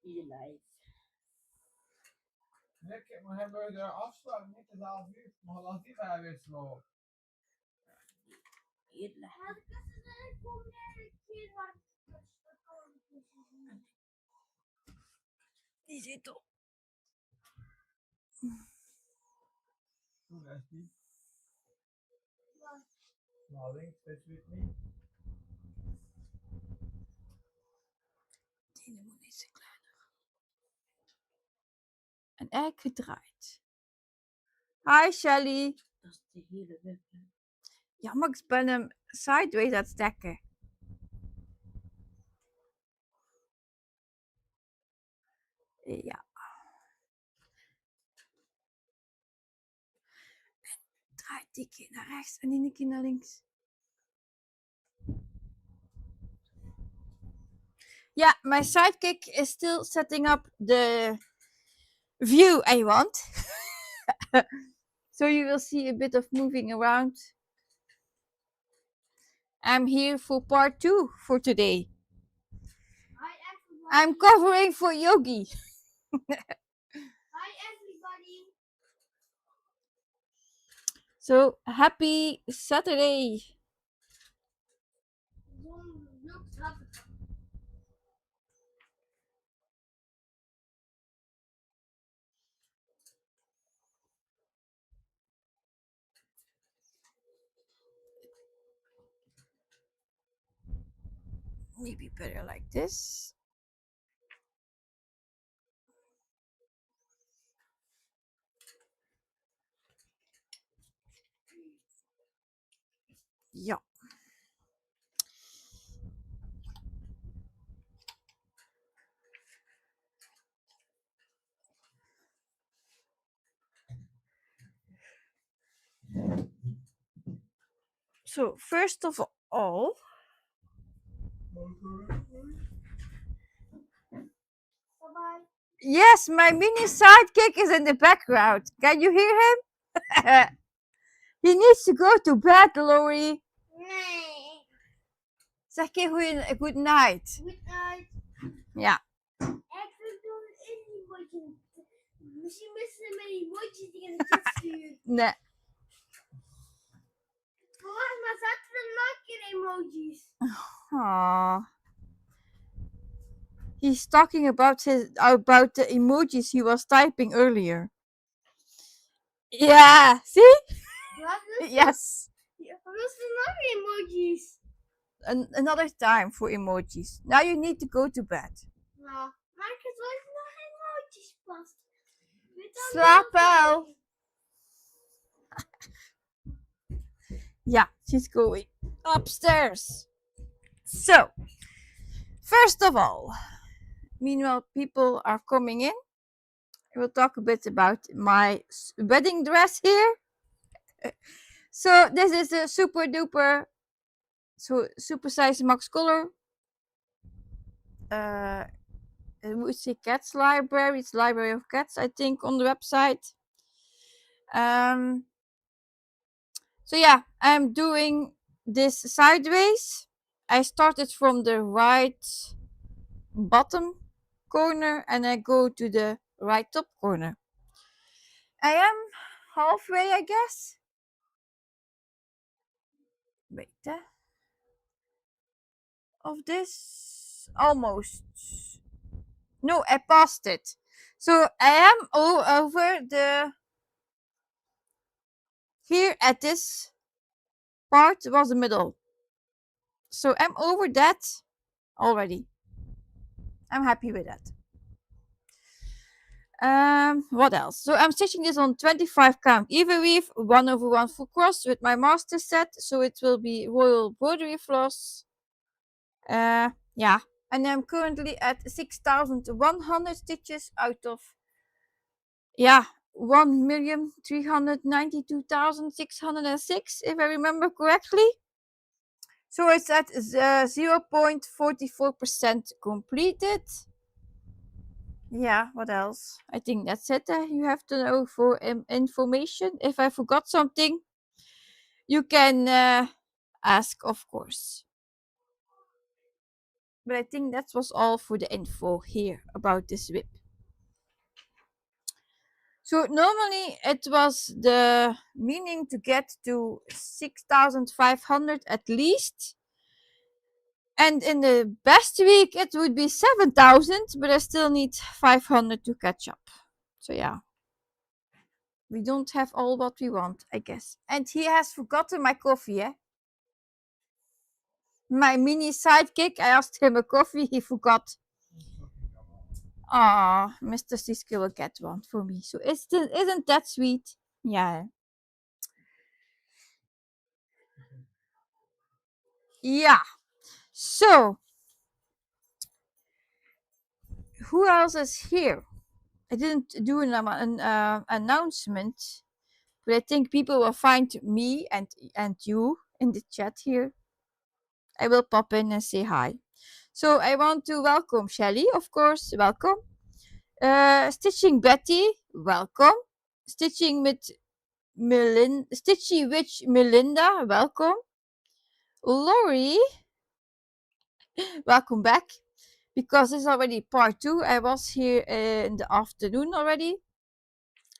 Je lijf. Lekker, maar hebben we de afsluiting niet te 11 uur? Maar laat die daar weer slopen. Je lijf. Die zit op. Doe dat niet. Nou, links, dit weet niet. Die moet niet zo kleiner. En eigenlijk gedraaid. Hi Shelly. Dat is de hele webcam. Ja, maar ik ben hem sideways aan het stekken. Ja. Draai die keer naar rechts en die keer naar links. Yeah, my sidekick is still setting up the view I want. So you will see a bit of moving around. I'm here for part 2 for today. I'm covering for Yogi. Hi everybody. So happy Saturday. Looks happy. Maybe better like this. Yeah. So first of all, Bye-bye. yes, my mini sidekick is in the background. Can you hear him? He needs to go to bed, Lori. Nee. Zeg een good night. Good night. Ja. Ik wil doen een emoji. Misschien missen mijn emojis die in de chat sturen. Nee. Verwacht maar zetten we nog keer emojis. Aww. He's talking about the emojis he was typing earlier. Yeah, see? Wat is Yes. We missen nog emojis. Another time for emojis. Now you need to go to bed. Nou, maar ik wil nog emojis past. Slaap wel. Yeah, she's going upstairs. So, first of all, meanwhile people are coming in, I will talk a bit about my wedding dress here. So this is a super duper, super size max color. It would say cats library. It's library of cats, I think, on the website. So yeah, I'm doing this sideways. I started from the right bottom corner and I go to the right top corner. I am halfway, I guess. Wait, of this almost. No, I passed it. So I am over the. Here at this part was the middle. So I'm over that already. I'm happy with that. What else? So I'm stitching this on 25 count even weave, 1/1 full cross with my master set. So it will be royal broderie floss. Yeah, and I'm currently at 6,100 stitches out of 1,392,606 if I remember correctly. So it's at 0.44% completed. Yeah, what else? I think that's it. You have to know for information. If I forgot something, you can ask, of course. But I think that was all for the info here about this whip. So normally it was the meaning to get to 6,500 at least. And in the best week it would be 7,000, but I still need 500 to catch up. So yeah. We don't have all what we want, I guess. And he has forgotten my coffee, eh? My mini sidekick, I asked him a coffee, he forgot. Ah, Mr. Siske will get one for me. So isn't that sweet? Yeah. Yeah. So, who else is here? I didn't do an announcement, but I think people will find me and you in the chat here. I will pop in and say hi. So I want to welcome Shelly, of course. Welcome. Stitching Betty, welcome. Stitchy Witch Melinda, welcome. Lori, welcome back. Because this is already part 2. I was here in the afternoon already.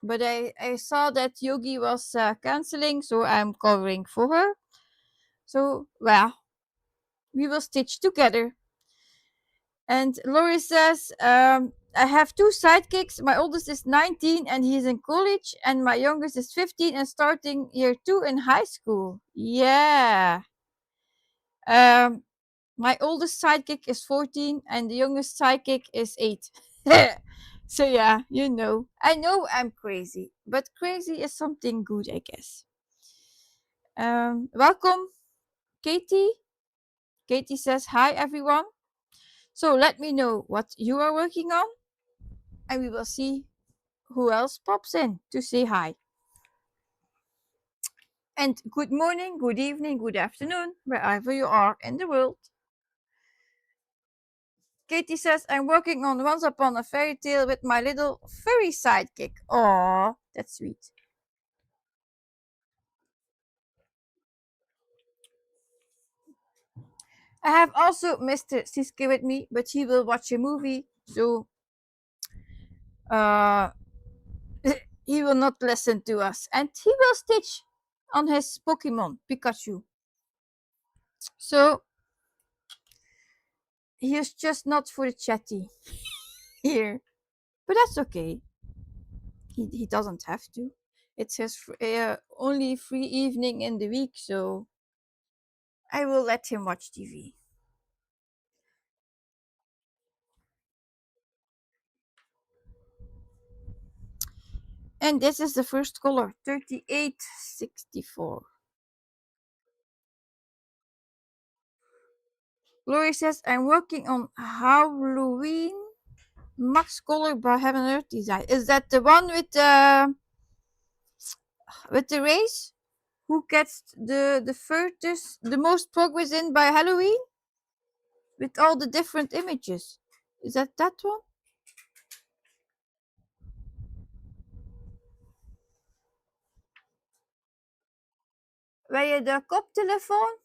But I saw that Yogi was canceling, so I'm covering for her. So, well, we will stitch together. And Lori says, I have 2 sidekicks. My oldest is 19 and he's in college, and my youngest is 15 and starting year 2 in high school. Yeah. My oldest sidekick is 14 and the youngest sidekick is 8. So yeah, you know. I know I'm crazy, but crazy is something good, I guess. Welcome, Katie. Katie says, hi, everyone. So let me know what you are working on, and we will see who else pops in to say hi. And good morning, good evening, good afternoon, wherever you are in the world. Katie says, I'm working on Once Upon a Fairy Tale with my little furry sidekick. Aww, that's sweet. I have also Mr. Siske with me, but he will watch a movie, so uh, he will not listen to us. And he will stitch on his Pokemon Pikachu. So he is just not for the chatty here. But that's okay. He doesn't have to. It's his only free evening in the week, so I will let him watch TV. And this is the first color, 3864. Lori says, I'm working on Halloween Max Color by Heaven Earth Design. Is that the one with the race? Who gets the furthest, the most progress in by Halloween? With all the different images. Is that one? Wil je de koptelefoon?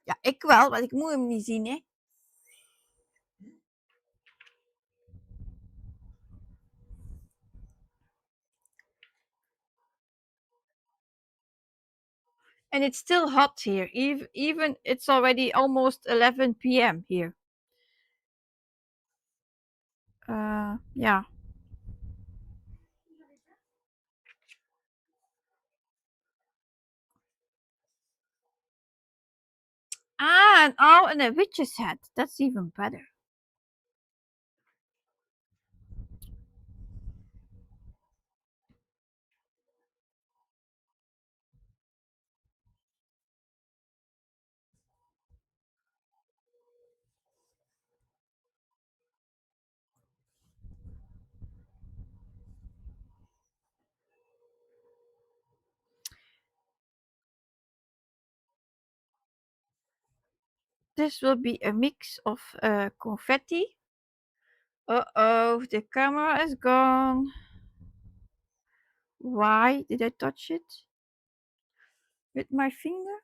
Ja, ik wel, want ik moet hem niet zien, hè. And it's still hot here. Even it's already almost 11 p.m. here. Yeah. Ah, and all in a witch's hat. That's even better. This will be a mix of confetti. Uh-oh, the camera is gone. Why did I touch it? With my finger?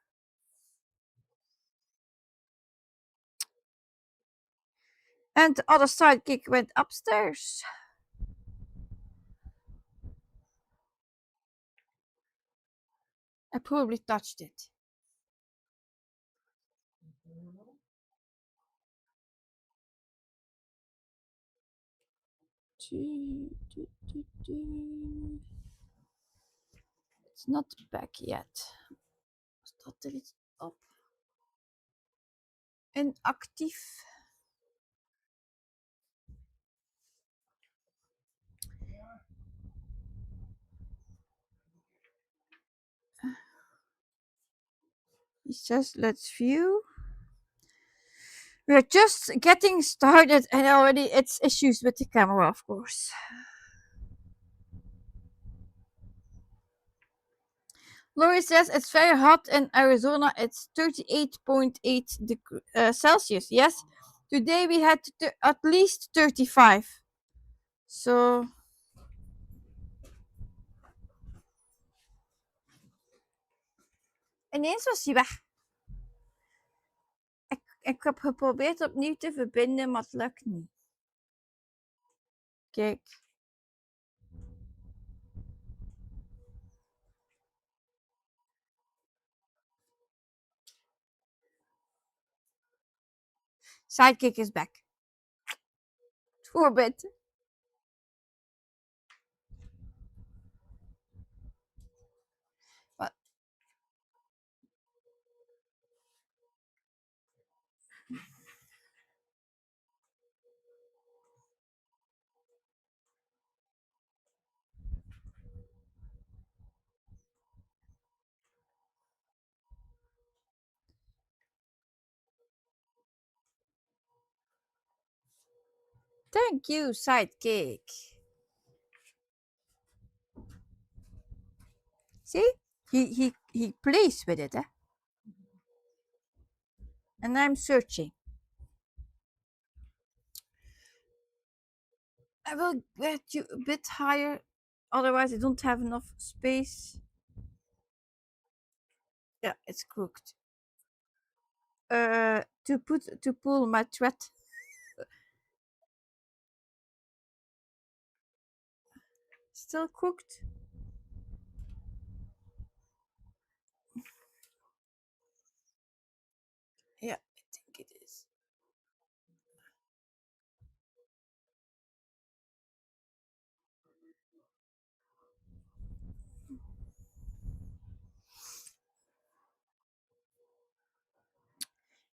And the other sidekick went upstairs. I probably touched it. It's not back yet. Staat er iets op? Inactief. He says, let's view. We're just getting started and already it's issues with the camera, of course. Lori says it's very hot in Arizona. It's 38.8 Celsius. Yes, today we had at least 35. So ineens was hij weg. Ik heb geprobeerd opnieuw te verbinden, maar het lukt niet. Kijk. Sidekick is back. Voorbeeld. What? Thank you, Sidekick. See? He plays with it, eh? And I'm searching. I will get you a bit higher, otherwise I don't have enough space. Yeah, it's crooked. To pull my thread. Still crooked. Yeah, I think it is.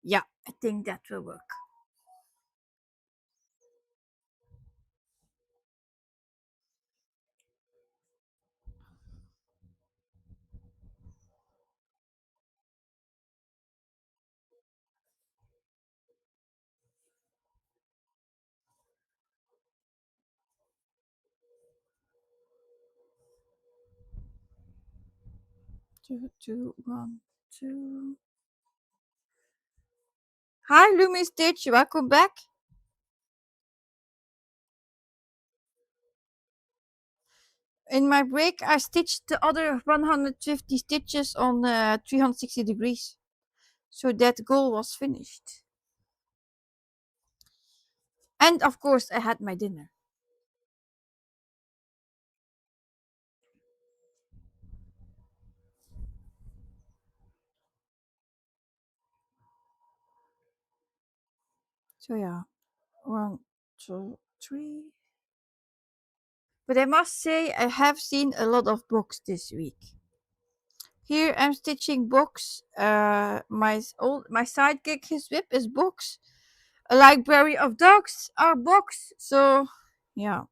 Yeah, I think that will work. Two, 1, 2. Hi, Lumi Stitch, welcome back. In my break, I stitched the other 150 stitches on 360 degrees. So that goal was finished. And of course, I had my dinner. So yeah, 1, 2, 3. But I must say, I have seen a lot of books this week. Here I'm stitching books. My sidekick, his whip is books. A library of dogs are books. So yeah,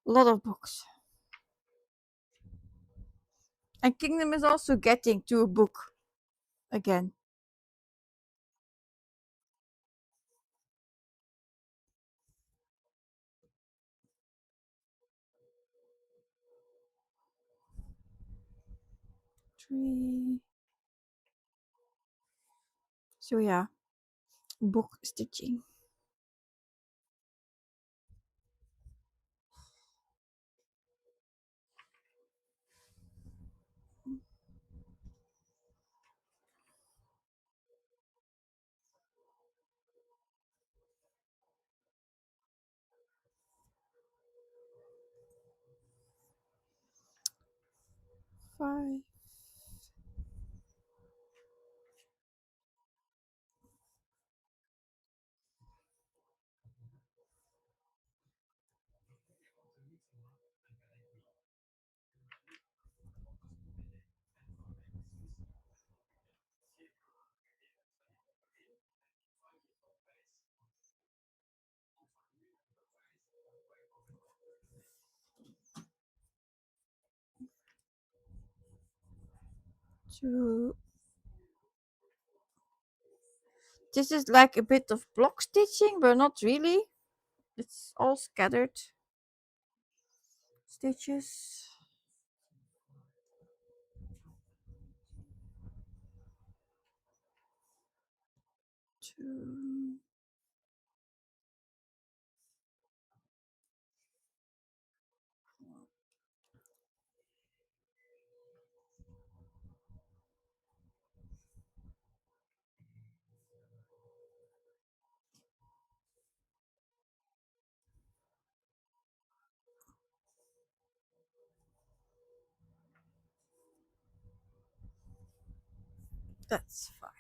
a lot of books. And Kingdom is also getting to a book again. Three. So yeah, book stitching. 5. Two. This is like a bit of block stitching, but not really. It's all scattered stitches. 2. That's 5.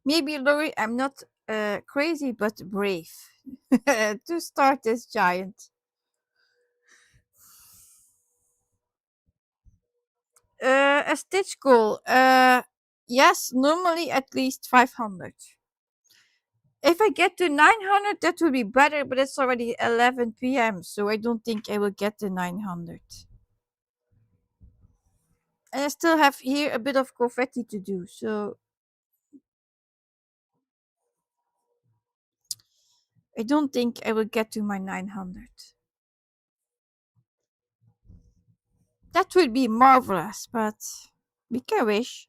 Maybe, Lori, I'm not crazy, but brave to start this giant. A stitch goal. Yes, normally at least 500. If I get to 900, that would be better, but it's already 11 p.m., so I don't think I will get to 900. And I still have here a bit of confetti to do, so I don't think I will get to my 900. That would be marvelous, but we can wish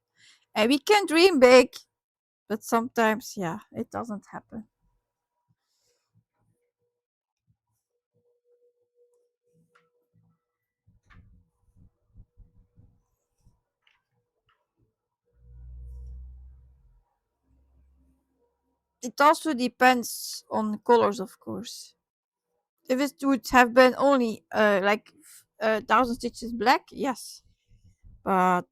and we can dream big, but sometimes, yeah, it doesn't happen. It also depends on colors, of course. If it would have been only like 1,000 stitches black, yes, but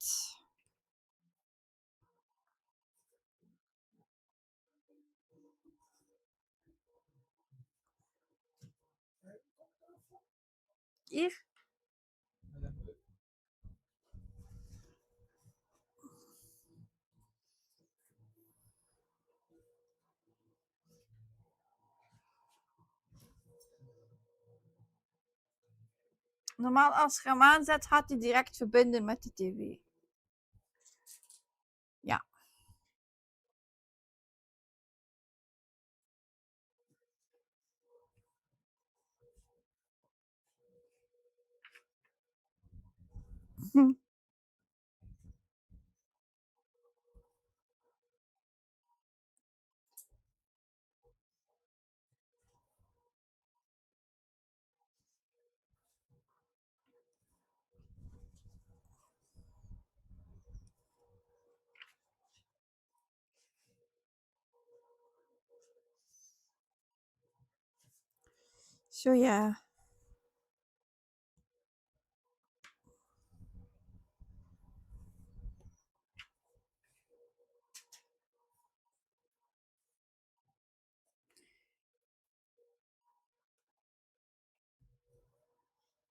if normaal als je hem aanzet, gaat hij direct verbinden met de tv. Ja. So yeah.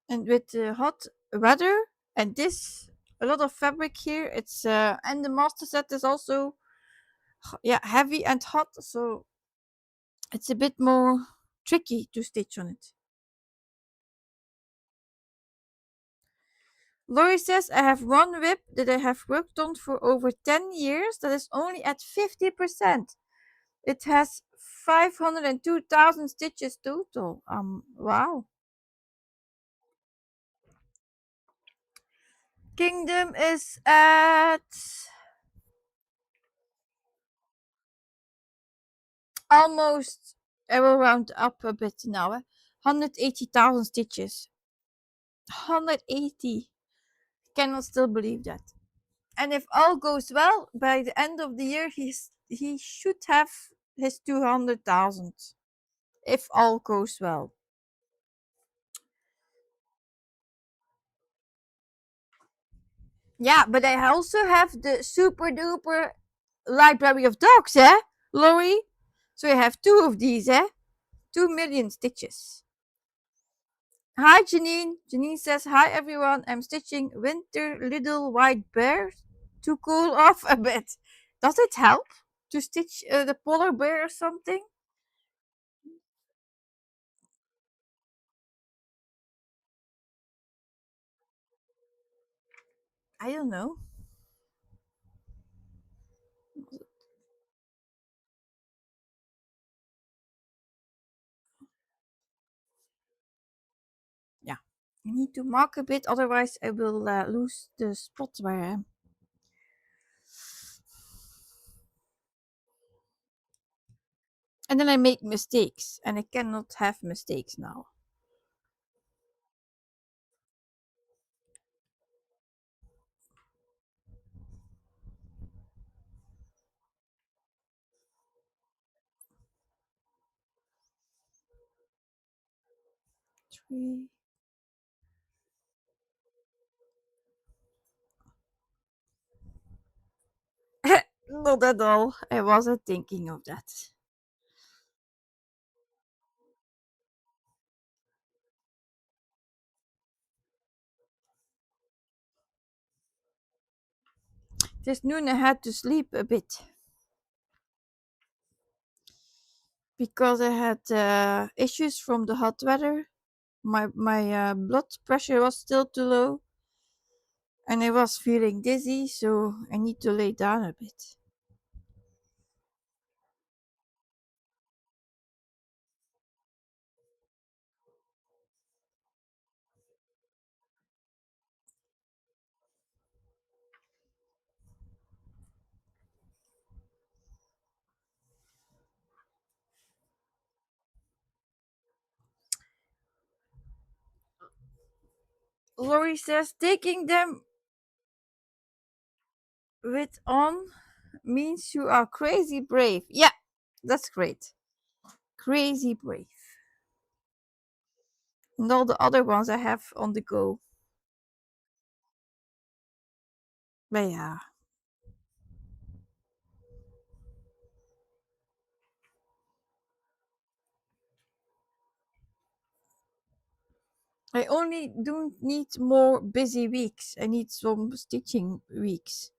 And with the hot weather and this a lot of fabric here, it's and the master set is also yeah, heavy and hot, so it's a bit more tricky to stitch on it. Lori says, I have one whip that I have worked on for over 10 years that is only at 50%. It has 502,000 stitches total. Wow. Kingdom is at almost, I will round up a bit now, 180,000 stitches. 180. Cannot still believe that. And if all goes well, by the end of the year, he should have his 200,000. If all goes well. Yeah, but I also have the super duper library of dogs, eh, Lori? So I have two of these, eh? 2 million stitches. Hi, Janine. Janine says, hi, everyone. I'm stitching winter little white bear to cool off a bit. Does it help to stitch the polar bear or something? I don't know. Yeah. I need to mark a bit, otherwise I will lose the spot where I am. And then I make mistakes, and I cannot have mistakes now. Three. Not at all. I wasn't thinking of that. This noon I had to sleep a bit because I had issues from the hot weather. My blood pressure was still too low, and I was feeling dizzy, so I need to lay down a bit. Lori says taking them with on means you are crazy brave. Yeah, that's great. Crazy brave. And all the other ones I have on the go. But yeah. I only don't need more busy weeks. I need some stitching weeks.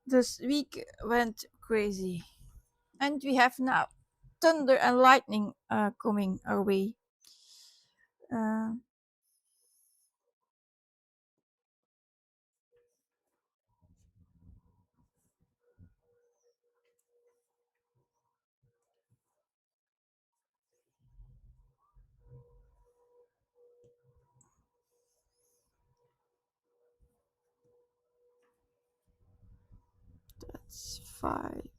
This week went crazy. And we have now thunder and lightning coming our way. Uh, that's 5.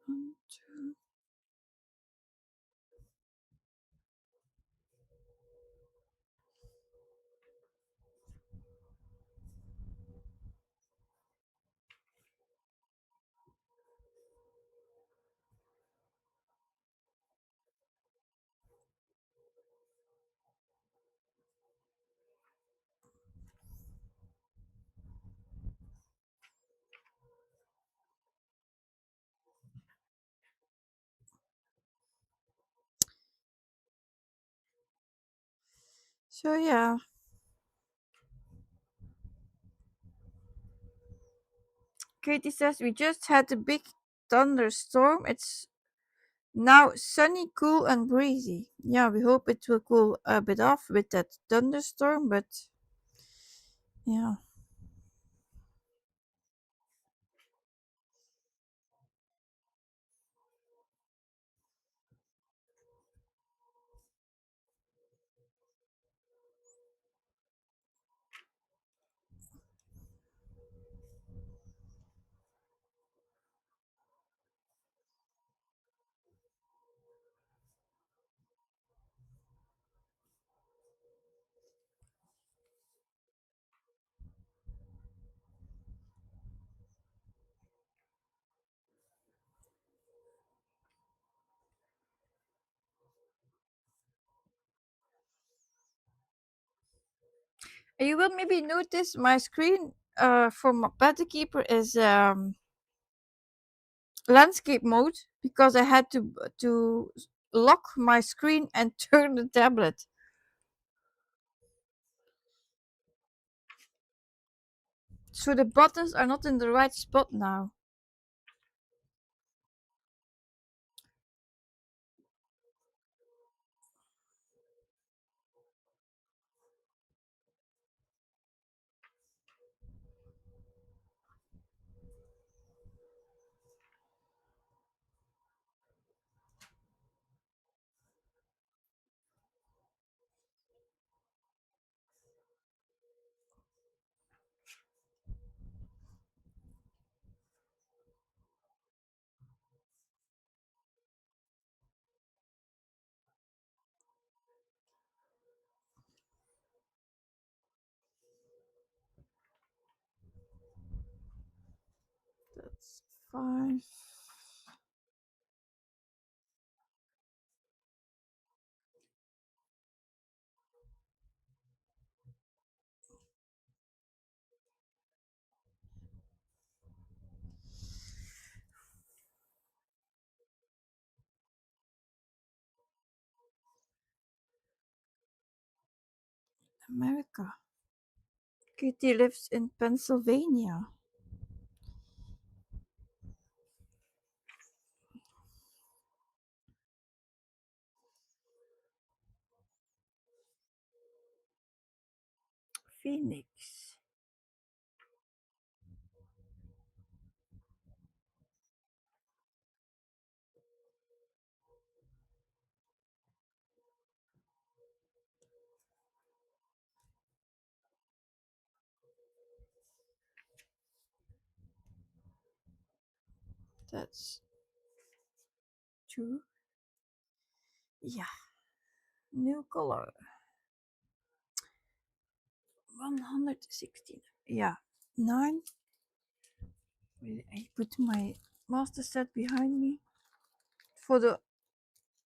1, 2. So yeah. Katie says we just had a big thunderstorm. It's now sunny, cool, and breezy. Yeah, we hope it will cool a bit off with that thunderstorm, but yeah. You will maybe notice my screen for my Pet Keeper is landscape mode because I had to lock my screen and turn the tablet. So the buttons are not in the right spot now. That's 5. America. Kitty lives in Pennsylvania. Phoenix. That's 2. Yeah. New color. 116. Yeah. 9. I put my master set behind me for the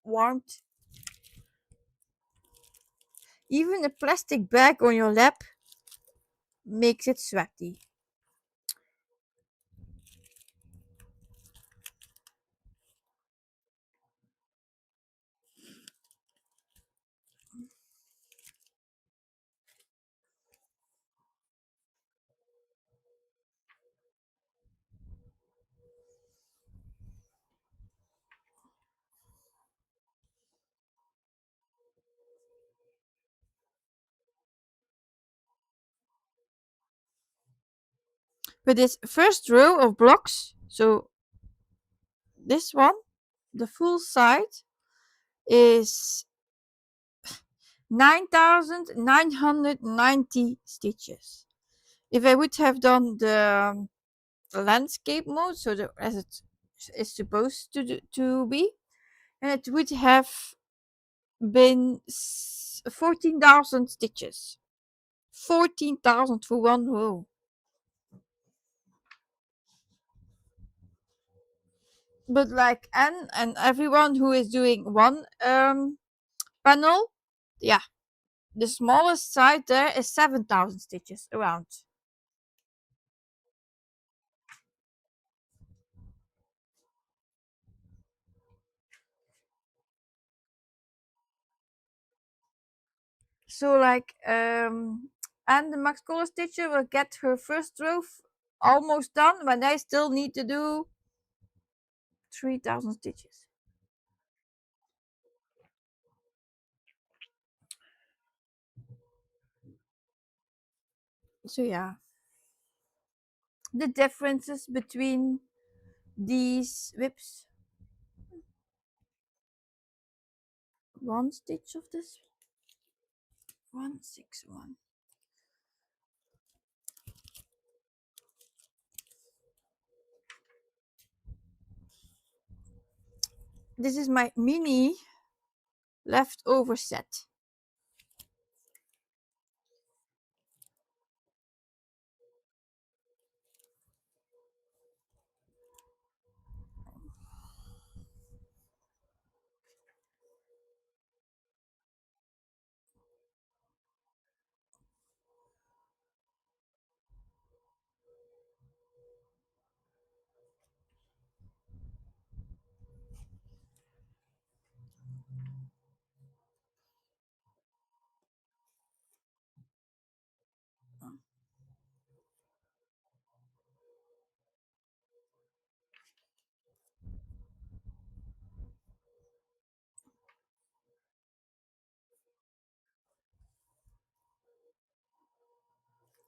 warmth. Even a plastic bag on your lap makes it sweaty. But this first row of blocks, so this one, the full side is 9,990 stitches. If I would have done the landscape mode, so as it is supposed to be, and it would have been 14,000 stitches. 14,000 for one row. But like Anne and everyone who is doing one panel, yeah, the smallest side there is 7,000 stitches around. So like and the Max Color Stitcher will get her first row almost done, but I still need to do 3,000 stitches. So yeah, the differences between these whips. 1 stitch of this. 161. This is my mini leftover set.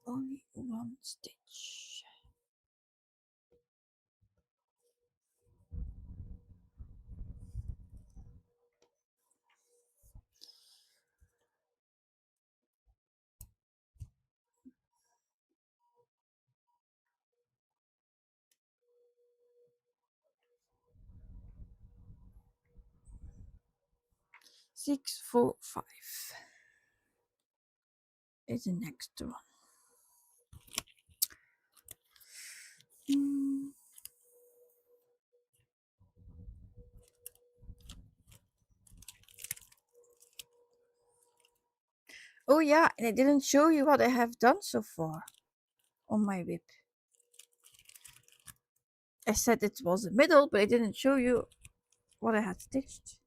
Only one stitch. Six, 4, 5 is the next one. Oh yeah, and I didn't show you what I have done so far on my whip. I said it was the middle, but I didn't show you what I had stitched.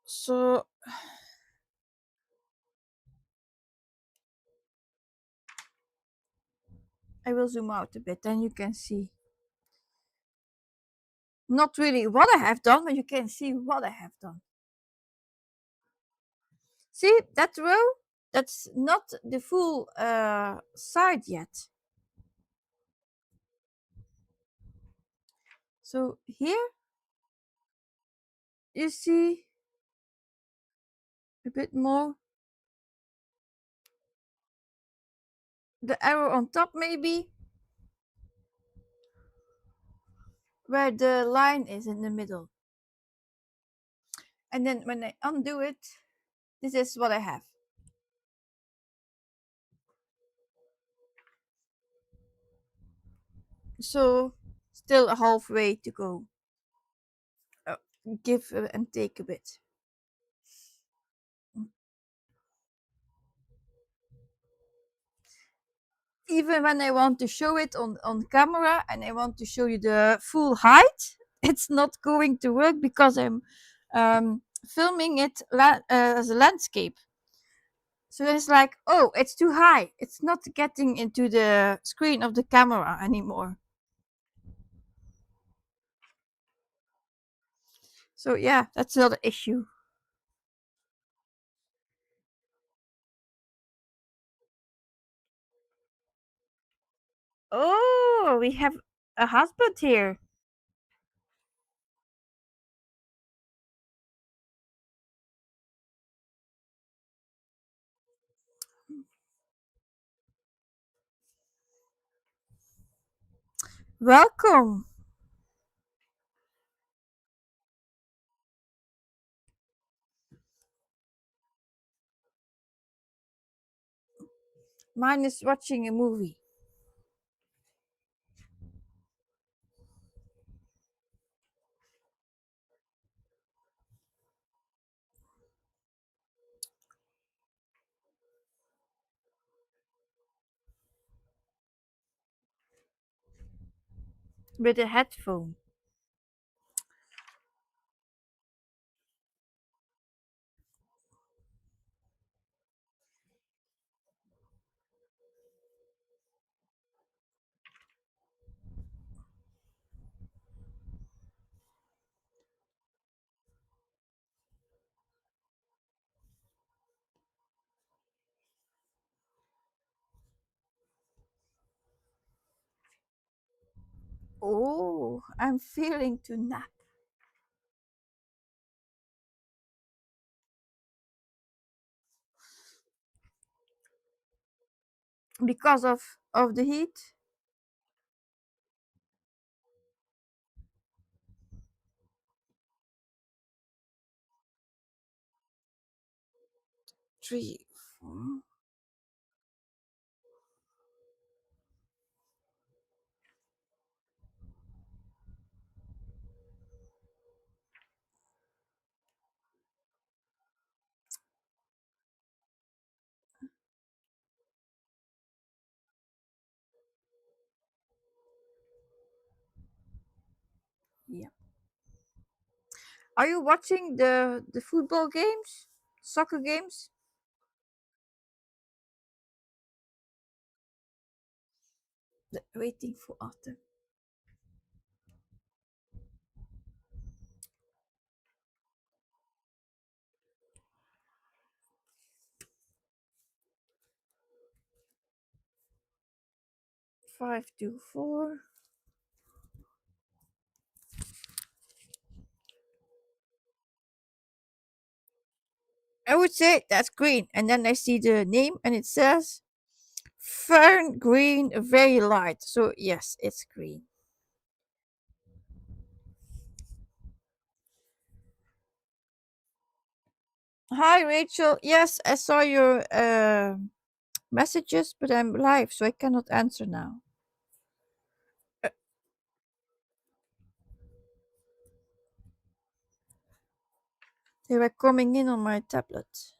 So I will zoom out a bit, then you can see. Not really what I have done, but you can see what I have done. See that row? That's not the full side yet. So here you see a bit more. The arrow on top maybe, where the line is in the middle. And then when I undo it, this is what I have. So still a halfway to go. Give and take a bit. Even when I want to show it on camera and I want to show you the full height, it's not going to work because I'm filming it as a landscape. So it's like, oh, it's too high. It's not getting into the screen of the camera anymore. So yeah, that's another issue. Oh, we have a husband here. Welcome. Mine is watching a movie. With a headphone. Oh, I'm feeling to nap. Because of the heat. 3, 4. Are you watching the football games, soccer games? Waiting for autumn. Five to four. I would say that's green, and then I see the name, and it says fern green, very light. So yes, it's green. Hi, Rachel. Yes, I saw your messages, but I'm live, so I cannot answer now. Uh, They were coming in on my tablet.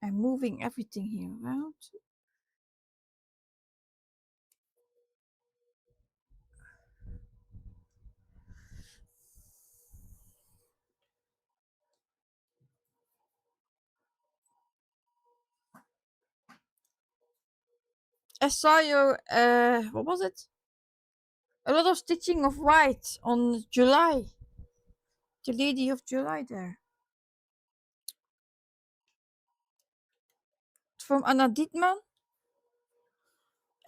I'm moving everything here around. I saw your what was it? A lot of stitching of white on July. The Lady of July there. From Anna Dietman.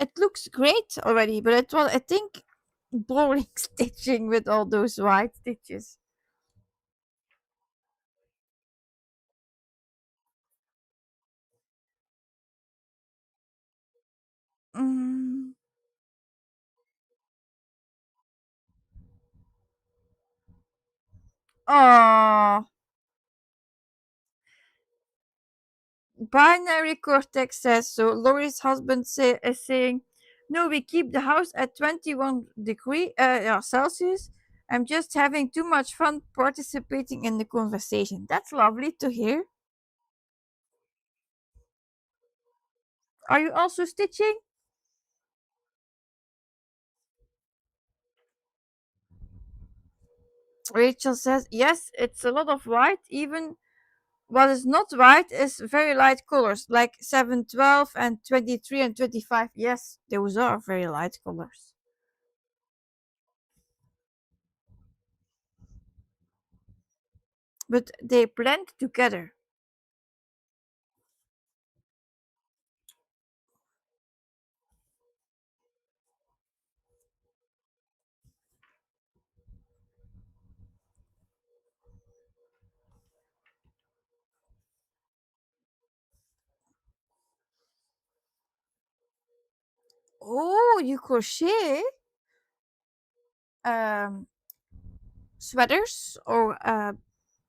It looks great already, but it was, I think, boring stitching with all those white stitches. Mm. Oh, binary cortex says so. Laurie's husband is saying, "No, we keep the house at 21 degree Celsius. I'm just having too much fun participating in the conversation." That's lovely to hear. Are you also stitching? Rachel says, "Yes, it's a lot of white. Even what is not white is very light colors, like 712 and 23 and 25. Yes, those are very light colors. But they blend together." Oh, you crochet um, sweaters or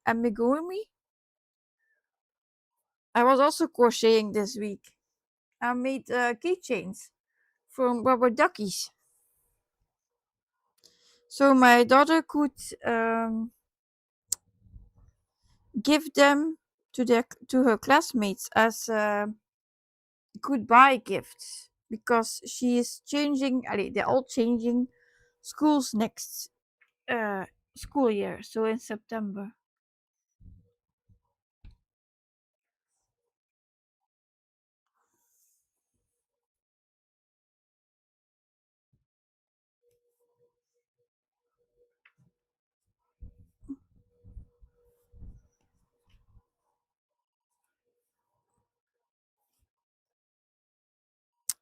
amigurumi? I was also crocheting this week. I made keychains from rubber duckies. So my daughter could give them to her classmates as goodbye gifts because she is changing. They're all changing schools next uh, school year. So in September.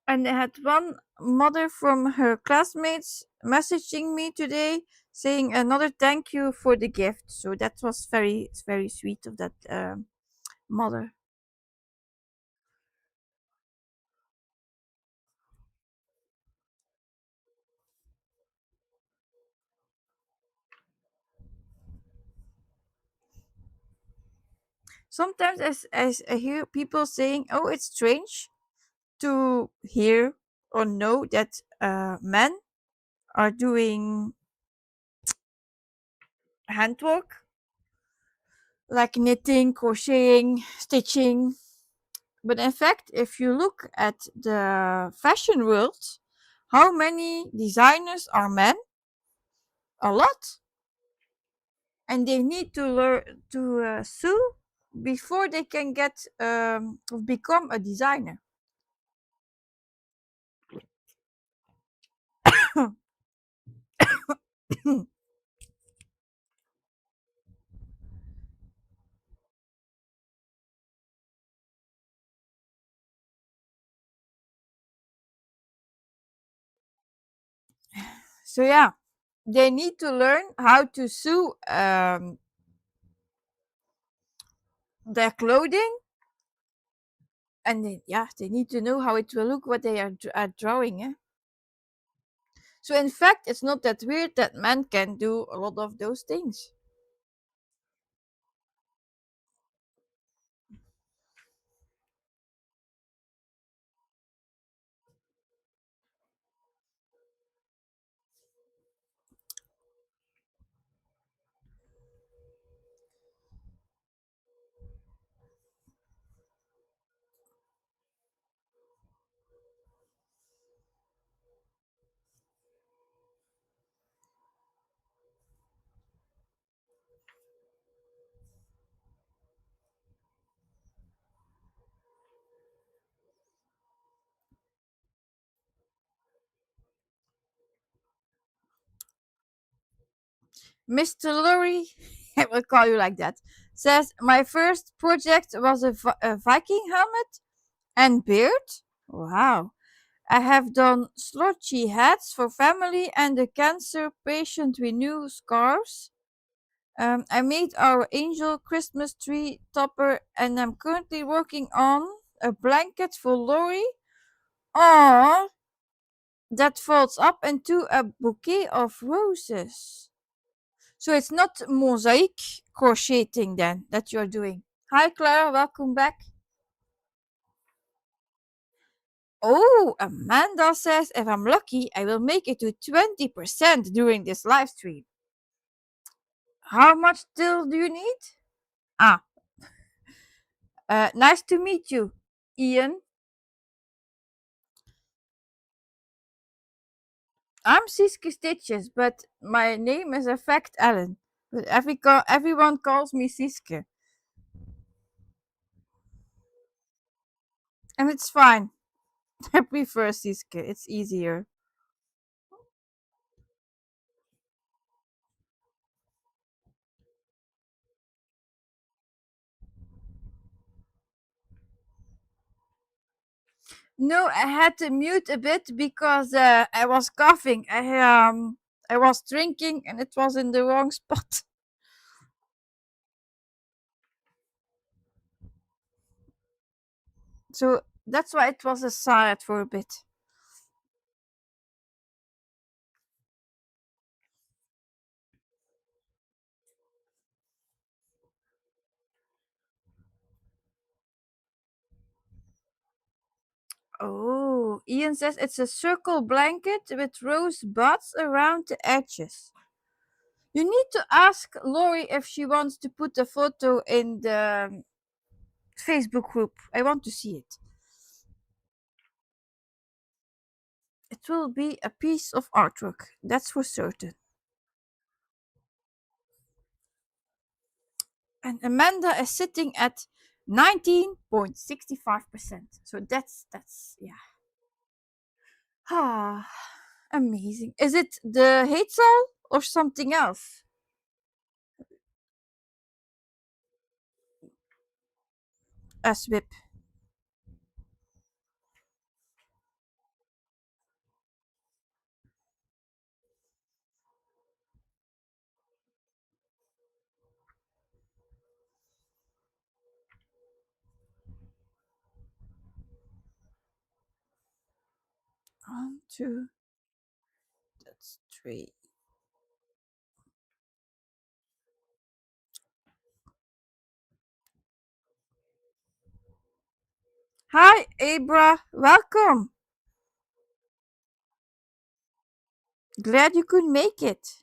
And I had one mother from her classmates messaging me today saying another thank you for the gift. So that was very sweet of that mother. Sometimes as I hear people saying, "Oh, it's strange to hear or know that men are doing handwork, like knitting, crocheting, stitching. But in fact, if you look at the fashion world, how many designers are men? A lot. And they need to learn to sew before they can get become a designer. So yeah, they need to learn how to sew their clothing, and they need to know how it will look what they are drawing. Eh? So in fact, it's not that weird that men can do a lot of those things. Mr. Lorry, I will call you like that, says my first project was a Viking helmet and beard. Wow. I have done slouchy hats for family and a cancer patient with new scarves. I made our angel Christmas tree topper and I'm currently working on a blanket for Lori. Oh, that folds up into a bouquet of roses. So it's not mosaic crocheting then that you're doing. Hi Claire, welcome back. Oh, Amanda says if I'm lucky, I will make it to 20% during this live stream. How much still do you need? Ah, nice to meet you, Ian. I'm Siske Stitches, but my name is in fact Ellen. But everyone calls me Siske, and it's fine. I prefer Siske. It's easier. No, I had to mute a bit because I was coughing. I was drinking and it was in the wrong spot. So that's why it was a silent for a bit. Oh, Ian says it's a circle blanket with rose buds around the edges. You need to ask Lori if she wants to put a photo in the Facebook group. I want to see it. It will be a piece of artwork, that's for certain. And Amanda is sitting at 19.65%. So that's yeah. Ah, amazing. Is it the Hazel or something else? A swip. One, two, that's three. Hi, Abra. Welcome. Glad you could make it.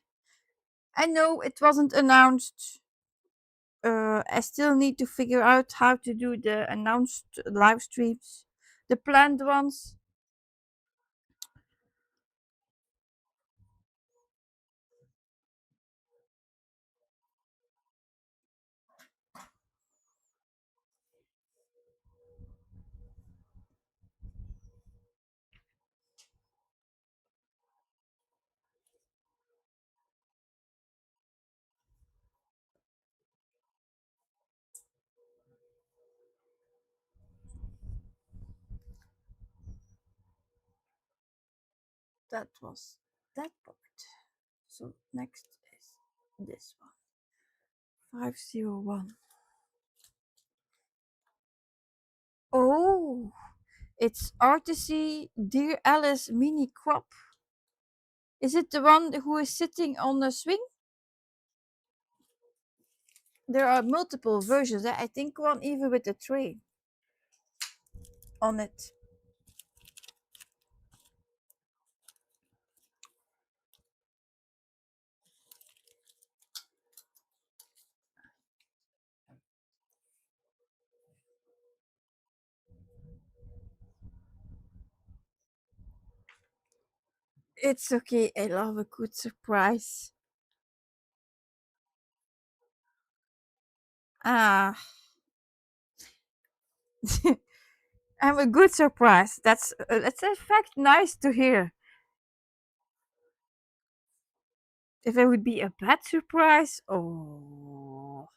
I know it wasn't announced. I still need to figure out how to do the announced live streams, the planned ones. That was that part. So next is this one. 501. Oh, it's Artisy Dear Alice mini crop. Is it the one who is sitting on a swing? There are multiple versions. I think one even with a tray on it. It's okay. I love a good surprise. Ah, I'm a good surprise. That's in fact nice to hear. If it would be a bad surprise, oh,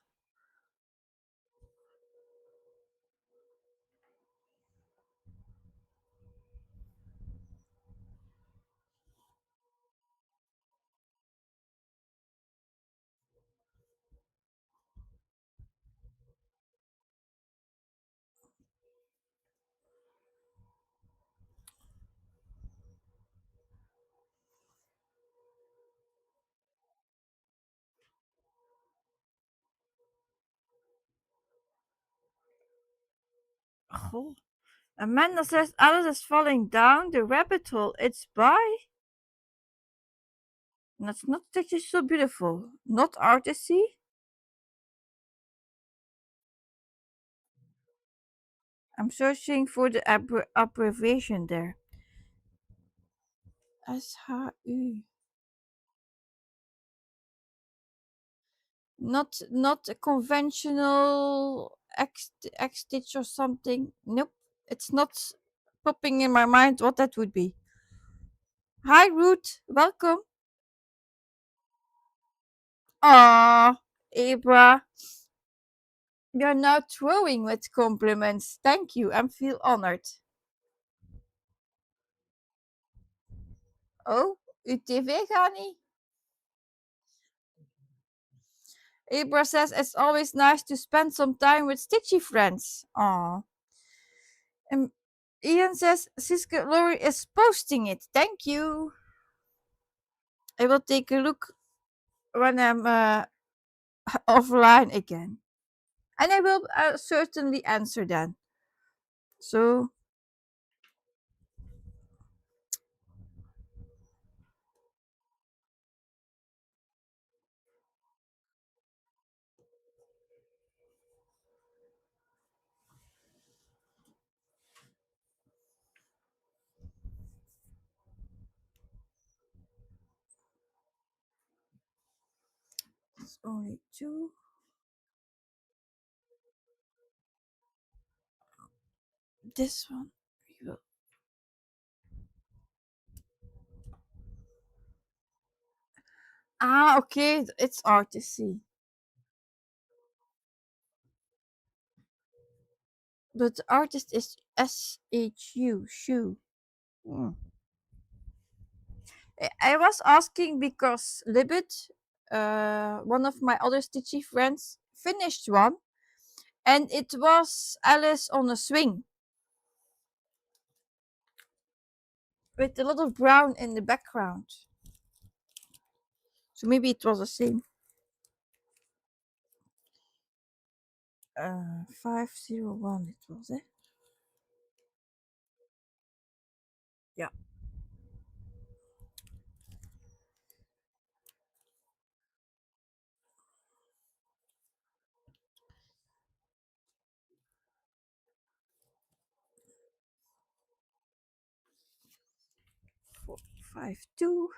oh. Amanda says Alice is falling down the rabbit hole. It's by. That's not actually so beautiful. Not artisty. I'm searching for the abbreviation there. SHU. Not a conventional X stitch or something. Nope. It's not popping in my mind what that would be. Hi Ruth, welcome. Ah, Abra. You're now throwing with compliments. Thank you. I feel honored. Oh, uw tv gaat niet? Abra says it's always nice to spend some time with stitchy friends. Aw. And Ian says Siske Lori is posting it. Thank you. I will take a look when I'm offline again. And I will certainly answer then. So, it's only two. This one. We will. Ah, okay. It's artisty. But the artist is SHU. Shoe. Hmm. I was asking because Libet, one of my other stitchy friends, finished one, and it was Alice on a swing with a lot of brown in the background. So maybe it was the same. 501 it was, eh? Yeah. 5 2.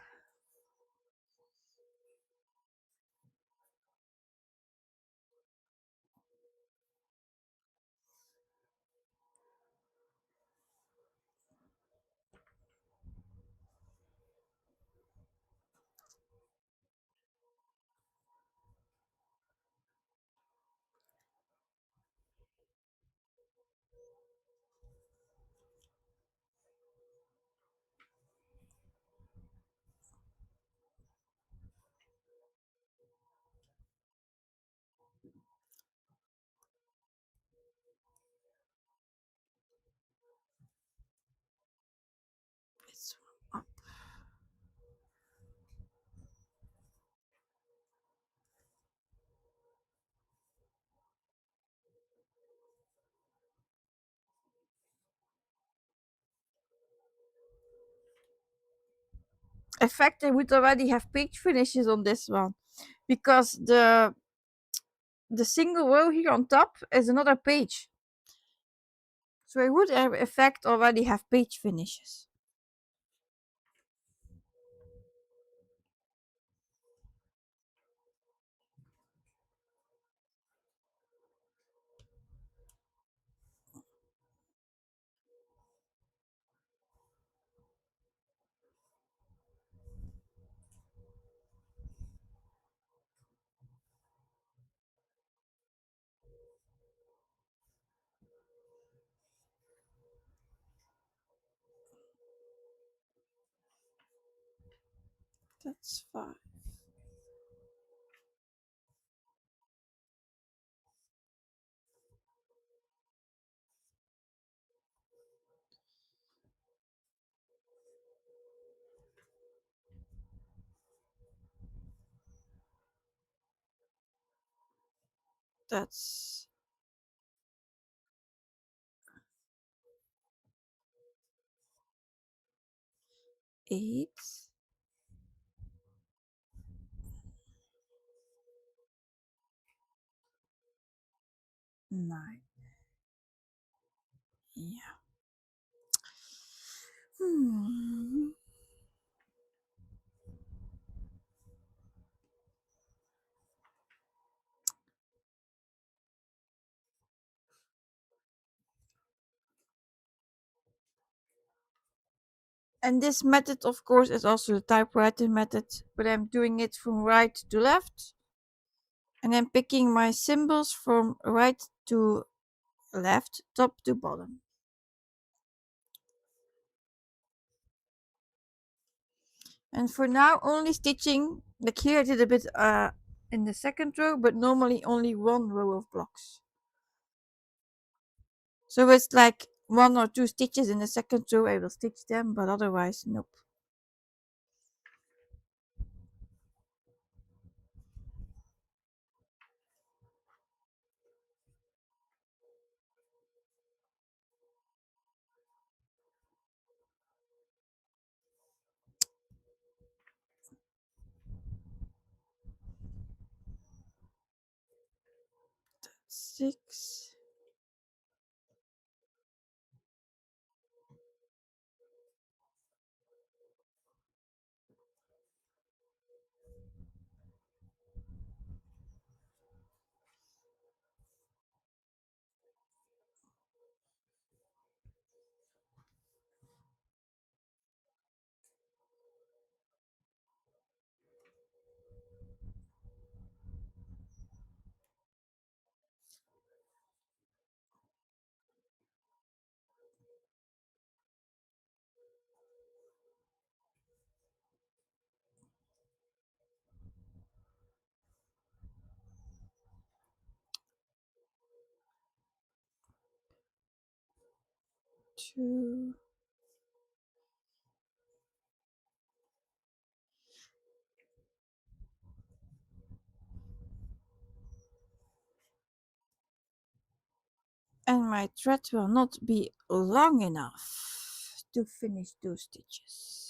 It's up. In fact, I would already have page finishes on this one because the single row here on top is another page. So I would have in fact already have page finishes. That's 5. That's 8. 9. Yeah. Hmm. And this method, of course, is also the typewriter method, but I'm doing it from right to left. And I'm picking my symbols from right to left, top to bottom. And for now, only stitching, like here I did a bit in the second row, but normally only one row of blocks. So it's like 1 or 2 stitches in the second row, I will stitch them, but otherwise, nope. That's 6. Two. And my thread will not be long enough to finish those stitches.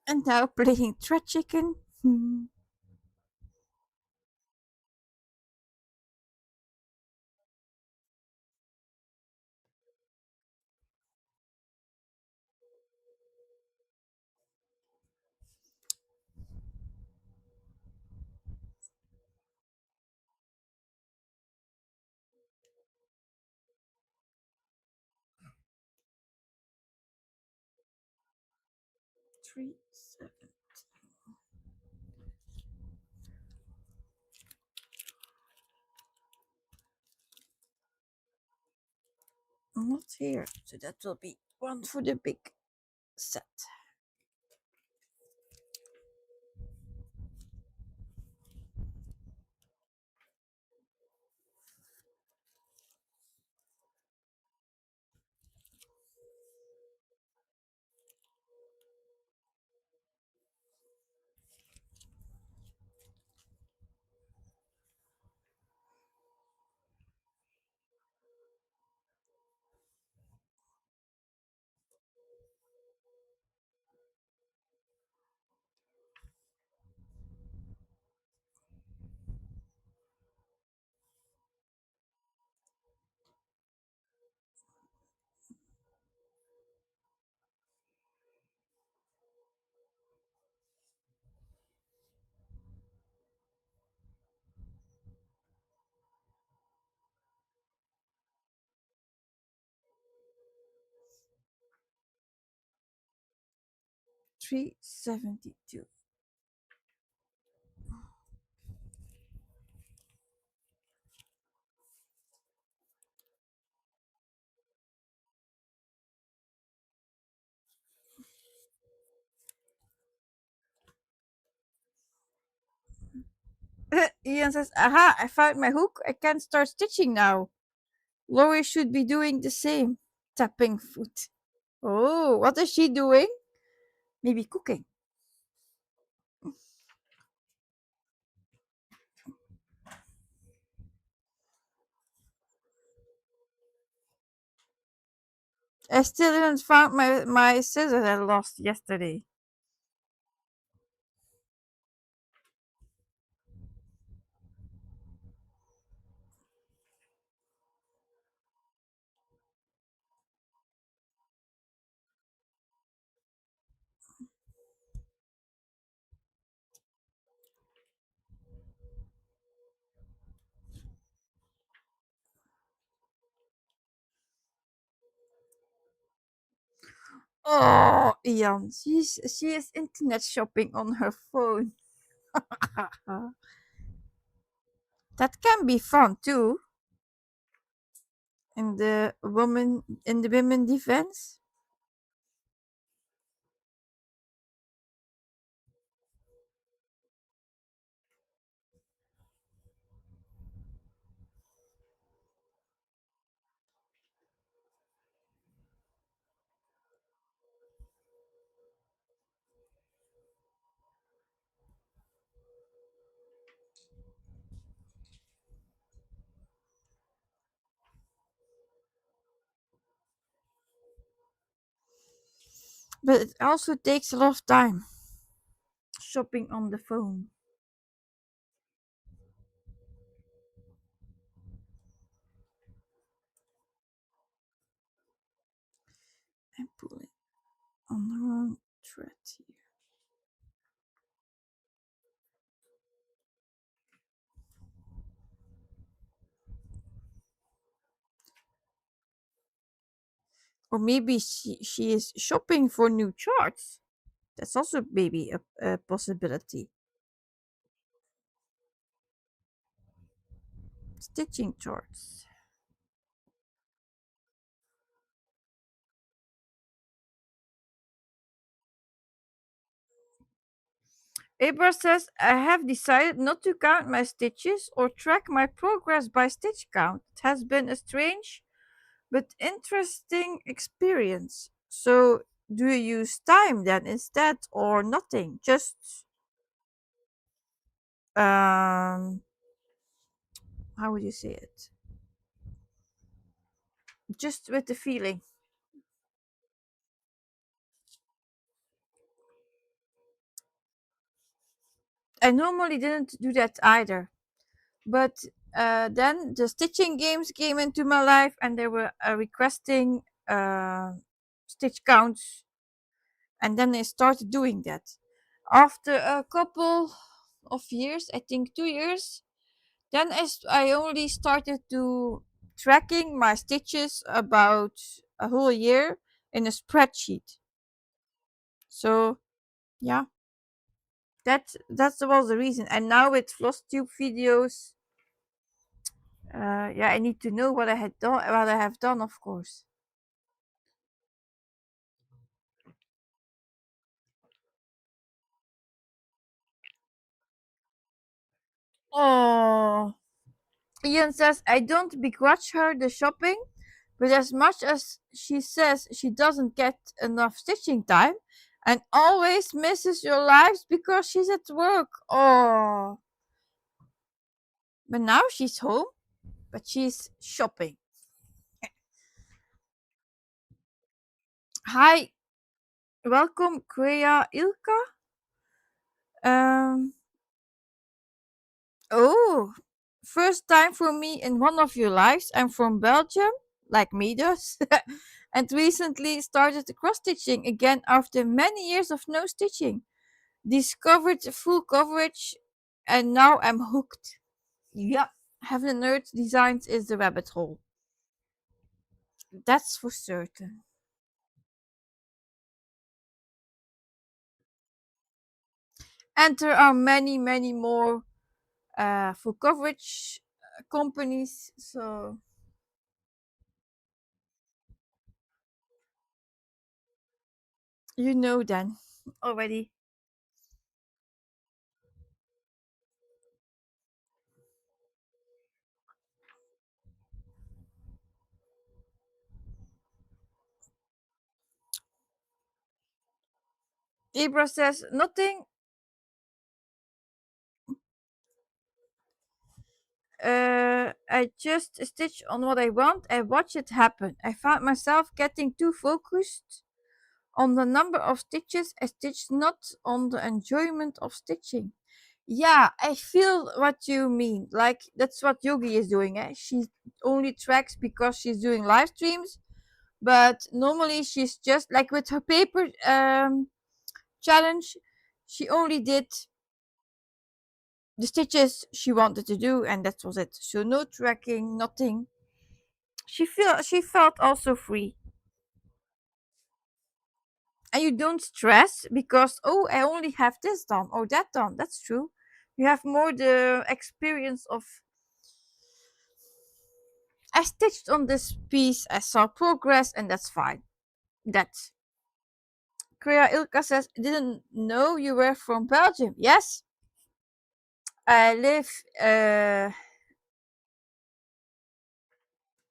And now playing thread chicken. 3, 7. Not here, so that will be one for the big set. 372. Ian says, "Aha! I found my hook. I can start stitching now." Lori should be doing the same. Tapping foot. Oh, what is she doing? Maybe cooking. I still haven't found my scissors I lost yesterday. Oh, Ian, she is internet shopping on her phone. That can be fun too. In the women defense. But it also takes a lot of time shopping on the phone and pulling on the wrong thread here. Or maybe she is shopping for new charts. That's also maybe a possibility. Stitching charts. Abra says, I have decided not to count my stitches or track my progress by stitch count. It has been a strange but interesting experience. So, do you use time then instead or nothing? Just, how would you say it? Just with the feeling. I normally didn't do that either. But then the stitching games came into my life and they were requesting stitch counts. And then I started doing that. After a couple of years, I think 2 years, then I only started to tracking my stitches about a whole year in a spreadsheet. So yeah, that was the reason. And now with floss tube videos, yeah, I need to know what I had done, what I have done, of course. Oh, Ian says I don't begrudge her the shopping, but as much as she says she doesn't get enough stitching time, and always misses your lives because she's at work. Oh, but now she's home, but she's shopping. Hi, welcome, Krea Ilka. Um, oh, first time for me in one of your lives. I'm from Belgium, like me does, and recently started cross stitching again after many years of no stitching. Discovered full coverage, and now I'm hooked. Yeah, Heaven and Earth Designs is the rabbit hole. That's for certain. And there are many, many more full coverage companies. So you know then already. Ibra says nothing. I just stitch on what I want and watch it happen. I found myself getting too focused on the number of stitches I stitched, not on the enjoyment of stitching. Yeah, I feel what you mean. Like that's what Yogi is doing. Eh? She only tracks because she's doing live streams, but normally she's just like with her paper challenge. She only did the stitches she wanted to do, and that was it. So no tracking, nothing. She felt also free, and you don't stress because oh I only have this done or that done. That's true. You have more the experience of I stitched on this piece, I saw progress, and that's fine. That's Krea Ilka says, didn't know you were from Belgium. Yes, I live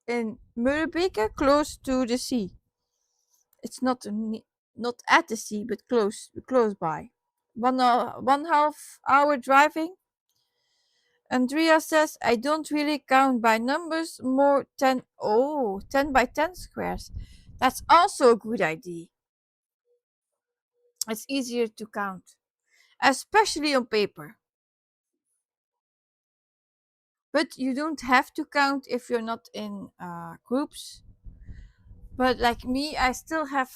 in Meurbeke, close to the sea. It's not at the sea, but close by. 1.5 hour driving. Andrea says, I don't really count by numbers, more 10, oh, 10 by 10 squares. That's also a good idea. It's easier to count, especially on paper. But you don't have to count if you're not in groups. But like me, I still have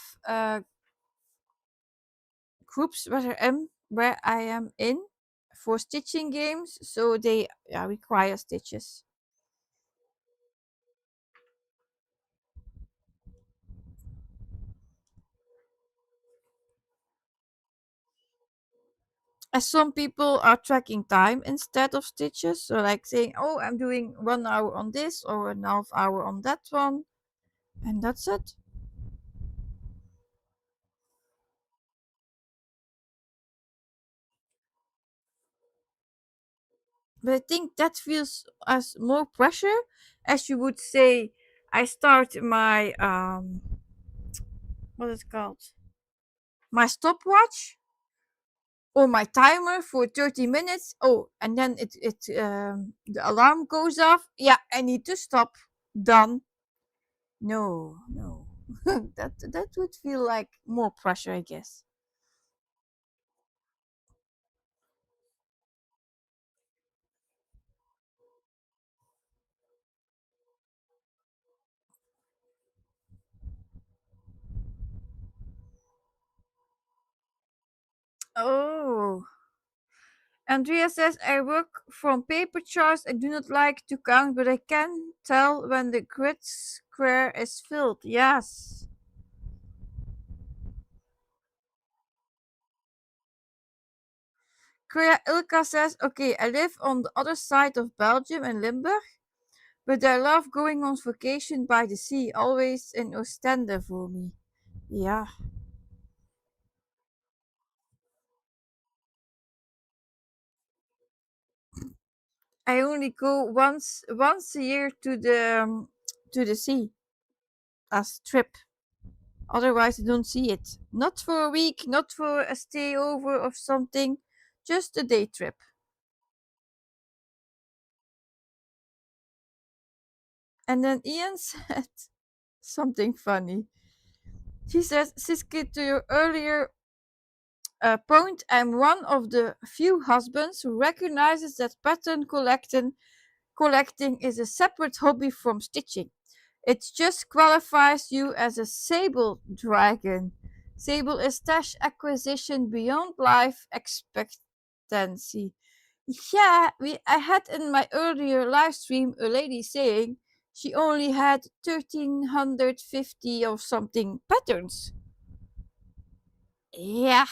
groups where I am in for stitching games, so they require stitches. As some people are tracking time instead of stitches, so like saying, "Oh, I'm doing 1 hour on this or an half hour on that one," and that's it. But I think that feels as more pressure, as you would say, I start my what is it called? My stopwatch or my timer for 30 minutes. Oh, and then the alarm goes off. Yeah, I need to stop. Done. No, no. That would feel like more pressure, I guess. Oh. Andrea says, I work from paper charts. I do not like to count, but I can tell when the grid square is filled. Yes. Krea Ilka says, okay, I live on the other side of Belgium in Limburg, but I love going on vacation by the sea, always in Ostende for me. Yeah. I only go once a year to the sea as trip. Otherwise, I don't see it. Not for a week, not for a stay over of something, just a day trip. And then Ian said something funny. He says, Siske, to your earlier point, I'm one of the few husbands who recognizes that pattern collecting is a separate hobby from stitching. It just qualifies you as a sable dragon. Sable is stash acquisition beyond life expectancy. Yeah, I had in my earlier live stream a lady saying she only had 1350 or something patterns. Yeah,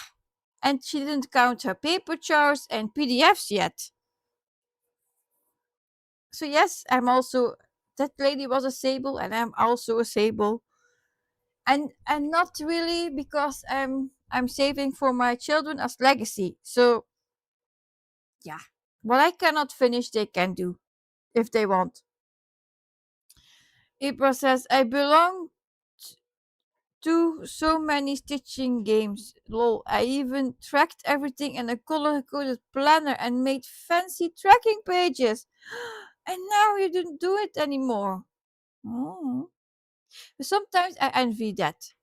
and she didn't count her paper charts and PDFs yet. So yes, I'm also that lady was a sable and I'm also a sable. And not really because I'm saving for my children as legacy. So yeah. What I cannot finish they can do if they want. Ibra says I belong to so many stitching games. Lol. I even tracked everything in a color coded planner and made fancy tracking pages. And now you don't do it anymore. Oh. Sometimes I envy that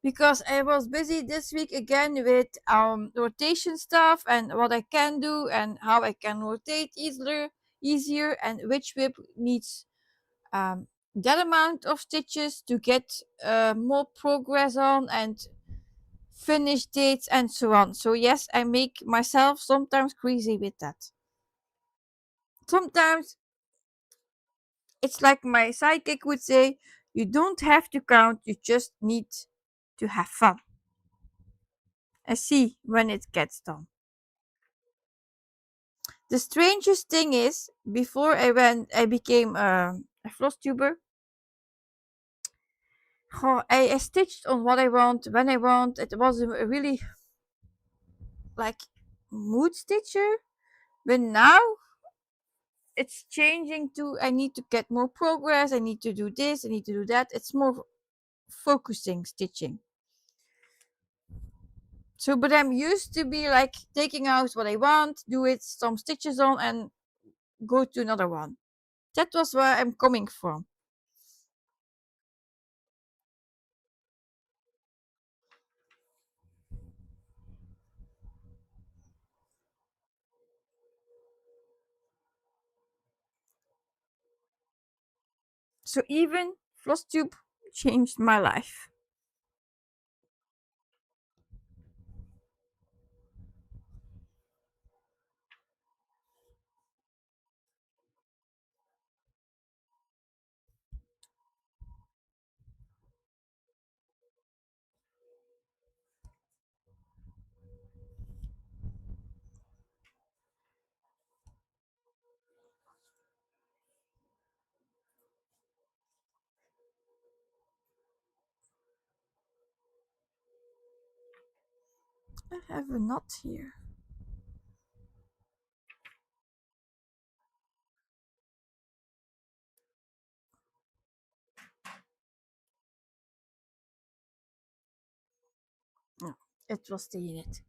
because I was busy this week again with rotation stuff and what I can do and how I can rotate easier and which whip needs um, that amount of stitches to get more progress on and finish dates and so on. So yes, I make myself sometimes crazy with that. Sometimes it's like my sidekick would say, you don't have to count, you just need to have fun and see when it gets done. The strangest thing is, before I became a floss tuber. Oh, I stitched on what I want when I want. It was a really like mood stitcher, but now it's changing to I need to get more progress. I need to do this. I need to do that. It's more focusing stitching. So, but I'm used to be like taking out what I want, do it some stitches on, and go to another one. That was where I'm coming from. So even floss tube changed my life. I have a knot here. No, it was the unit.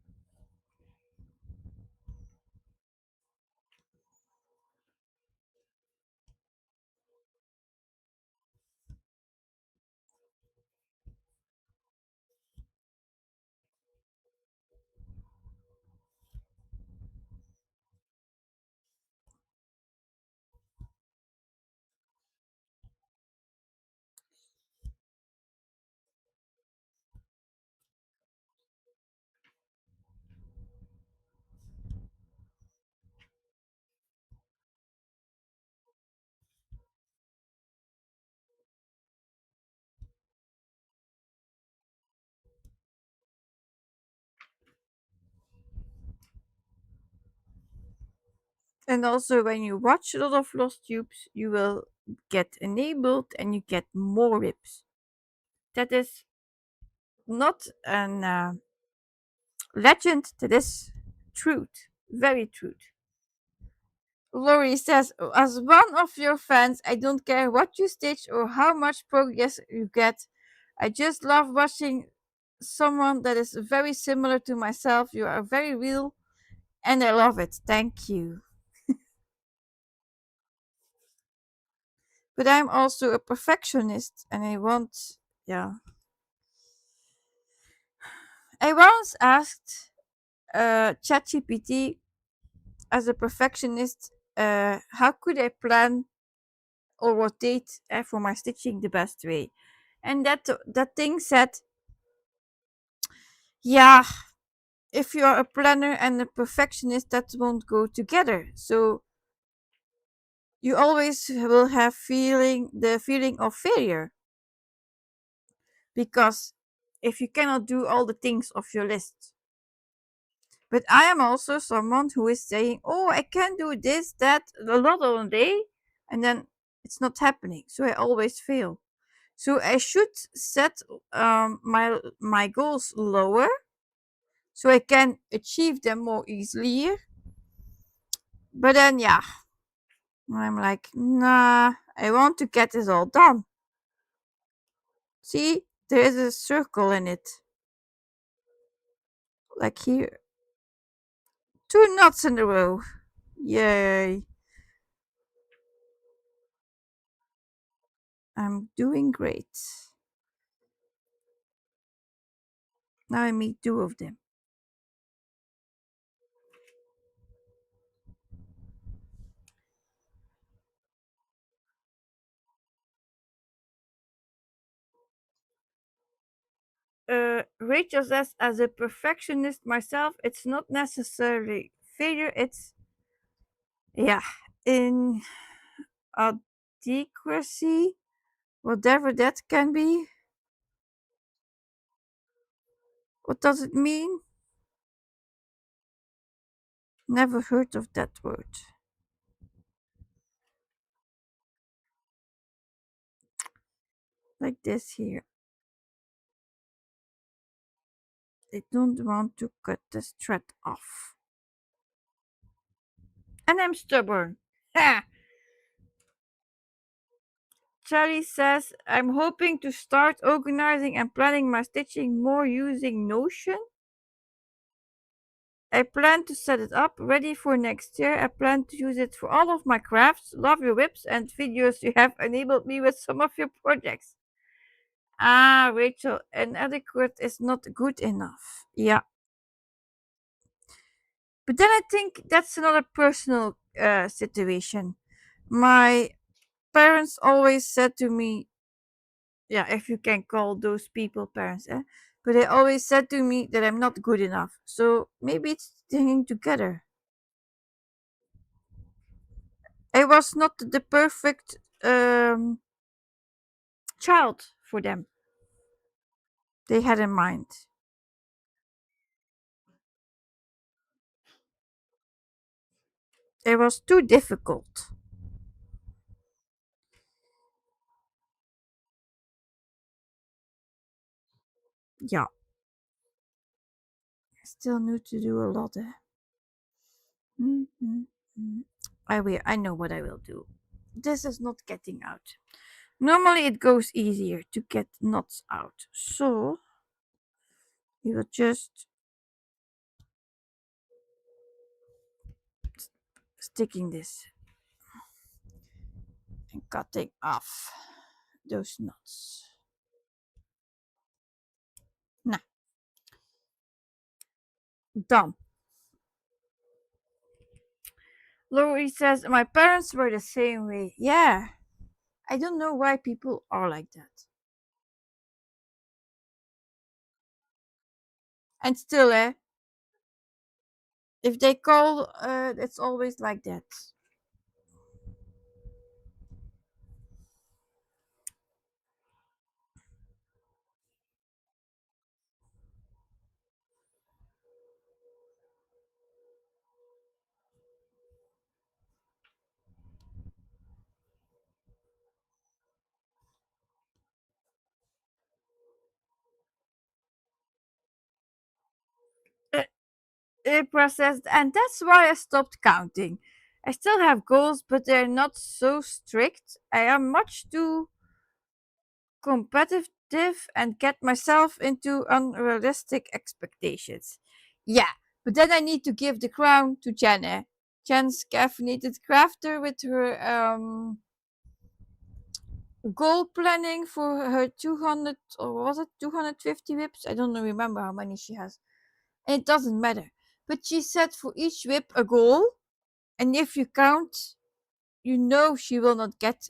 And also, when you watch a lot of lost tubes, you will get enabled and you get more ribs. That is not an legend, that is truth. Very truth. Lori says, as one of your fans, I don't care what you stitch or how much progress you get. I just love watching someone that is very similar to myself. You are very real and I love it. Thank you. But I'm also a perfectionist and I want, yeah. I once asked ChatGPT as a perfectionist, how could I plan or rotate for my stitching the best way? And that thing said, yeah, if you are a planner and a perfectionist, that won't go together. So you always will have the feeling of failure because if you cannot do all the things of your list. But I am also someone who is saying, oh, I can do this, that, a lot on a day, and then it's not happening. So I always fail. So I should set my goals lower so I can achieve them more easily. But then, yeah, I'm like, nah, I want to get this all done. See, there is a circle in it. Like here. 2 knots in a row. Yay. I'm doing great. Now I meet 2 of them. Rachel says, as a perfectionist myself, it's not necessarily failure, it's, yeah, inadequacy, whatever that can be. What does it mean? Never heard of that word. Like this here. I don't want to cut this thread off. And I'm stubborn. Ha! Charlie says, I'm hoping to start organizing and planning my stitching more using Notion. I plan to set it up ready for next year. I plan to use it for all of my crafts. Love your whips and videos. You have enabled me with some of your projects. Ah, Rachel, inadequate is not good enough. Yeah. But then I think that's another personal situation. My parents always said to me, yeah, if you can call those people parents, but they always said to me that I'm not good enough. So maybe it's hanging together. I was not the perfect child for them. They had in mind. It was too difficult. Yeah, I still need to do a lot. Mm. I know what I will do. This is not getting out. Normally it goes easier to get knots out. So we will just sticking this and cutting off those knots. Now, done. Lori says, my parents were the same way. Yeah, I don't know why people are like that. And still, if they call, it's always like that. processed, and that's why I stopped counting. I still have goals, but they're not so strict. I am much too competitive and get myself into unrealistic expectations. Yeah, but then I need to give the crown to Jenna. Jen's caffeinated crafter with her goal planning for her 200, or was it 250 whips? I don't remember how many she has. And it doesn't matter. But she set for each whip a goal, and if you count, you know she will not get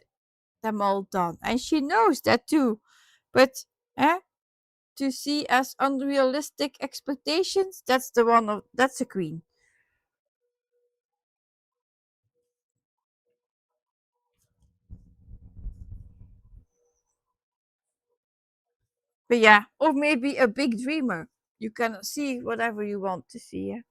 them all done. And she knows that too. But eh, to see as unrealistic expectations, that's a queen. But yeah, or maybe a big dreamer. You can see whatever you want to see. Yeah?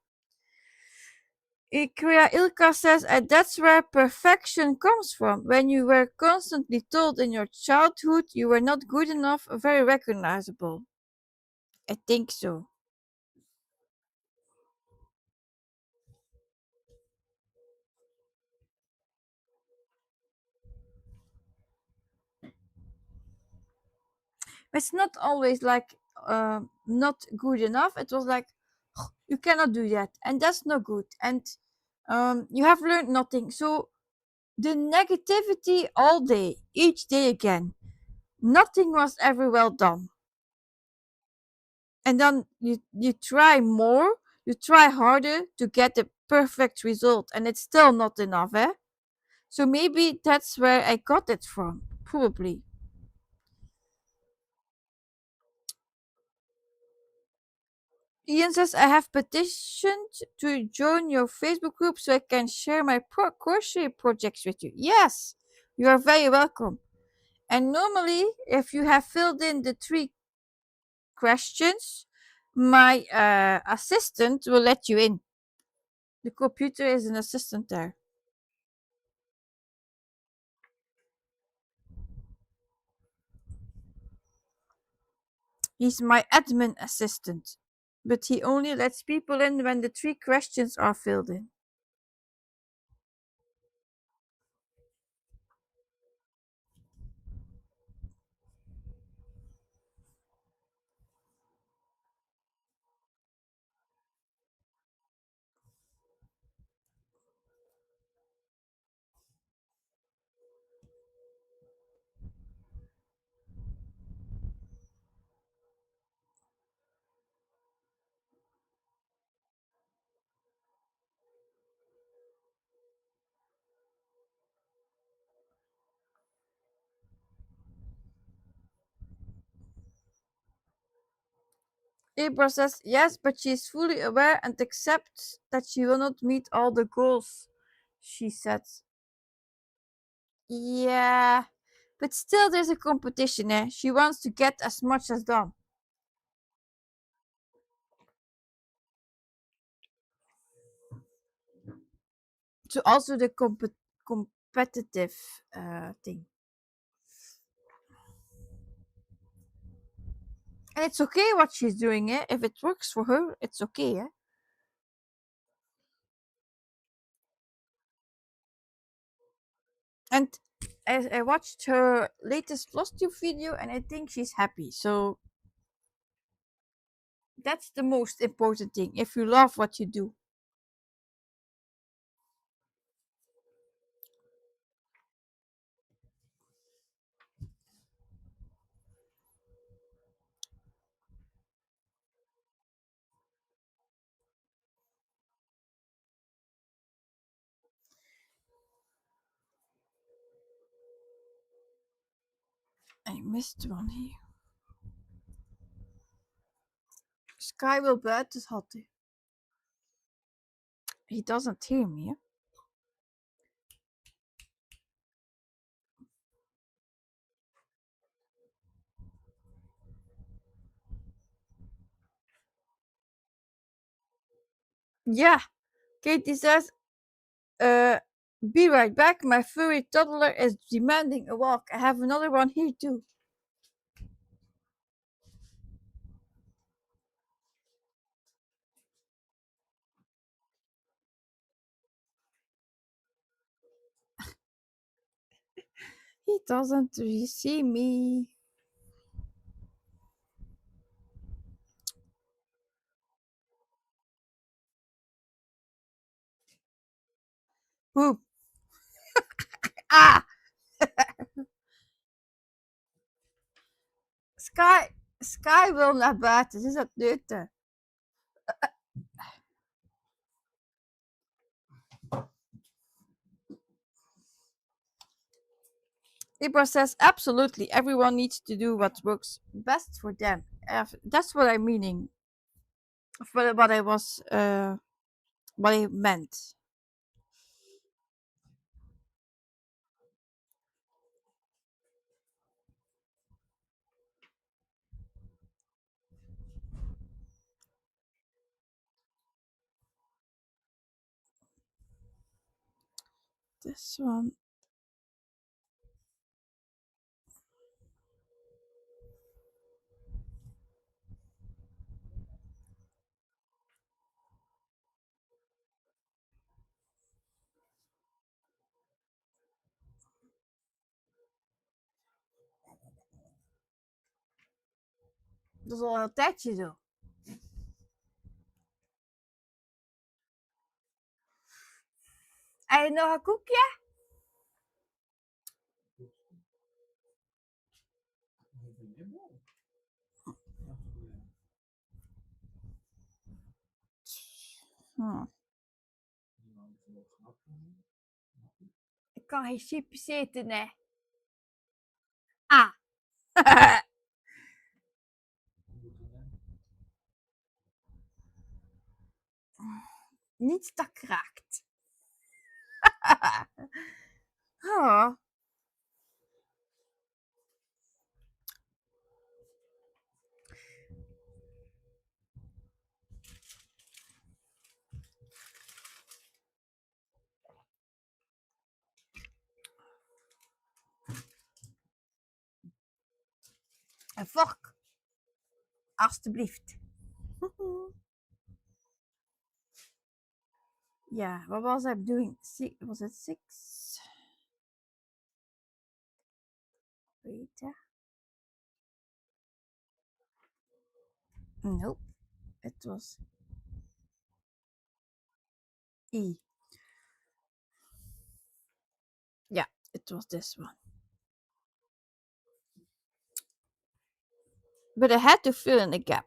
Ikria Ilka says, and that's where perfection comes from. When you were constantly told in your childhood you were not good enough, very recognizable. I think so. It's not always like not good enough. It was like you cannot do that, and that's not good, and you have learned nothing. So the negativity all day, each day again. Nothing was ever well done. And then you try more, you try harder to get the perfect result, and it's still not enough, eh? So maybe that's where I got it from, probably. Ian says, I have petitioned to join your Facebook group so I can share my crochet projects with you. Yes, you are very welcome. And normally, if you have filled in the 3 questions, my assistant will let you in. The computer is an assistant there. He's my admin assistant, but he only lets people in when the 3 questions are filled in. Abra says, yes, but she is fully aware and accepts that she will not meet all the goals, she said. Yeah, but still there's a competition, eh? She wants to get as much as done. So also the competitive thing. And it's okay what she's doing, eh? If it works for her, it's okay, eh? And I watched her latest FlossTube video and I think she's happy. So that's the most important thing. If you love what you do. I missed one here. Sky wil buiten had hij. He doesn't hear me. Eh? Yeah. Katie says, be right back. My furry toddler is demanding a walk. I have another one here too. He doesn't really see me. Poep. Ah! Sky, Sky wil naar buiten. Ze is aan het neuten. Ibra says absolutely everyone needs to do what works best for them. That's what I'm meaning. What I was, what I meant. This one. Dat is al een tijdje zo. En nog een koekje? Ik kan geen chips eten, hè. Ah. Niets dat kraakt. Oh. Een vork. Alsjeblieft. Ja, what was I doing? Was it 6? Wait. Nope. It was E. Yeah, it was this one. But I had to fill in a gap.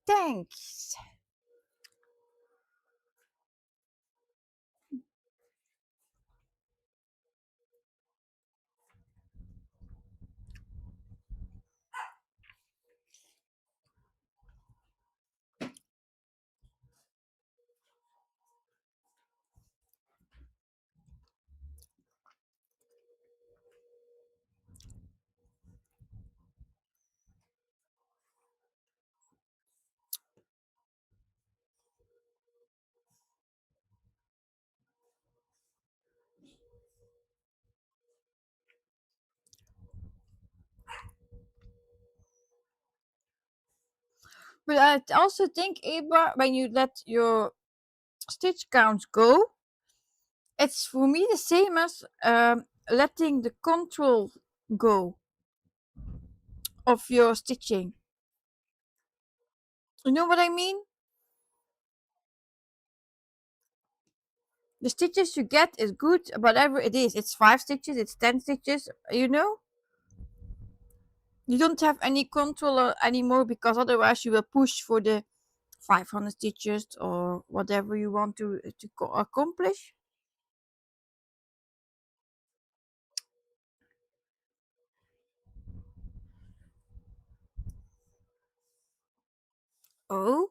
Thanks. But I also think, Eva, when you let your stitch counts go, it's for me the same as letting the control go of your stitching. You know what I mean? The stitches you get is good, whatever it is. It's 5 stitches, it's 10 stitches, you know? You don't have any control anymore, because otherwise you will push for the 500 stitches or whatever you want to accomplish. Oh,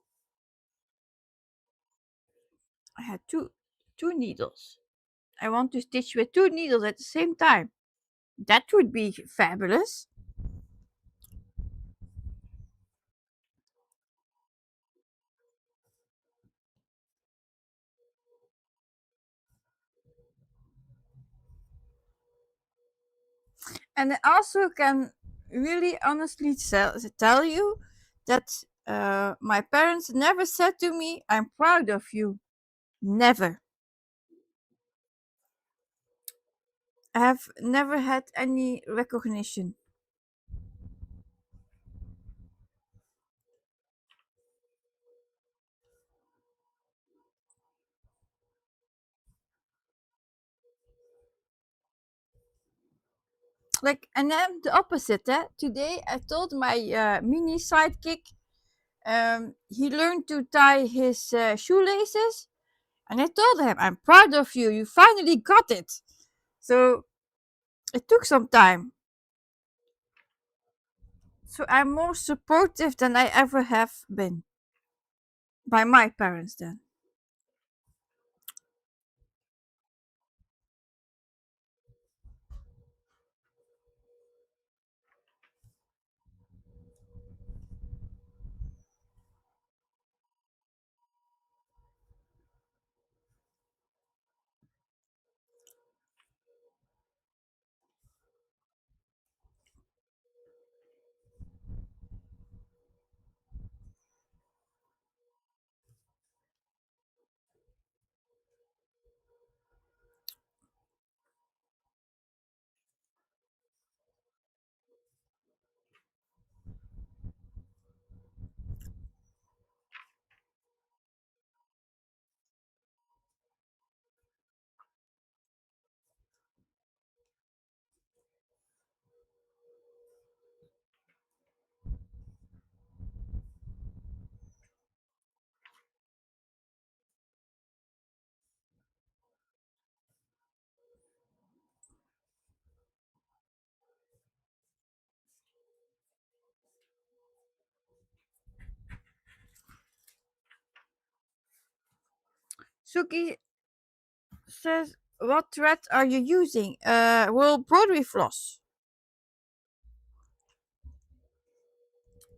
I had two needles. I want to stitch with 2 needles at the same time. That would be fabulous. And I also can really honestly tell you that my parents never said to me, "I'm proud of you." Never. I have never had any recognition. Like, and then the opposite. Today I told my mini sidekick he learned to tie his shoelaces, and I told him, I'm proud of you. You finally got it. So it took some time. So I'm more supportive than I ever have been by my parents then. Suki says, what thread are you using? Well, broderie floss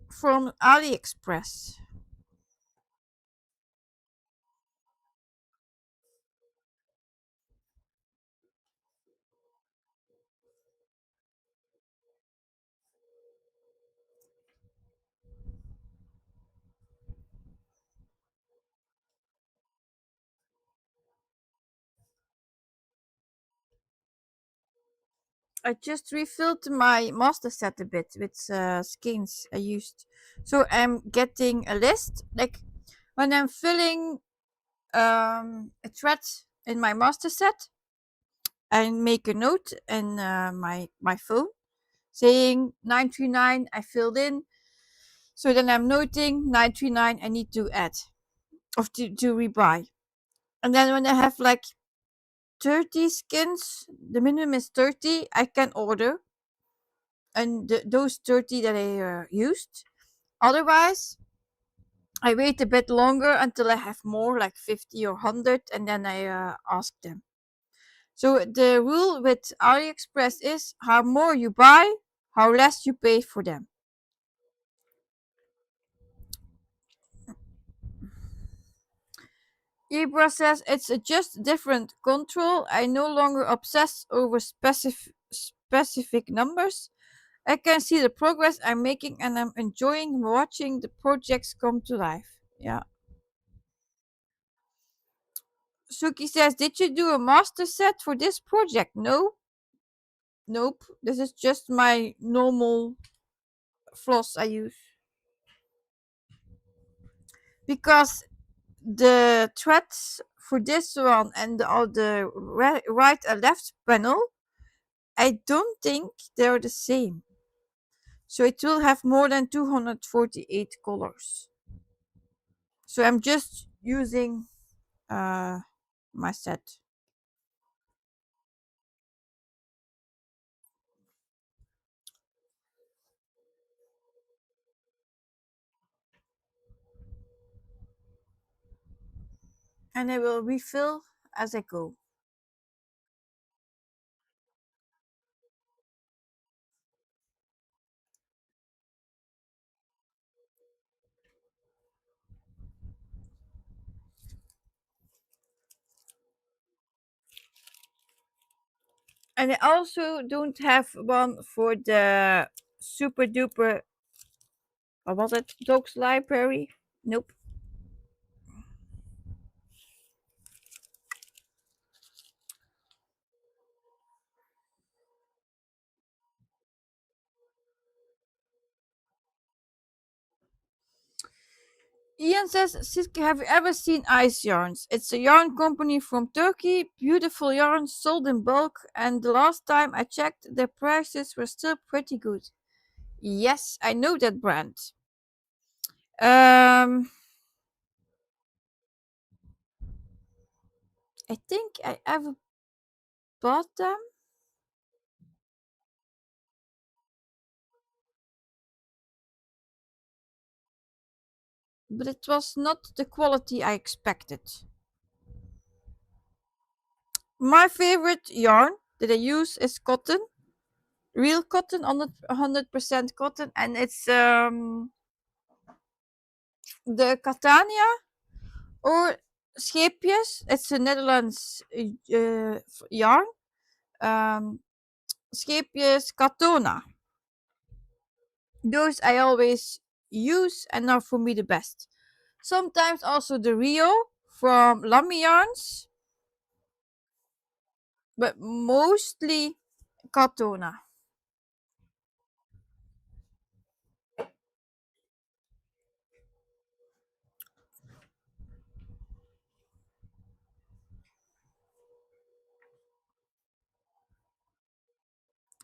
from AliExpress. I just refilled my master set a bit with skeins I used. So I'm getting a list. Like when I'm filling a thread in my master set, I make a note in my phone saying 939 I filled in. So then I'm noting 939 I need to add or to rebuy. And then when I have like 30 skins, the minimum is 30, I can order. And those 30 that I used. Otherwise, I wait a bit longer until I have more, like 50 or 100, and then I ask them. So the rule with AliExpress is how more you buy, how less you pay for them. Ibra says it's a just different control. I no longer obsess over specific numbers. I can see the progress I'm making and I'm enjoying watching the projects come to life. Yeah. Suki says, did you do a master set for this project? No. Nope. This is just my normal floss I use. Because the threads for this one and the right and left panel, I don't think they're the same. So it will have more than 248 colors. So I'm just using my set. And I will refill as I go. And I also don't have one for the super duper, what was it? Dogs library? Nope. Ian says, Siske, have you ever seen Ice Yarns? It's a yarn company from Turkey. Beautiful yarns sold in bulk, and the last time I checked, their prices were still pretty good. Yes, I know that brand. Um, I think I ever bought them, but it was not the quality I expected. My favorite yarn that I use is cotton, real cotton, 100% cotton, and it's the Catania or scheepjes. It's a Netherlands yarn. Scheepjes Katona. Those I always use and are for me the best. Sometimes also the Rio from Lamy Yarns, but mostly Katona.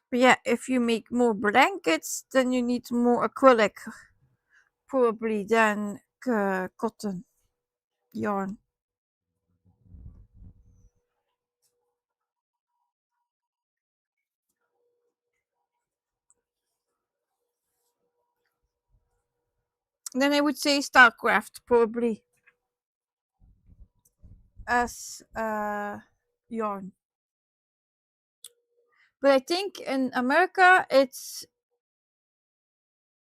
But yeah, if you make more blankets, then you need more acrylic, probably than cotton yarn. Then I would say Starcraft, probably as yarn. But I think in America it's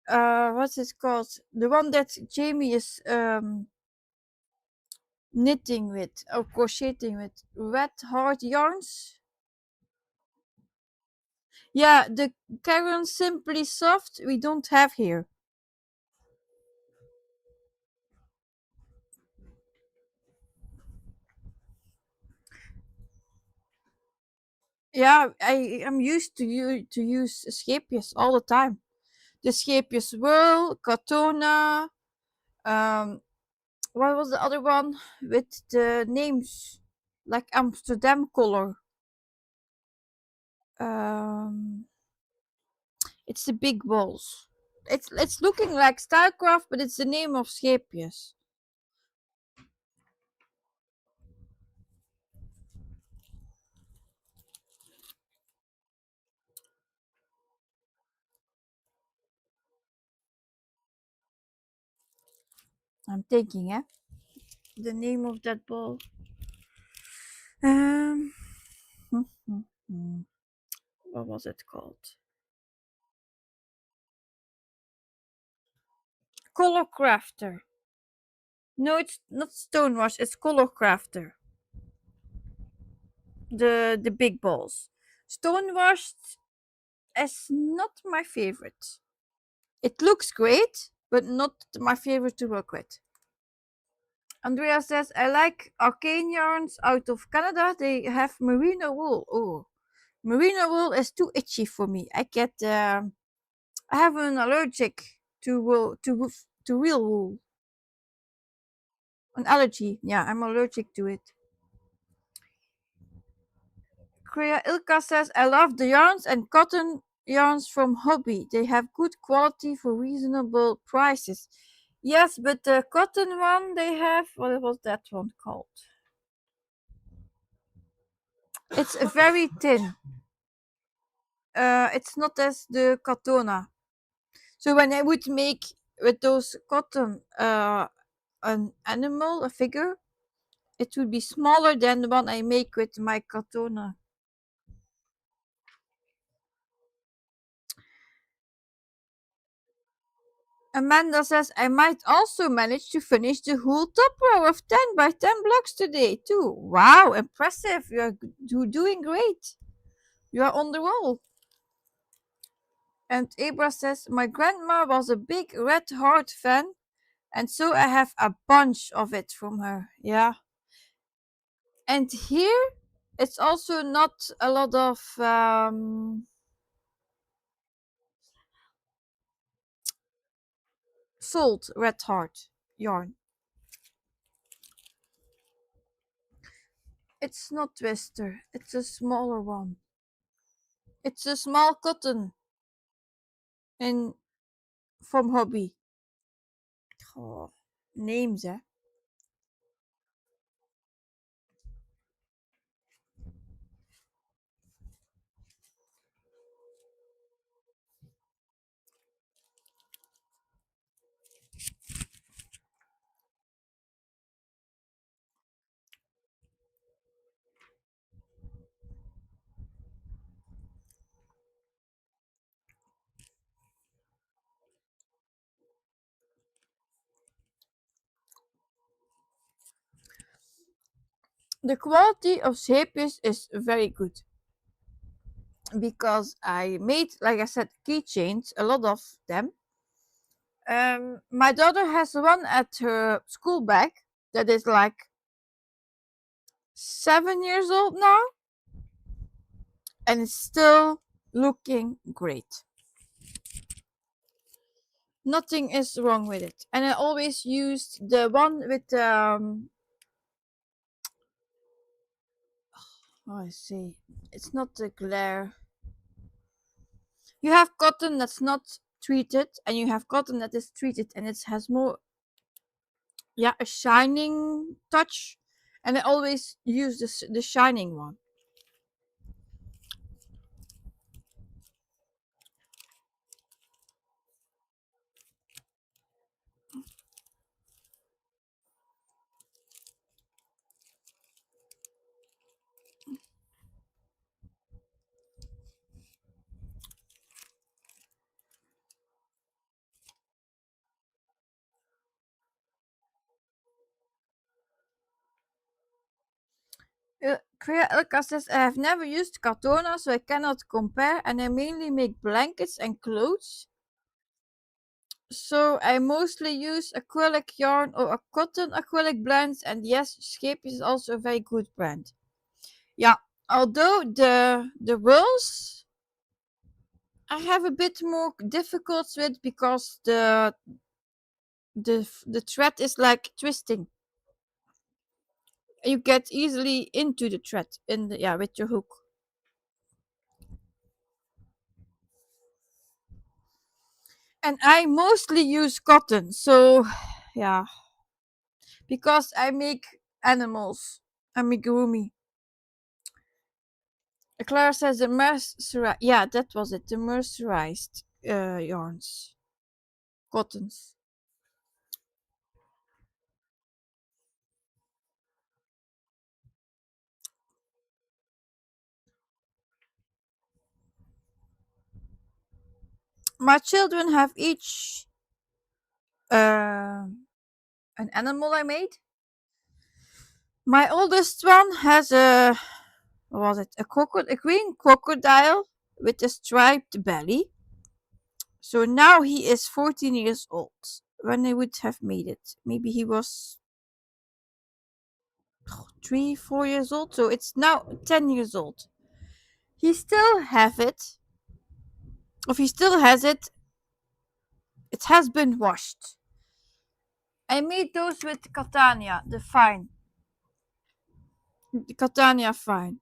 what's it called? The one that Jamie is knitting with or crocheting with. Red Heart Yarns. Yeah, the Karen Simply Soft we don't have here. Yeah, I am used to use Scheepjes all the time. The Scheepjes Whirl, Katona, what was the other one with the names like Amsterdam color? Um, it's the big balls. It's looking like StarCraft, but it's the name of Scheepjes. I'm thinking, eh? The name of that ball. Um, what was it called? Color Crafter. No, it's not Stonewash. It's Color Crafter. The big balls. Stonewashed is not my favorite. It looks great, but not my favorite to work with. Andrea says, I like arcane yarns out of Canada. They have merino wool. Oh, merino wool is too itchy for me. I have an allergic to wool, to real wool. An allergy. Yeah, I'm allergic to it. Kriya Ilka says, I love the yarns and cotton yarns from Hobby. They have good quality for reasonable prices. Yes, but the cotton one they have, what was that one called? It's very thin. It's not as the Katona. So when I would make with those cotton an animal, a figure, it would be smaller than the one I make with my Katona. Amanda says, I might also manage to finish the whole top row of 10 by 10 blocks today, too. Wow, impressive. You're doing great. You are on the roll. And Abra says, my grandma was a big Red Heart fan, and so I have a bunch of it from her. Yeah. And here, it's also not a lot of sold Red Heart. yarn. It's not Twister, it's a smaller one. It's a small cotton in from Hobby. Oh, names, eh? The quality of shapes is very good because I made, like I said, keychains, a lot of them. My daughter has one at her school bag that is like 7 years old now, and it's still looking great. Nothing is wrong with it. And I always used the one with oh, I see. It's not the glare. You have cotton that's not treated, and you have cotton that is treated, and it has more, yeah, a shining touch. And I always use the shining one. Elka says, I have never used Katona, so I cannot compare, and I mainly make blankets and clothes. So I mostly use acrylic yarn or a cotton acrylic blends, and yes, Scape is also a very good brand. Yeah, although the rolls I have a bit more difficult with because the thread is like twisting. You get easily into the thread in the, yeah, with your hook. And I mostly use cotton, so yeah, because I make animals, amigurumi. Clara says the mercerized, yeah, that was it, the mercerized yarns, cottons. My children have each an animal I made. My oldest one has a, what was it, a green crocodile with a striped belly. So now he is 14 years old. When I would have made it, maybe he was 3, 4 years old. So it's now 10 years old. He still have it. If he still has it, it has been washed. I made those with Catania, the fine, the Catania fine.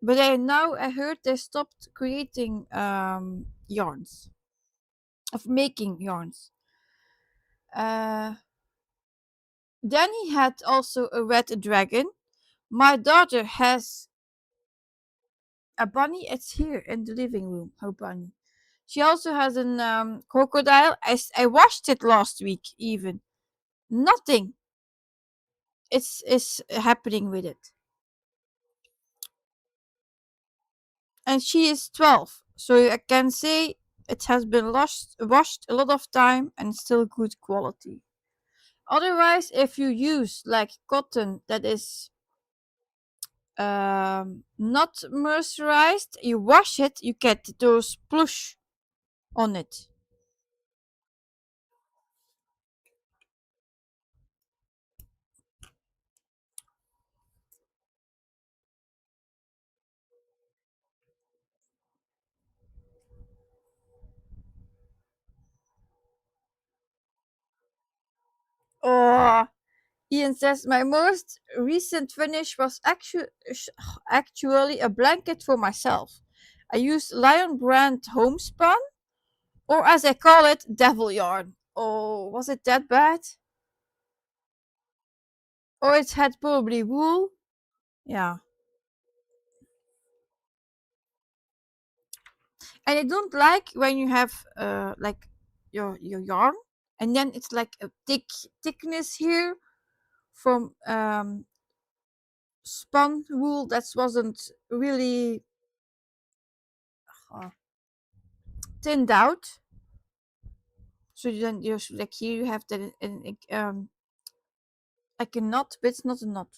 But I heard they stopped creating yarns, of making yarns. Uh, then he had also a red dragon. My daughter has a bunny. It's here in the living room. Her bunny. She also has an crocodile. I washed it last week. Even nothing is happening with it. And she is 12, so I can say it has been washed a lot of time and still good quality. Otherwise, if you use like cotton that is not mercerized, you wash it, you get those plush on it. Oh, Ian says my most recent finish was actually a blanket for myself. I used Lion brand homespun, or as I call it, devil yarn. Oh, was it that bad? Or it had probably wool? Yeah. And I don't like when you have like your yarn and then it's like a thickness here from spun wool that wasn't really uh, thinned out. So then you like here you have the like a knot, but it's not a knot.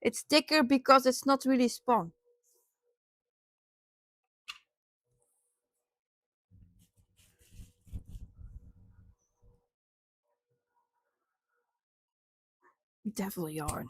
It's thicker because it's not really spun. Devil yarn.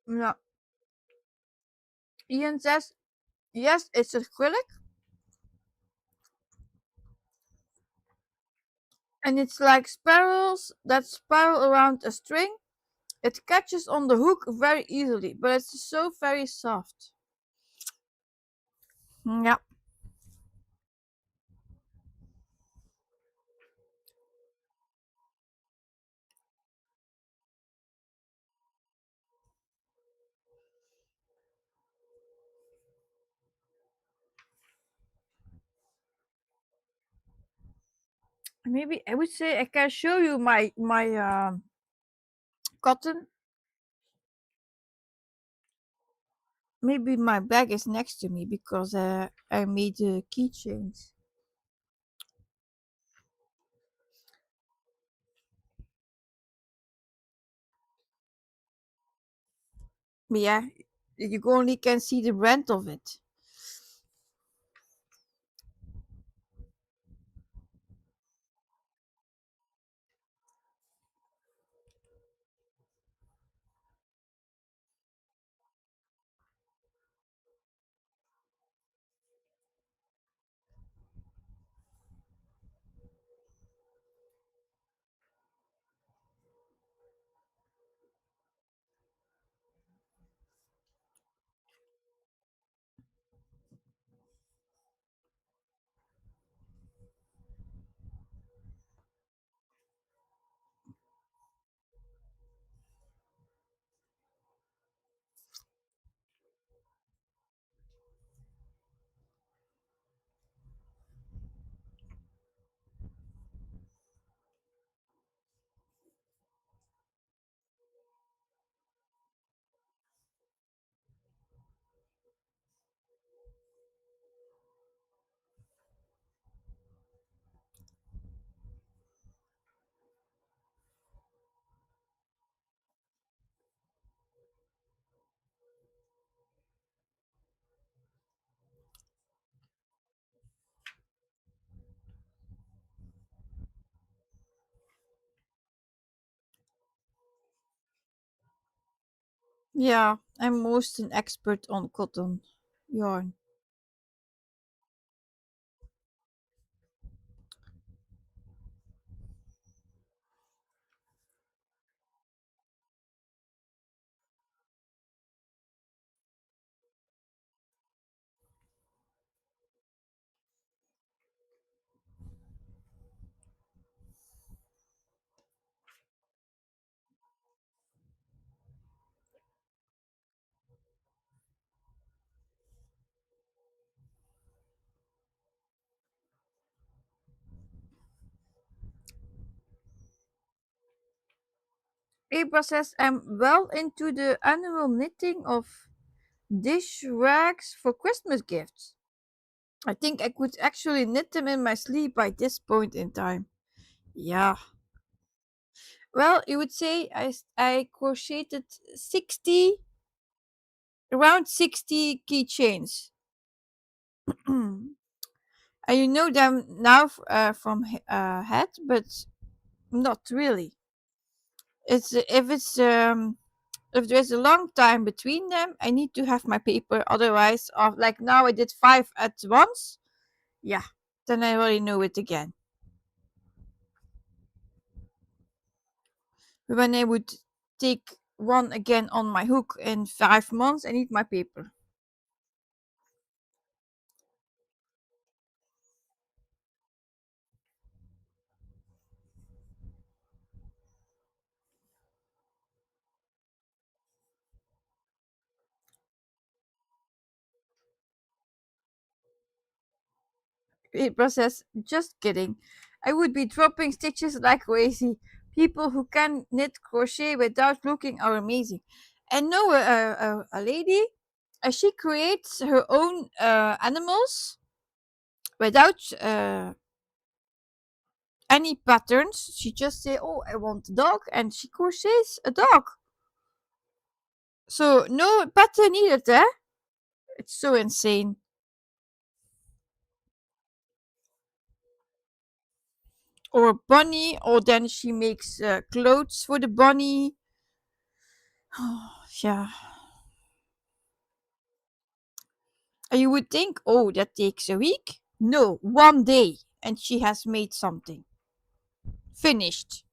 Yeah. Ian says yes, it's acrylic and it's like spirals that spiral around a string. It catches on the hook very easily, but it's so very soft. Yeah. Maybe I would say I can show you my cotton. Maybe my bag is next to me because I made keychains. But yeah, you only can see the brand of it. Yeah, I'm most an expert on cotton yarn. April says, I'm well into the annual knitting of dish rags for Christmas gifts. I think I could actually knit them in my sleep by this point in time. Yeah. Well, you would say I crocheted 60, around 60 keychains. And you know them now from head, but not really. If there's a long time between them, I need to have my paper. Otherwise, of like now I did 5 at once. Yeah, then I already know it again. When I would take one again on my hook in 5 months, I need my paper. It process. Just kidding. I would be dropping stitches like crazy. People who can knit crochet without looking are amazing. And know a lady, she creates her own animals without any patterns. She just say, "Oh, I want a dog," and she crochets a dog. So no pattern needed, eh? It's so insane. Or a bunny, or then she makes clothes for the bunny. Yeah. And you would think, oh, that takes a week. No, 1 day, and she has made something. Finished.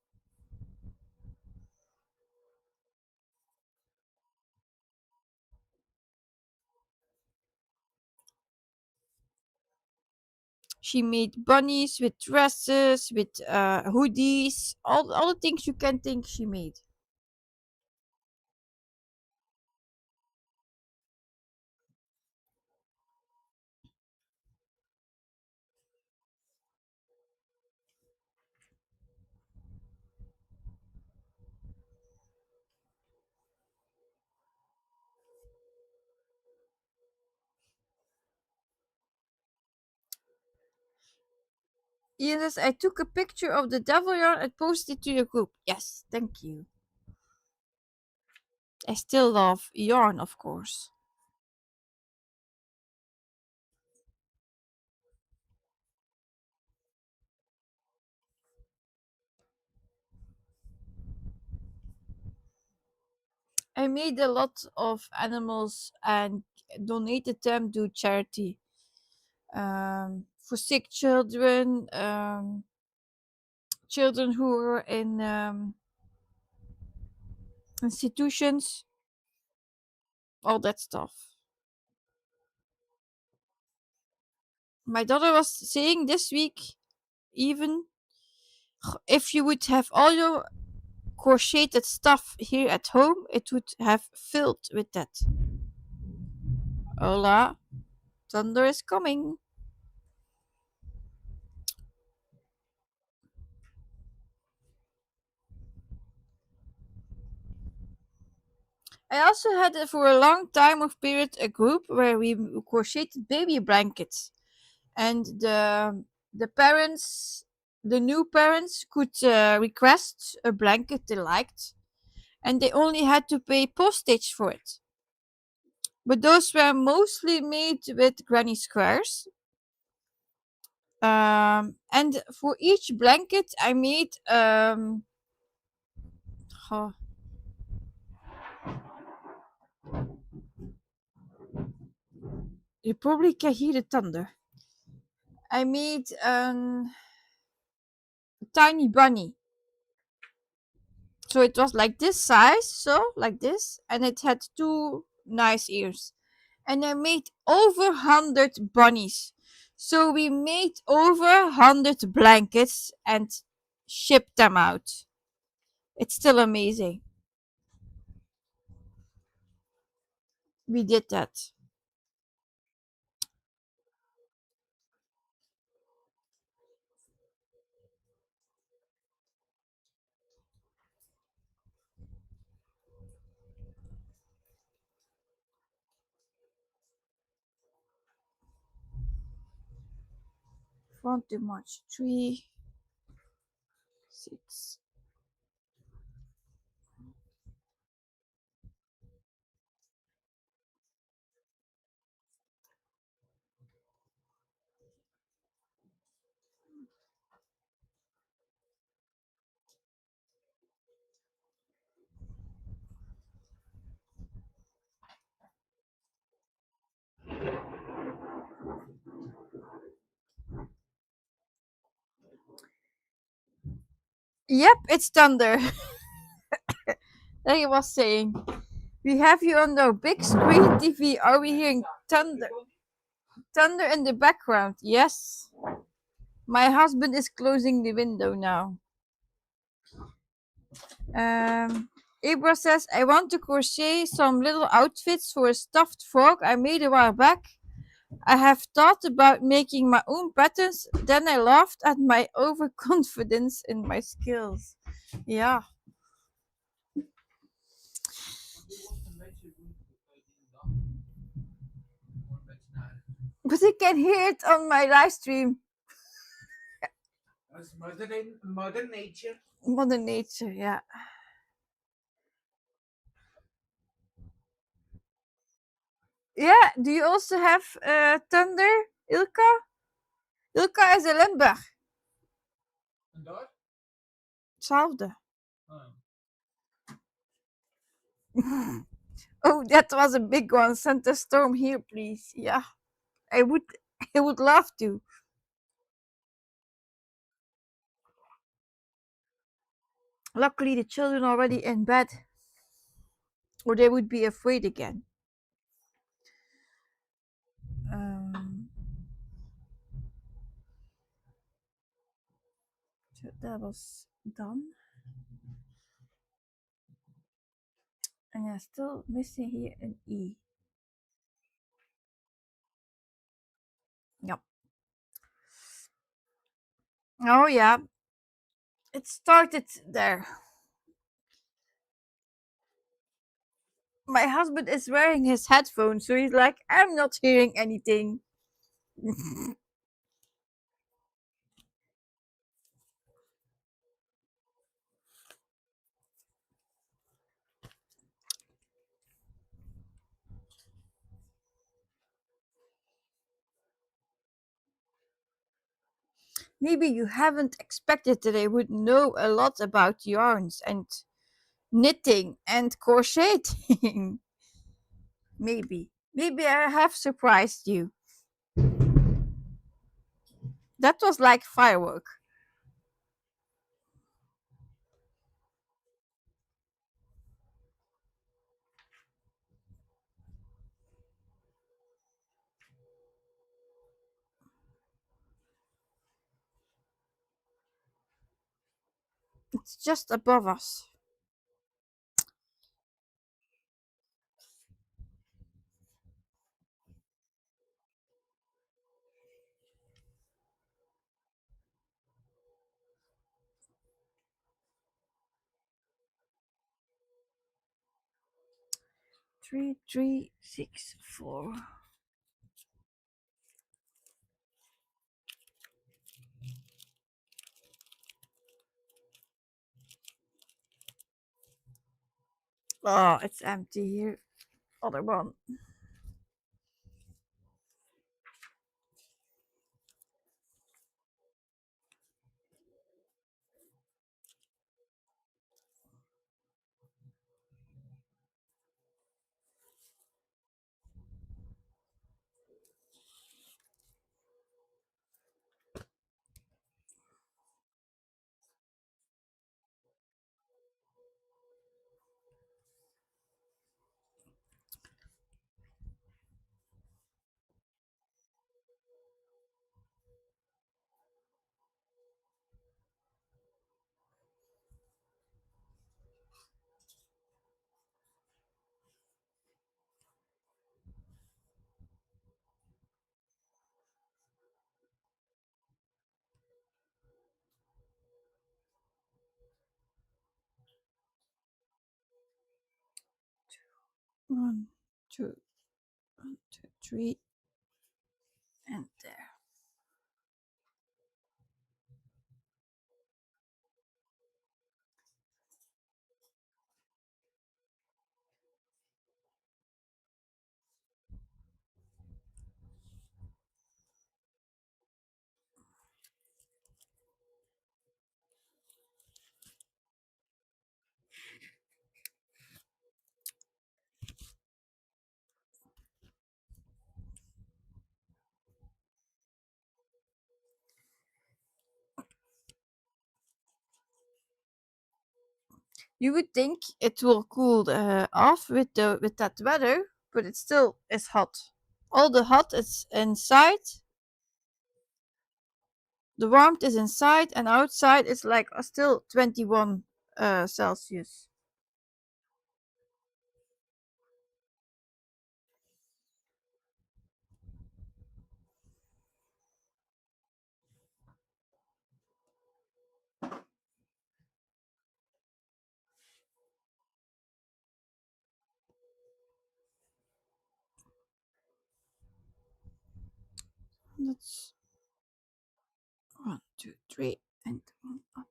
She made bunnies with dresses, with hoodies, all the things you can think she made. Yes, I took a picture of the devil yarn and posted it to the group. Yes, thank you. I still love yarn, of course. I made a lot of animals and donated them to charity. For sick children, children who are in institutions, all that stuff. My daughter was saying this week, even if you would have all your crocheted stuff here at home, it would have filled with that. Hola, thunder is coming. I also had for a long time of period a group where we crocheted baby blankets, and the parents, the new parents, could request a blanket they liked, and they only had to pay postage for it. But those were mostly made with granny squares. And for each blanket, I made oh, you probably can hear the thunder. I made tiny bunny. So it was like this size, so like this, and it had two nice ears. And I made over 100 bunnies. So we made over 100 blankets and shipped them out. It's still amazing. We did that. one too much. 3, 6. Yep, it's thunder. Like I was saying, we have you on the big screen TV. Are we hearing thunder? Thunder in the background. Yes. My husband is closing the window now. Ibra says, I want to crochet some little outfits for a stuffed frog I made a while back. I have thought about making my own patterns, then I laughed at my overconfidence in my skills. Yeah. But you can hear it on my live stream. That's Mother Nature. Mother Nature, yeah. Yeah, do you also have thunder, Ilka? Ilka is in Limburg. En daar? Hetzelfde. Ah. Oh, that was a big one. Send a storm here, please. Yeah, I would, I would love to. Luckily, the children are already in bed, or they would be afraid again. So that was done, and I'm still missing here an E. Yep. Oh yeah, it started there. My husband is wearing his headphones, so he's like, I'm not hearing anything. Maybe you haven't expected that I would know a lot about yarns and knitting and crocheting. Maybe. Maybe I have surprised you. That was like firework. It's just above us. Three, 3, 6, 4. Oh, it's empty here. Other one. One, two, 1, 2, 3, and there. You would think it will cool off with that weather, but it still is hot. All the hot is inside. The warmth is inside, and outside it's like still 21 Celsius. That's 1, 2, 3, and 1 up.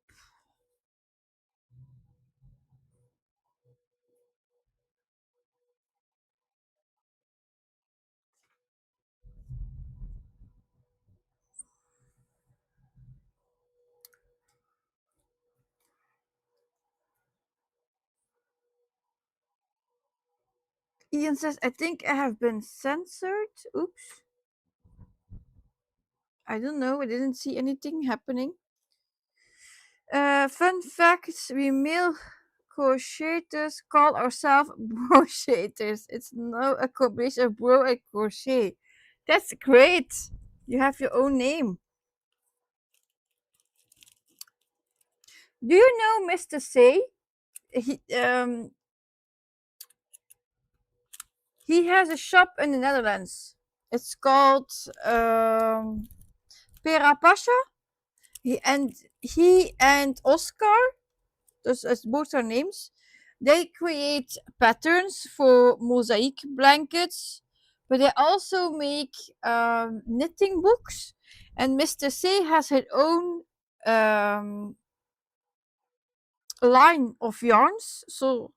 Ian says, I think I have been censored. Oops. I don't know. I didn't see anything happening. Fun facts: we male crocheters call ourselves brocheters. It's no a combination of bro and crochet. That's great. You have your own name. Do you know Mr. Say? He has a shop in the Netherlands. It's called Pera Pasha. He and Oscar, those as both are names, they create patterns for mosaic blankets, but they also make knitting books. And Mr. C has his own um, line of yarns. So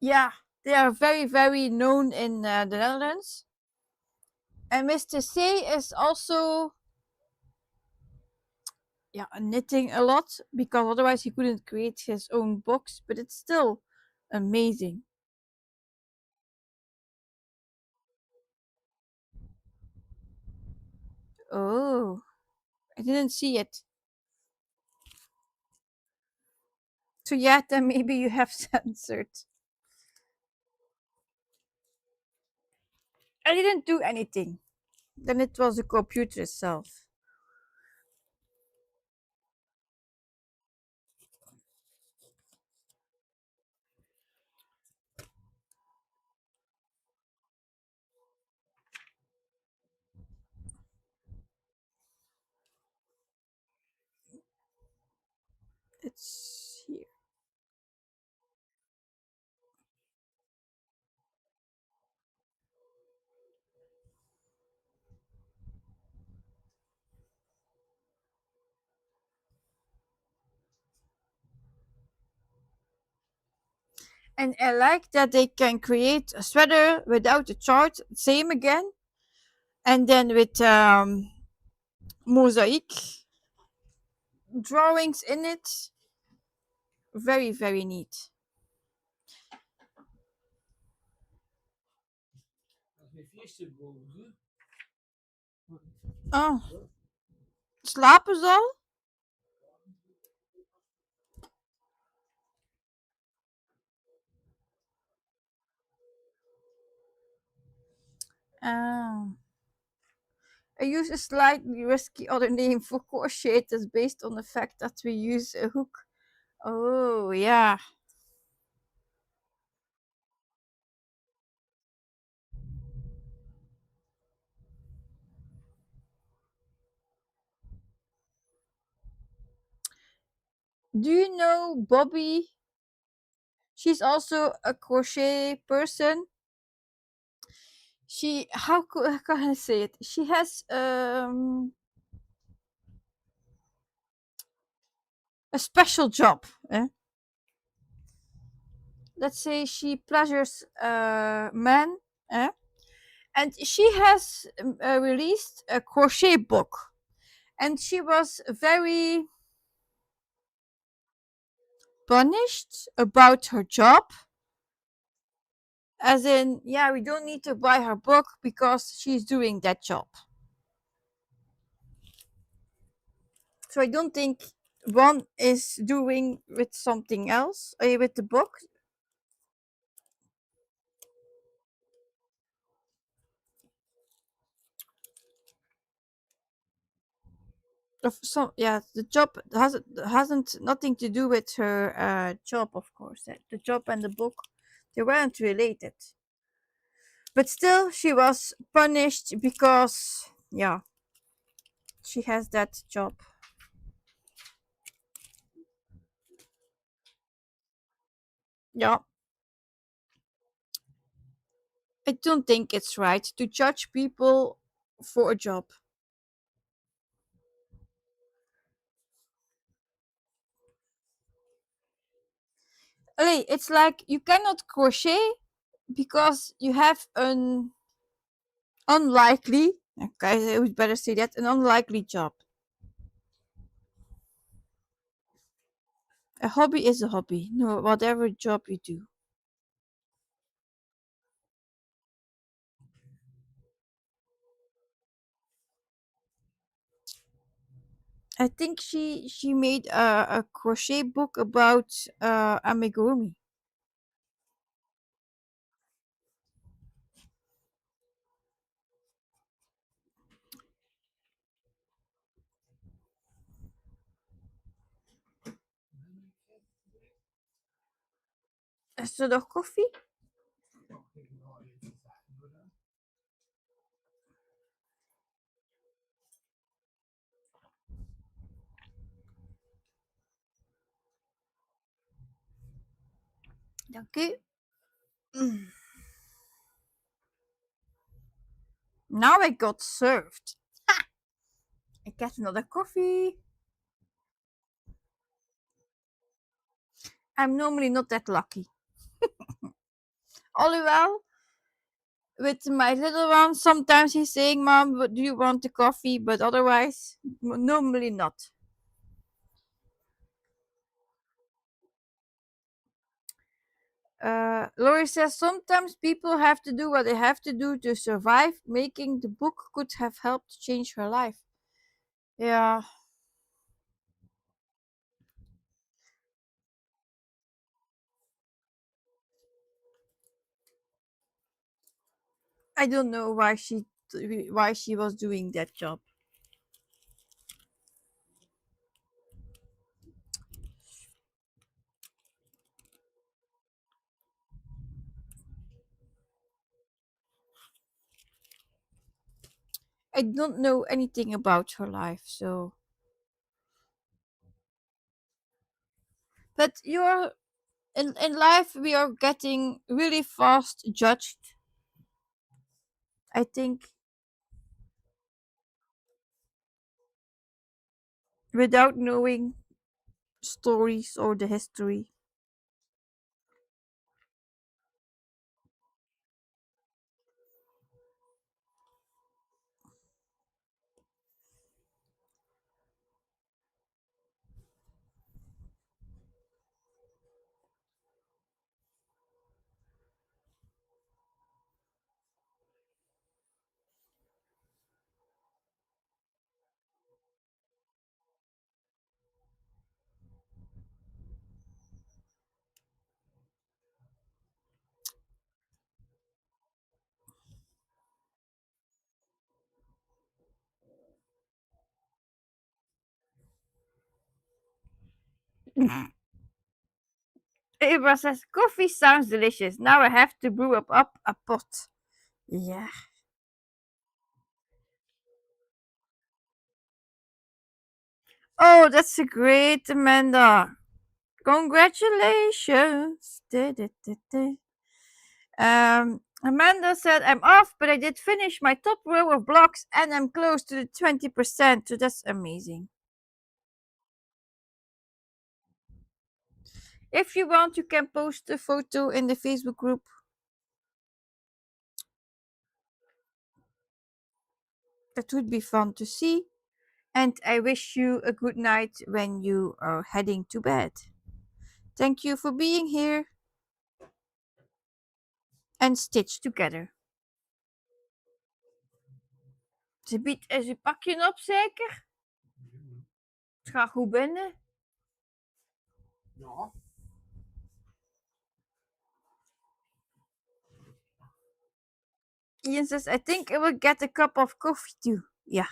yeah, they are very very known in the Netherlands. And Mr. C is also knitting a lot because otherwise he couldn't create his own box. But it's still amazing. Oh, I didn't see it. So yeah, then maybe you have censored. I didn't do anything. Then it was the computer itself. It's here. And I like that they can create a sweater without a chart, same again, and then with mosaic drawings in it. Very, very neat. Dat is mijn eerste boven. Oh, slapen ze al? Oh. I use a slightly risky other name for crocheters based on the fact that we use a hook. Oh, yeah. Do you know Bobby? She's also a crochet person. She how can I say it? She has a special job. Let's say she pleasures men, and she has released a crochet book, and she was very punished about her job. As in, yeah, we don't need to buy her book because she's doing that job. So I don't think one is doing with something else, with the book. Of some, yeah, the job hasn't nothing to do with her job, of course. The job and the book, they weren't related. But still, she was punished because, yeah, she has that job. Yeah, I don't think it's right to judge people for a job. It's like you cannot crochet because you have an unlikely, okay, I would better say that, an unlikely job. A hobby is a hobby, no, whatever job you do. I think she made a crochet book about amigurumi. Is er nog koffie? Dank u. Mm. Now I got served. Ha! I get another coffee. I'm normally not that lucky. Alhoewel, with my little one, sometimes he's saying, "Mom, do you want the coffee?" But otherwise, normally not. Laurie says sometimes people have to do what they have to do to survive. Making the book could have helped change her life. Yeah, I don't know why she was doing that job. I don't know anything about her life, so. But you're in life, we are getting really fast judged. I think without knowing stories or the history. Eva says coffee sounds delicious. Now I have to brew up a pot. Yeah. Oh, that's a great, Amanda. Congratulations. Amanda said, I'm off, but I did finish my top row of blocks and I'm close to the 20%. So that's amazing. If you want, you can post a photo in the Facebook group. That would be fun to see. And I wish you a good night when you are heading to bed. Thank you for being here and stitch together. Ze biedt is uw pakje op zeker? Het gaat goed binnen. Ja. Ian says, I think I will get a cup of coffee too. Yeah.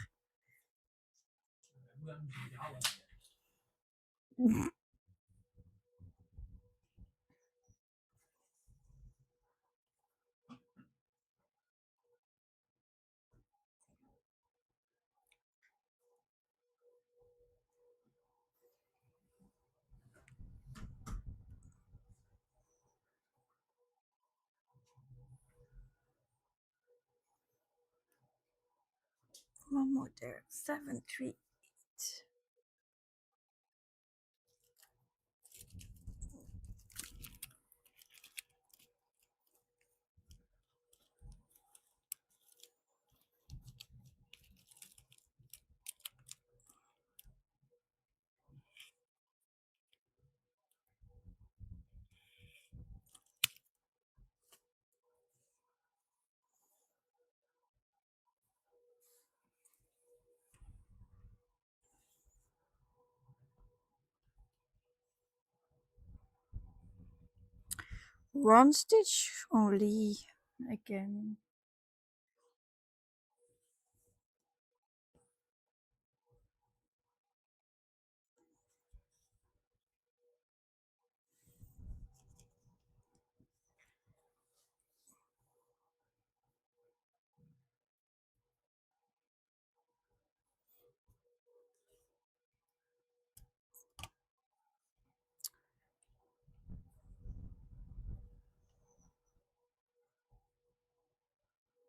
One more there. 738. One stitch only again.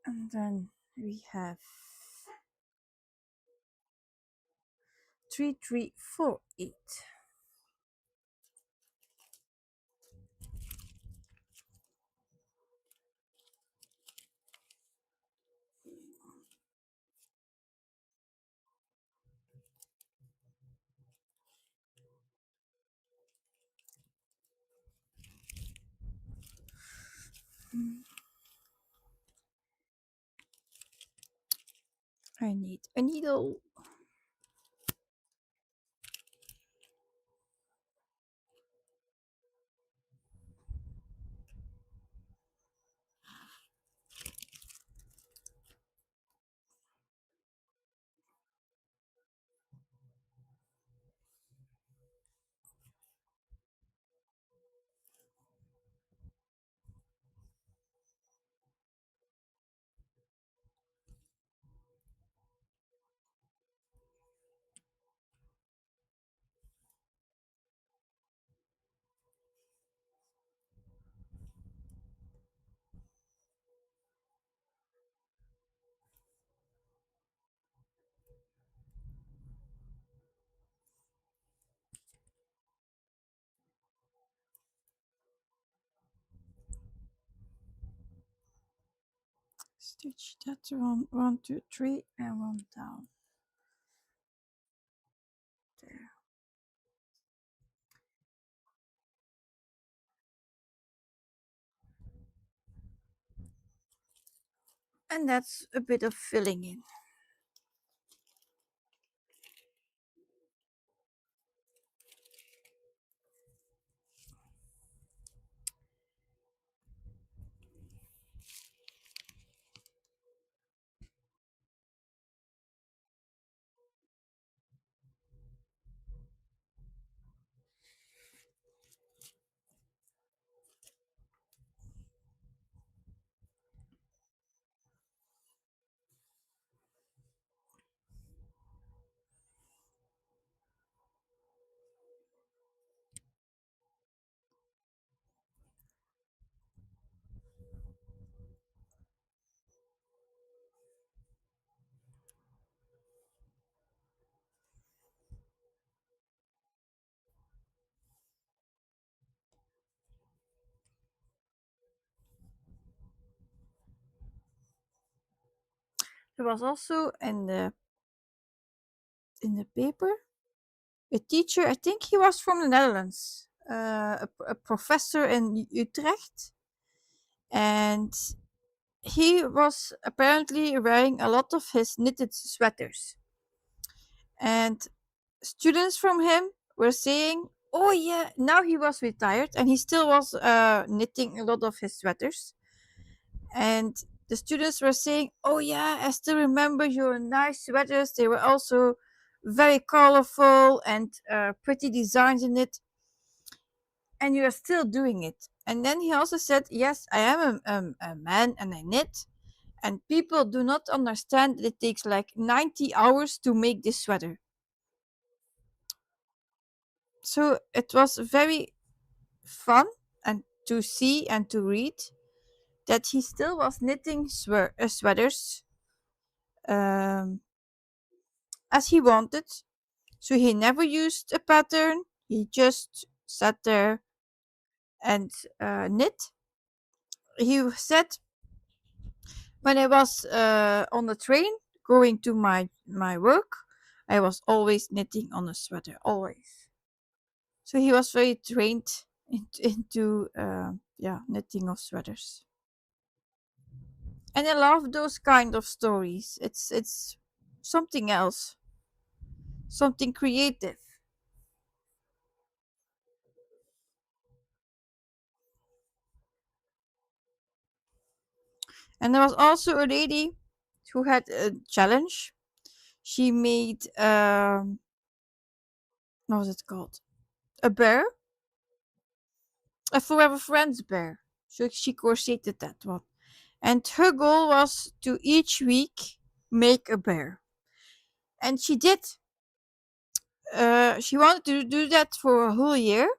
And then we have 3348. I need a needle. Stitch that one, 2, 3, and one down. There. And that's a bit of filling in. There was also in the paper a teacher. I think he was from the Netherlands, a professor in Utrecht, and he was apparently wearing a lot of his knitted sweaters. And students from him were saying, Oh yeah, now he was retired and he still was knitting a lot of his sweaters. And the students were saying, "Oh yeah, I still remember your nice sweaters. They were also very colorful and pretty designs in it, and you are still doing it." And then he also said, "Yes, I am a man and I knit, and people do not understand that it takes like 90 hours to make this sweater." So it was very fun and to see and to read that he still was knitting sweaters um, as he wanted. So he never used a pattern. He just sat there and knit. He said, when I was on the train going to my work, I was always knitting on a sweater, always. So he was very trained into yeah, knitting of sweaters. And I love those kind of stories. It's something else, something creative. And there was also a lady who had a challenge. She made what was it called? A bear, a Forever Friends bear. So she crocheted that one. And her goal was to each week make a bear. And she did. She wanted to do that for a whole year.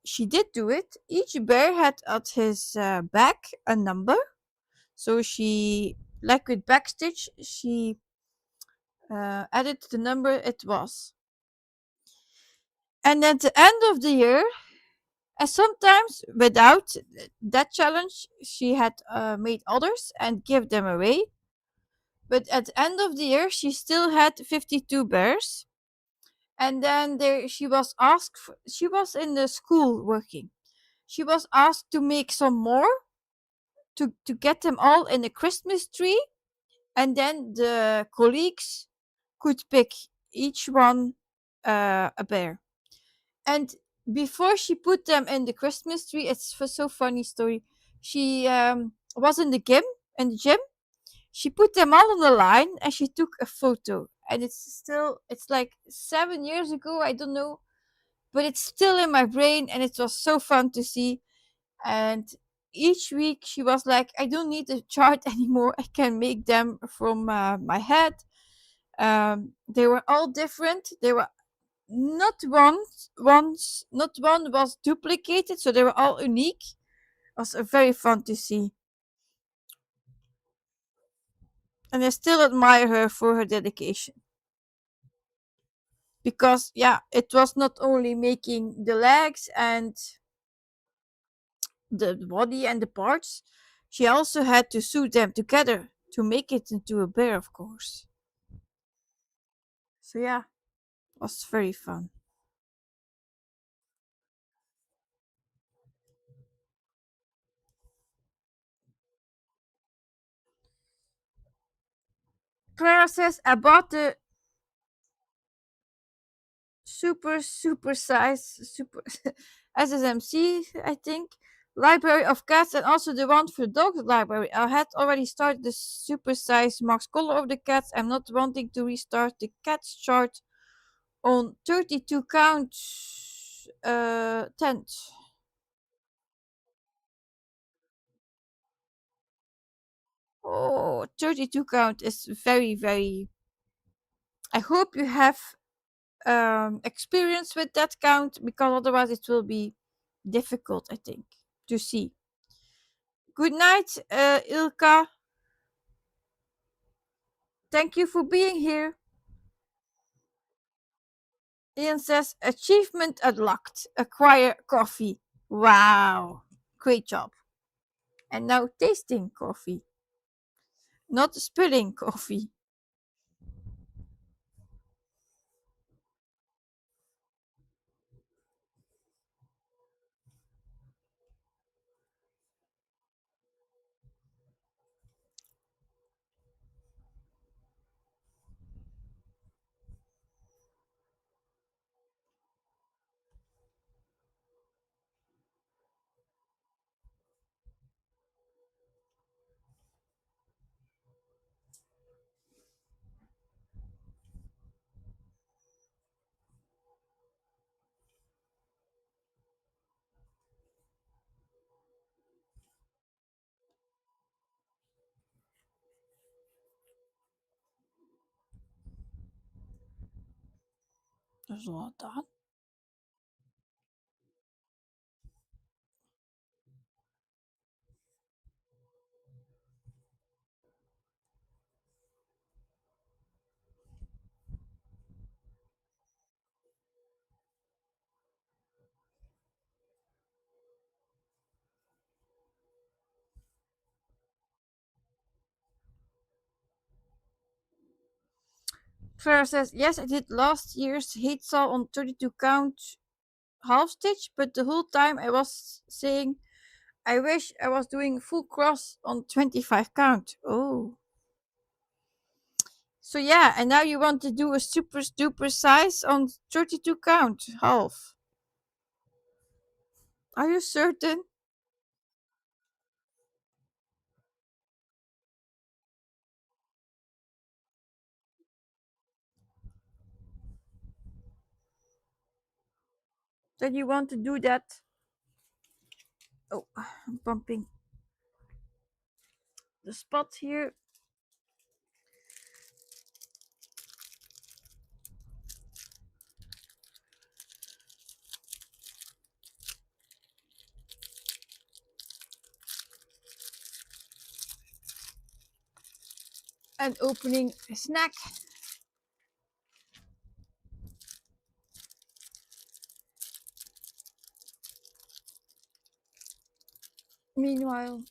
She did do it. Each bear had at his back a number. So she, like with backstitch, she added the number it was. And at the end of the year, and sometimes without that challenge, she had made others and give them away. But at the end of the year, she still had 52 bears. And then there, she was asked. She was in the school working. She was asked to make some more to get them all in a Christmas tree, and then the colleagues could pick each one a bear. And before she put them in the Christmas tree, it's so funny story. She was in the gym. She put them all on the line and she took a photo. And it's like 7 years ago. I don't know, but it's still in my brain, and it was so fun to see. And each week she was like, "I don't need a chart anymore. I can make them from my head." They were all different. They were not one was duplicated, so they were all unique. It was very fun to see, and I still admire her for her dedication, because yeah, it was not only making the legs and the body and the parts, she also had to sew them together to make it into a bear, of course. So yeah, it was very fun. Clara says, "I bought the super size super SSMC, I think, library of cats, and also the one for dogs library. I had already started the super size Max color of the cats. I'm not wanting to restart the cats chart on 32 count 10." Oh, 32 count is very. I hope you have experience with that count, because otherwise it will be difficult, I think, to see. Good night, Ilka. Thank you for being here. Ian says, "Achievement unlocked. Acquire coffee." Wow. Great job. And now tasting coffee, not spilling coffee. Zo dan. Claire says, yes, I did last year's hate saw on 32 count half stitch, but the whole time I was saying, I wish I was doing full cross on 25 count. Oh. So yeah, and now you want to do a super duper size on 32 count half. Are you certain? That you want to do that? Oh, I'm bumping the spot here. And opening a snack. Meanwhile,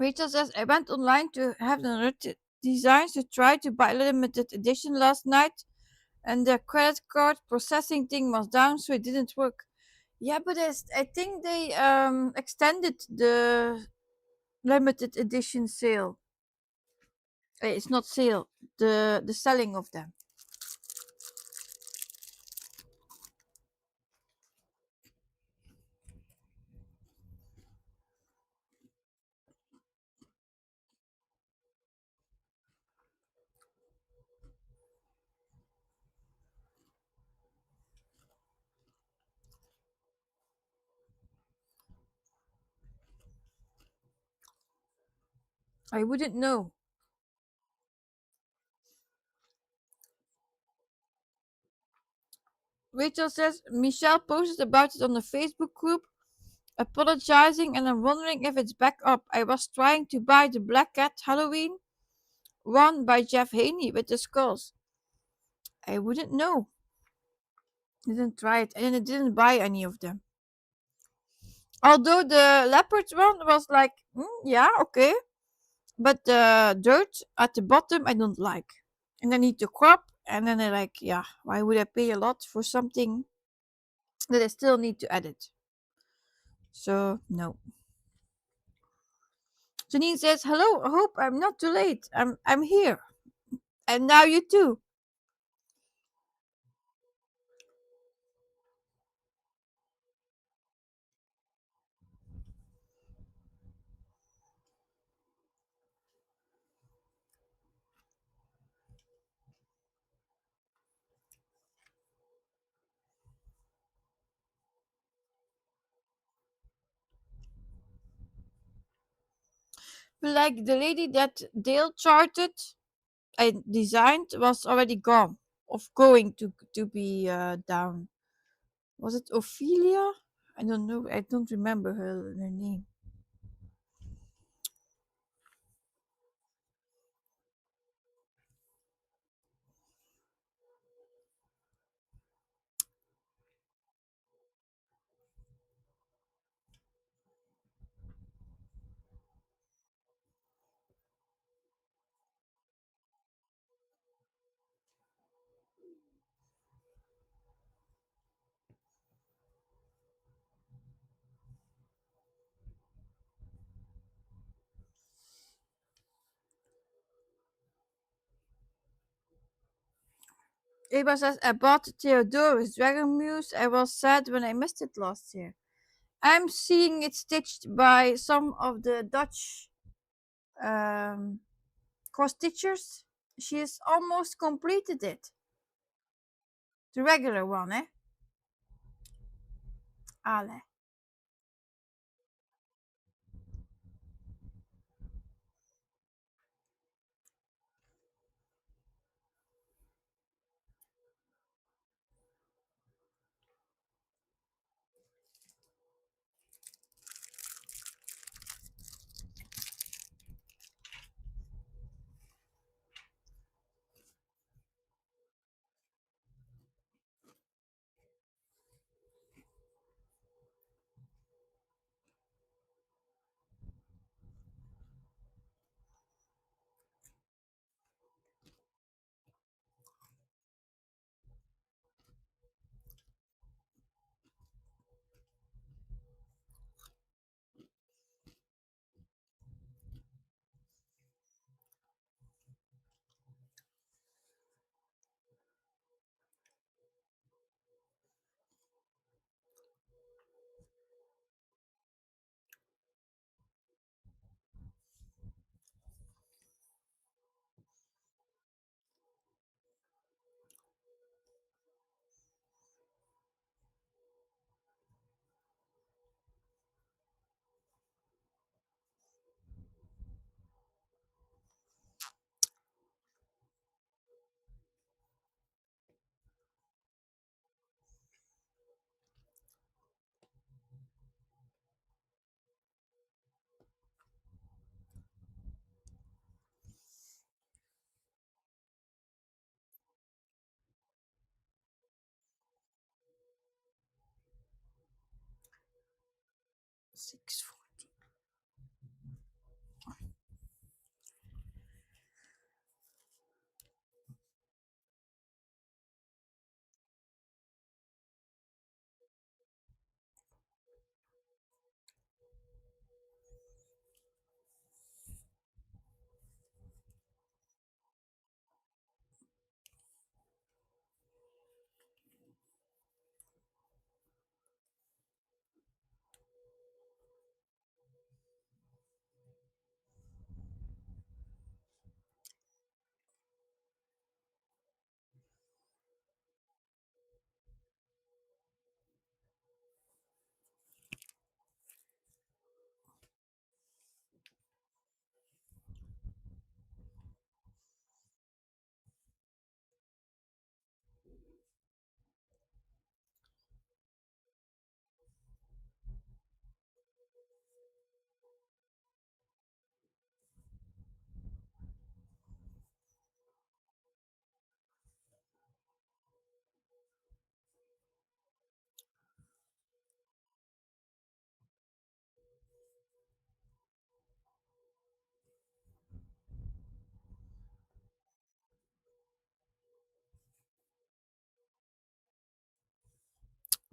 Rachel says, I went online to have the designs to try to buy a limited edition last night, and the credit card processing thing was down, so it didn't work. Yeah, but I think they extended the limited edition sale. It's not sale, the selling of them. I wouldn't know. Rachel says Michelle posted about it on the Facebook group, apologizing, and I'm wondering if it's back up. I was trying to buy the Black Cat Halloween one by Jeff Haney with the skulls. I wouldn't know. Didn't try it, and I didn't buy any of them. Although the leopard one was like, yeah, okay, but the dirt at the bottom I don't like, and I need to crop, and then I like, yeah, why would I pay a lot for something that I still need to edit? So no. Janine says, hello, I hope I'm not too late. I'm here. And now you too. Like the lady that Dale charted and designed was already gone. Of going to be down. Was it Ophelia? I don't know. I don't remember her name. Eva says, I bought Theodorus Dragon Muse. I was sad when I missed it last year. I'm seeing it stitched by some of the Dutch cross stitchers. She has almost completed it. The regular one, eh? Ale.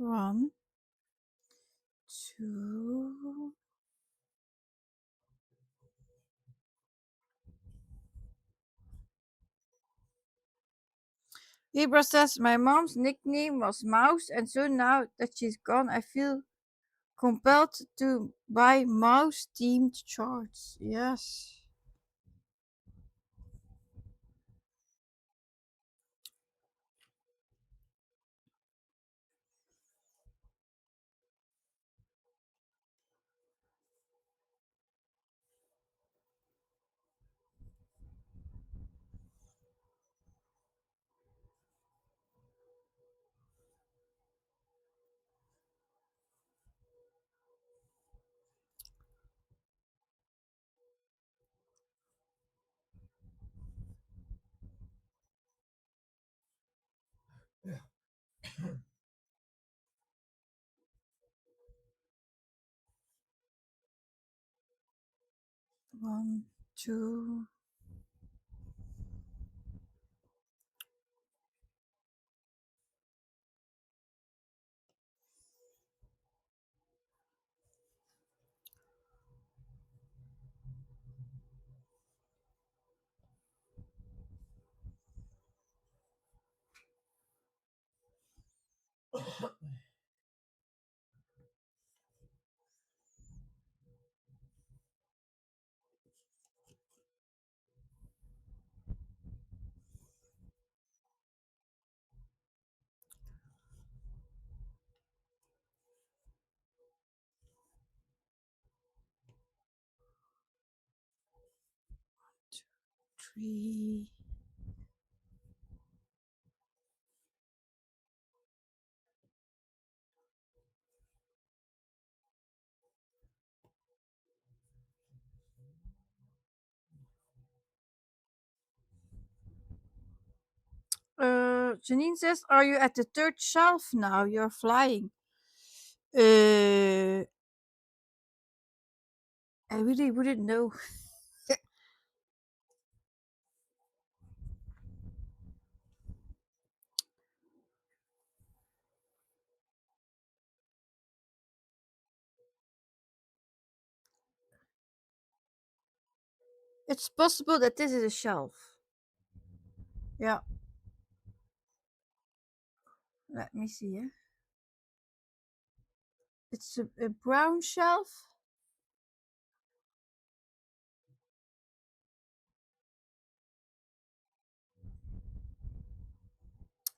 1, 2. Libra says, my mom's nickname was Mouse, and so now that she's gone, I feel compelled to buy mouse themed charts. Yes. One, two. Three. Janine says, are you at the third shelf now? You're flying. I really wouldn't know. It's possible that this is a shelf. Yeah. Let me see. Eh? It's a brown shelf.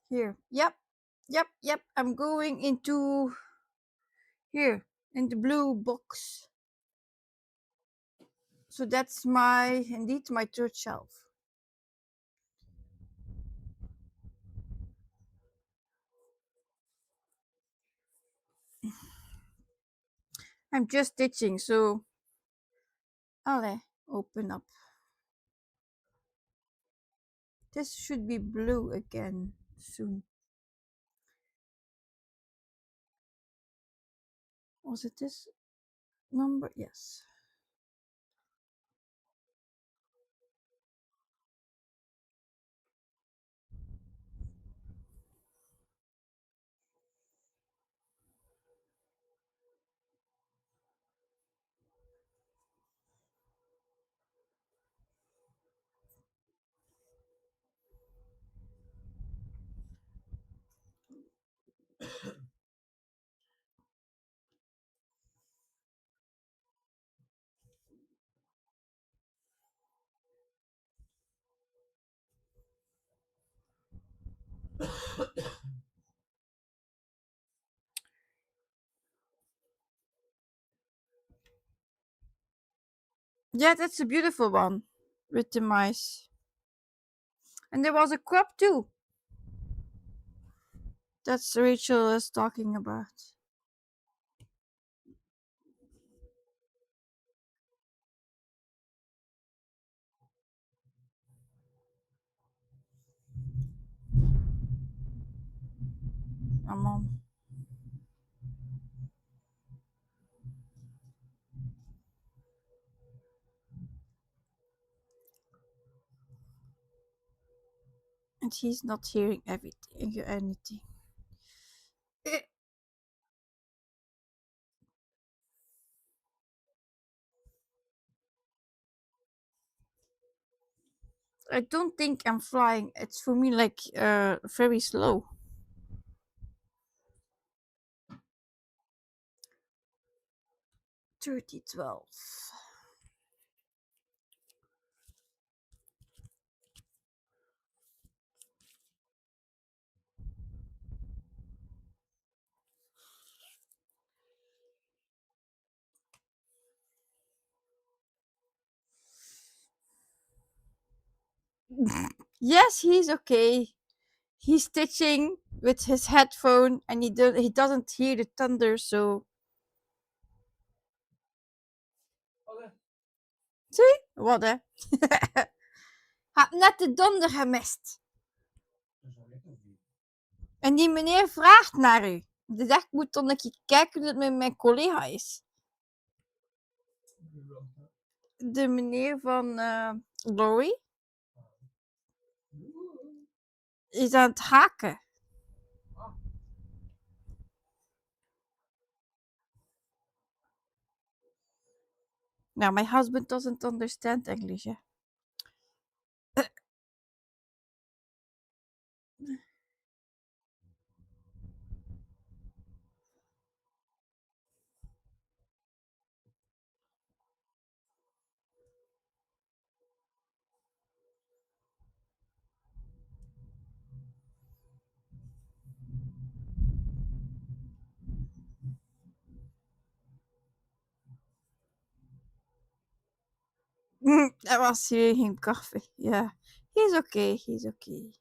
Here. Yep. Yep. Yep. I'm going into here in the blue box. So that's indeed my third shelf. I'm just stitching, so I'll open up. This should be blue again soon. Was it this number? Yes. Yeah, that's a beautiful one with the mice. And there was a crop too. That's Rachel is talking about. My mom. And he's not hearing anything. I don't think I'm flying. It's for me like very slow. Thirty 12. Yes, he's okay. He's stitching with his headphone, and he doesn't hear the thunder. So Oké. zie wat hè? Had net de donder gemist. Dat zou ik nog niet. En die meneer vraagt naar u. Dus ik moet dan een keer kijken hoe het met mijn collega is. De meneer van Laurie is aan het haken. Now, my husband doesn't understand English. Eh? That was him coffee. Yeah, he's okay. He's okay.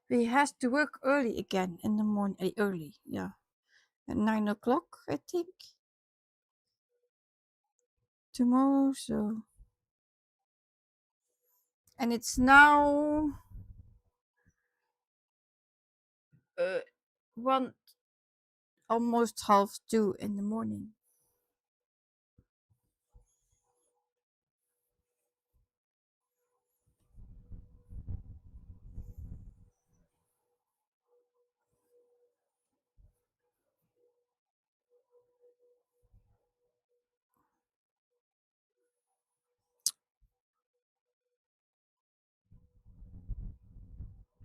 He has to work early again in the morning. Early, yeah, at 9 o'clock, I think. Tomorrow, so. And it's now one almost 1:30 in the morning.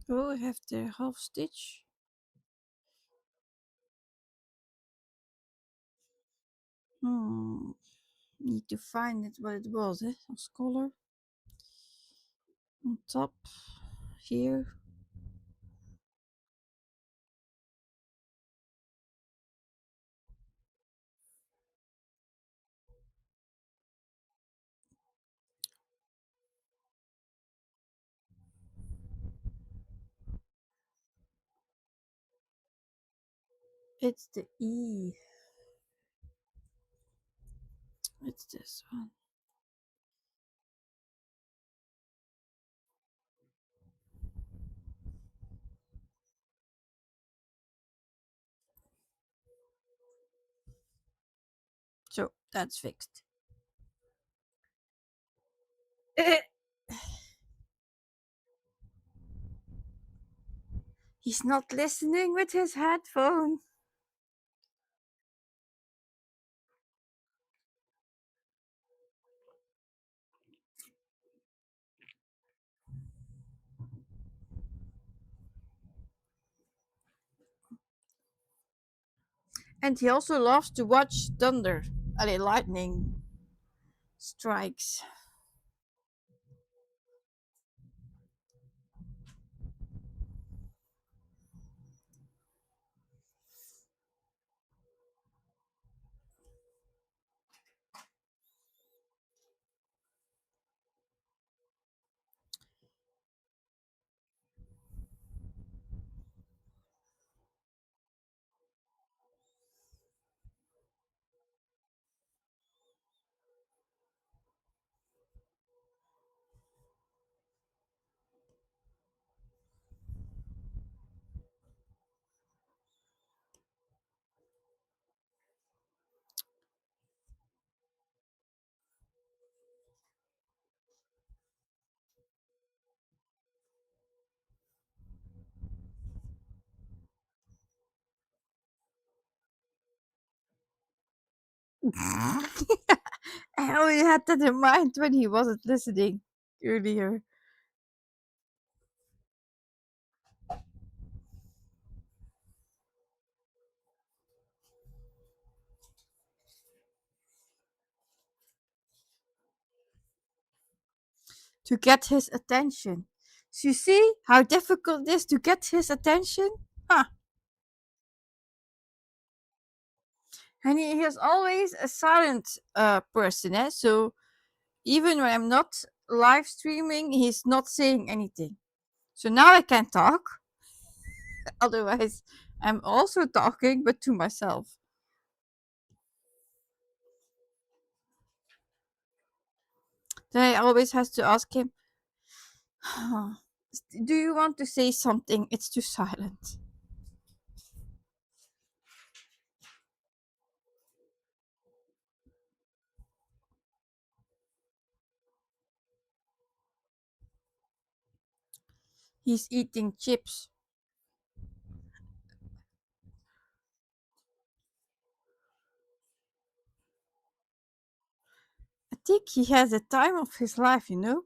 Oh, I have the half stitch. Need to find it what it was, eh? A color on top here. It's the E. It's this one. So that's fixed. He's not listening with his headphone. And he also loves to watch thunder, lightning strikes. I only had that in mind when he wasn't listening earlier. To get his attention. So you see how difficult it is to get his attention? Huh. And he is always a silent person, eh? So even when I'm not live streaming, he's not saying anything. So now I can talk. Otherwise, I'm also talking, but to myself. Then I always has to ask him, "Do you want to say something? It's too silent." He's eating chips. I think he has the time of his life, you know?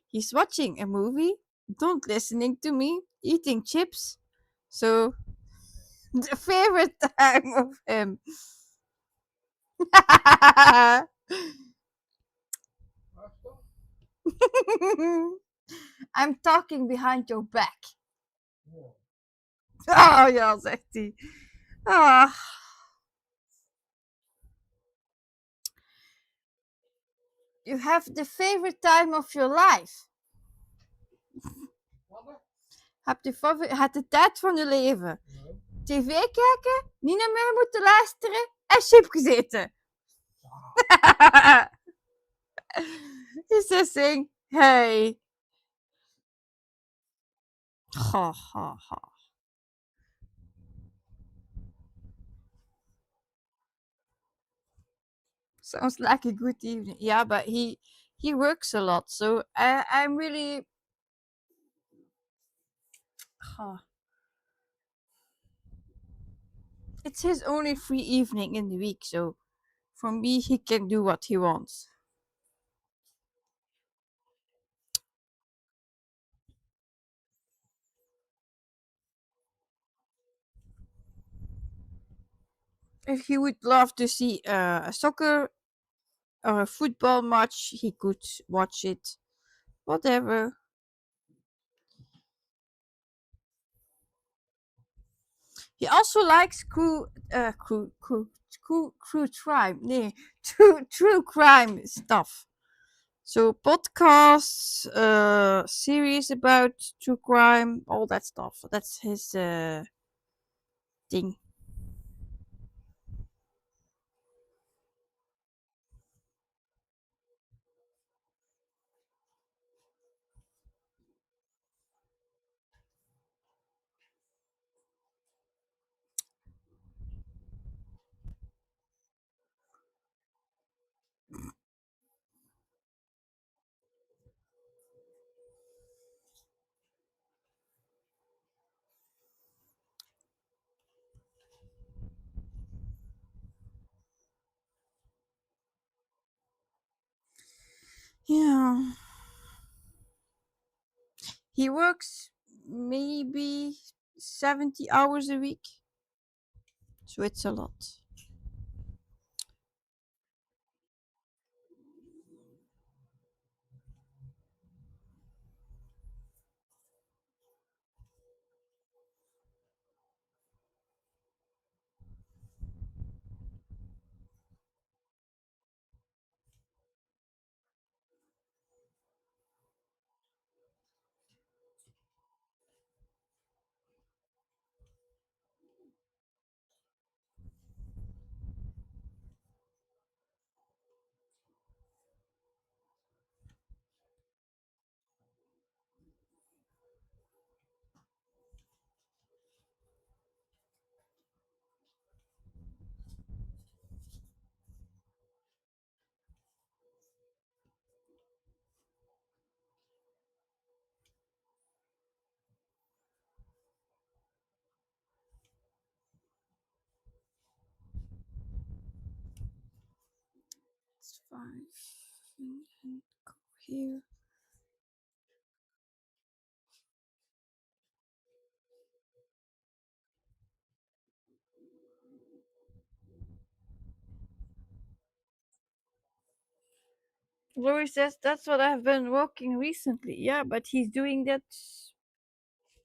He's watching a movie, don't listening to me, eating chips. So, the favorite time of him. I'm talking behind your back. Wow. Oh ja, zegt hij. Ah, you have the favorite time of your life. Wat dan? Heb de tijd van je leven. Nee. TV kijken, niet naar mij moeten luisteren en chip gezeten. He's just saying, hey. Ha, ha, ha. Sounds like a good evening. Yeah, but he works a lot, so I'm really. Huh. It's his only free evening in the week, so for me, he can do what he wants. If he would love to see a soccer or a football match, he could watch it. Whatever. He also likes true crime. Nee, true crime stuff. So podcasts, series about true crime, all that stuff. That's his thing. Yeah. He works maybe 70 hours a week. So it's a lot. 5 and then go here. Lori says that's what I've been working recently. Yeah, but he's doing that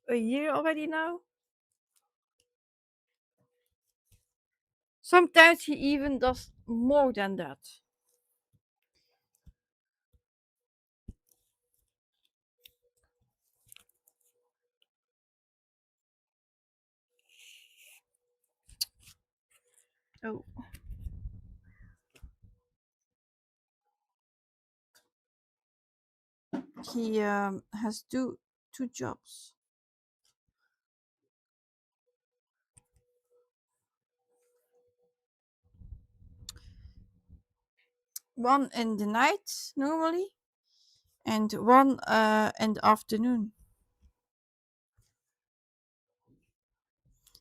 a year already now. Sometimes he even does more than that. Oh. He has two jobs. One in the night normally, and one in the afternoon.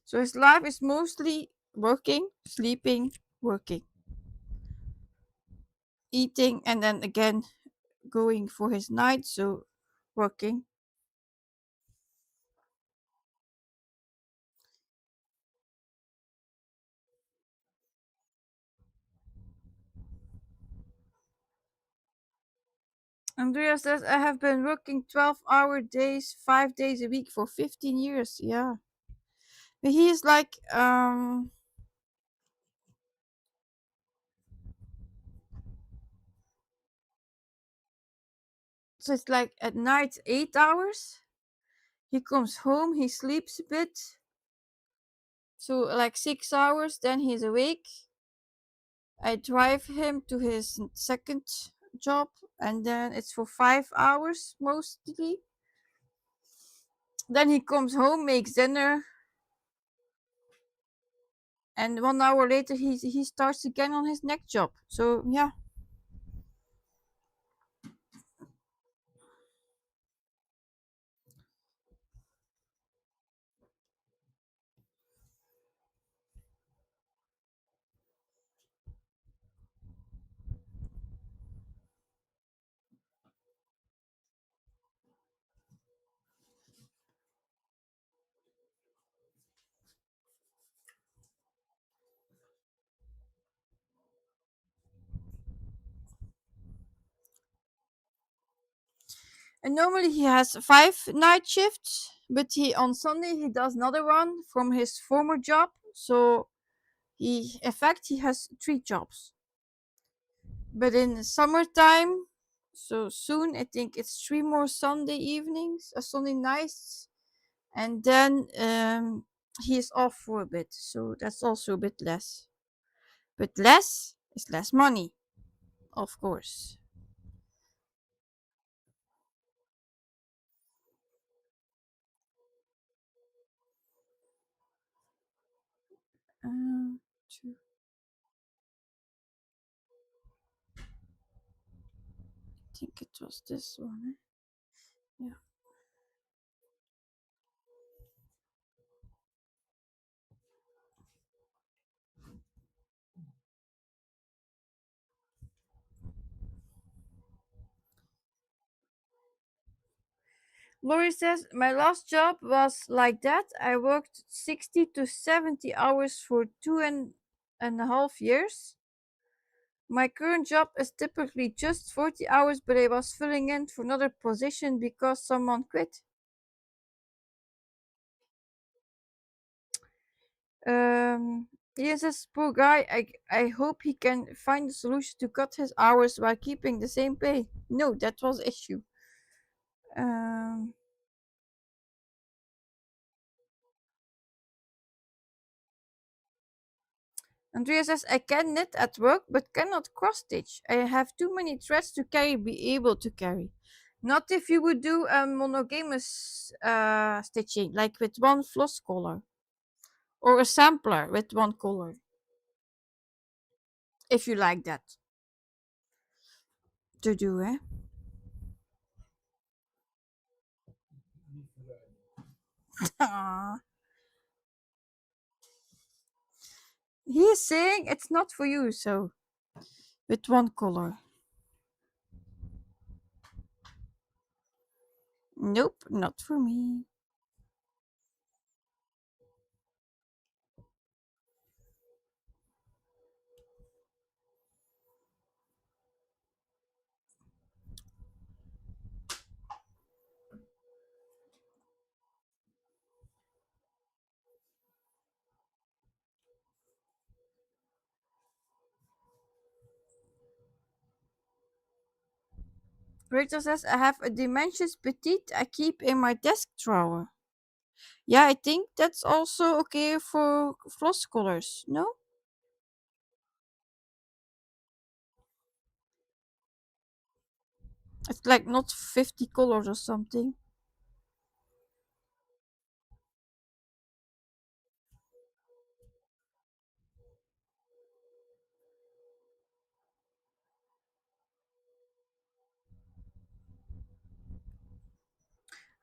So his life is mostly working, sleeping, working, eating, and then again going for his night. So working. Andrea says, I have been working 12-hour days, 5 days a week for 15 years. Yeah. But he is like, so it's like at night 8 hours. He comes home, he sleeps a bit. So like 6 hours, then he's awake. I drive him to his second job, and then it's for 5 hours mostly. Then he comes home, makes dinner, and 1 hour later he starts again on his next job. So yeah. And normally he has 5 night shifts, but he on Sunday he does another one from his former job. So he, in fact, he has 3 jobs. But in summertime, so soon I think it's 3 more Sunday evenings, Sunday nights, and then he is off for a bit. So that's also a bit less. But less is less money, of course. Two. I think it was this one. Yeah. Lori says, my last job was like that. I worked 60 to 70 hours for 2.5 years. My current job is typically just 40 hours, but I was filling in for another position because someone quit. He says, poor guy, I hope he can find a solution to cut his hours while keeping the same pay. No, that was the issue. Um, Andrea says, I can knit at work but cannot cross stitch. I have too many threads to be able to carry. Not if you would do a monogamous stitching, like with one floss color. Or a sampler with one color. If you like that to do, eh? He is saying it's not for you, so with one color. Nope, not for me. Rachel says, I have a Dimensions Petite I keep in my desk drawer. Yeah, I think that's also okay for floss colors, no? It's like not 50 colors or something.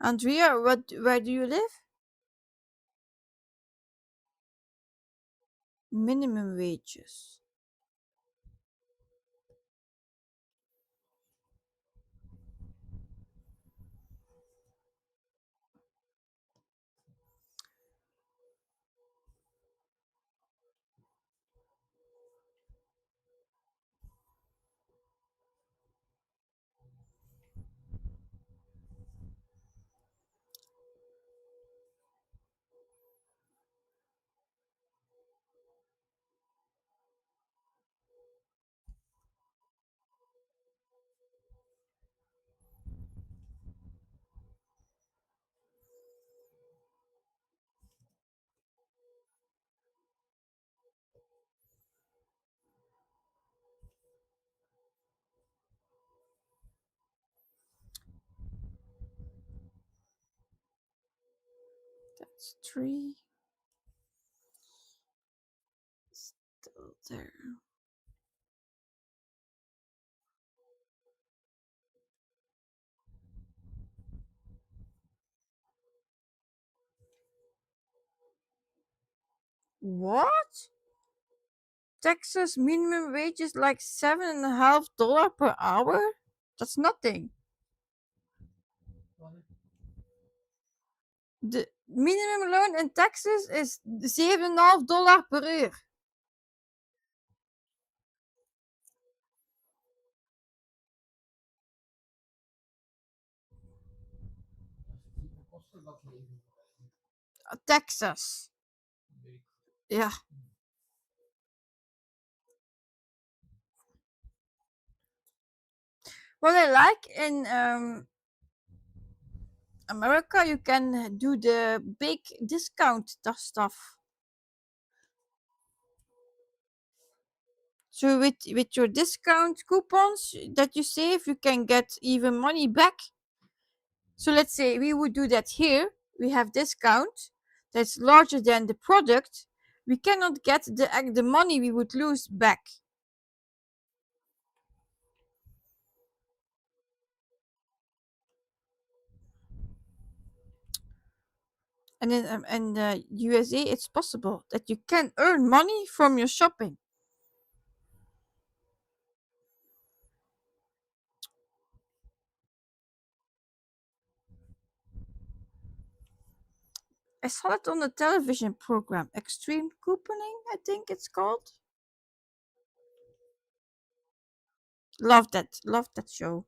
Andrea, where do you live? Minimum wages. That's 3. Still there. What? Texas minimum wage is like $7.50 per hour? That's nothing. The minimum loan in Texas is $7,500 per uur. Hoeveel kostte dat leven? Texas. Ja. What I like in America, you can do the big discount stuff. So with your discount coupons that you save, you can get even money back. So let's say we would do that here. We have discount that's larger than the product. We cannot get the money we would lose back. And in the USA, it's possible that you can earn money from your shopping. I saw it on a television program, Extreme Couponing, I think it's called. Love that show.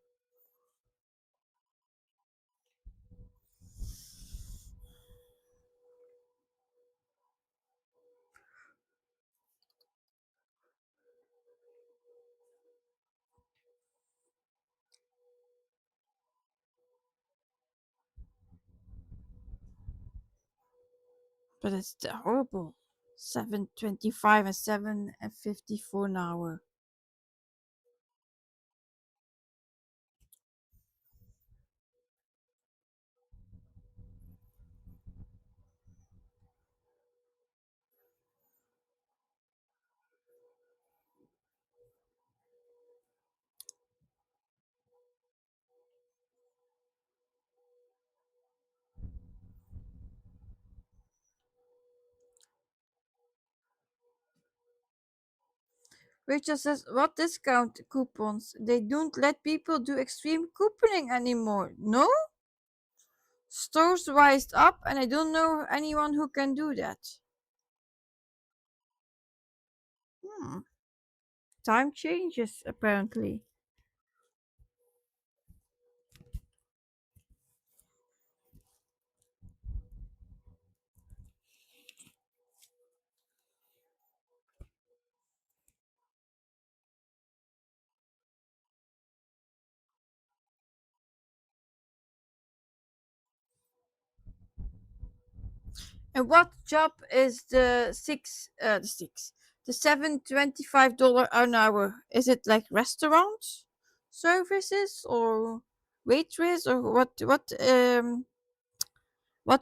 But it's horrible. 7.25 and 7.54 an hour. Rachel says, what discount coupons? They don't let people do extreme couponing anymore. No? Stores wised up, and I don't know anyone who can do that. Hmm. Time changes, apparently. And what job is the $7.25 an hour? Is it like restaurant services or waitress or what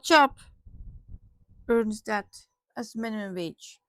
job earns that as minimum wage?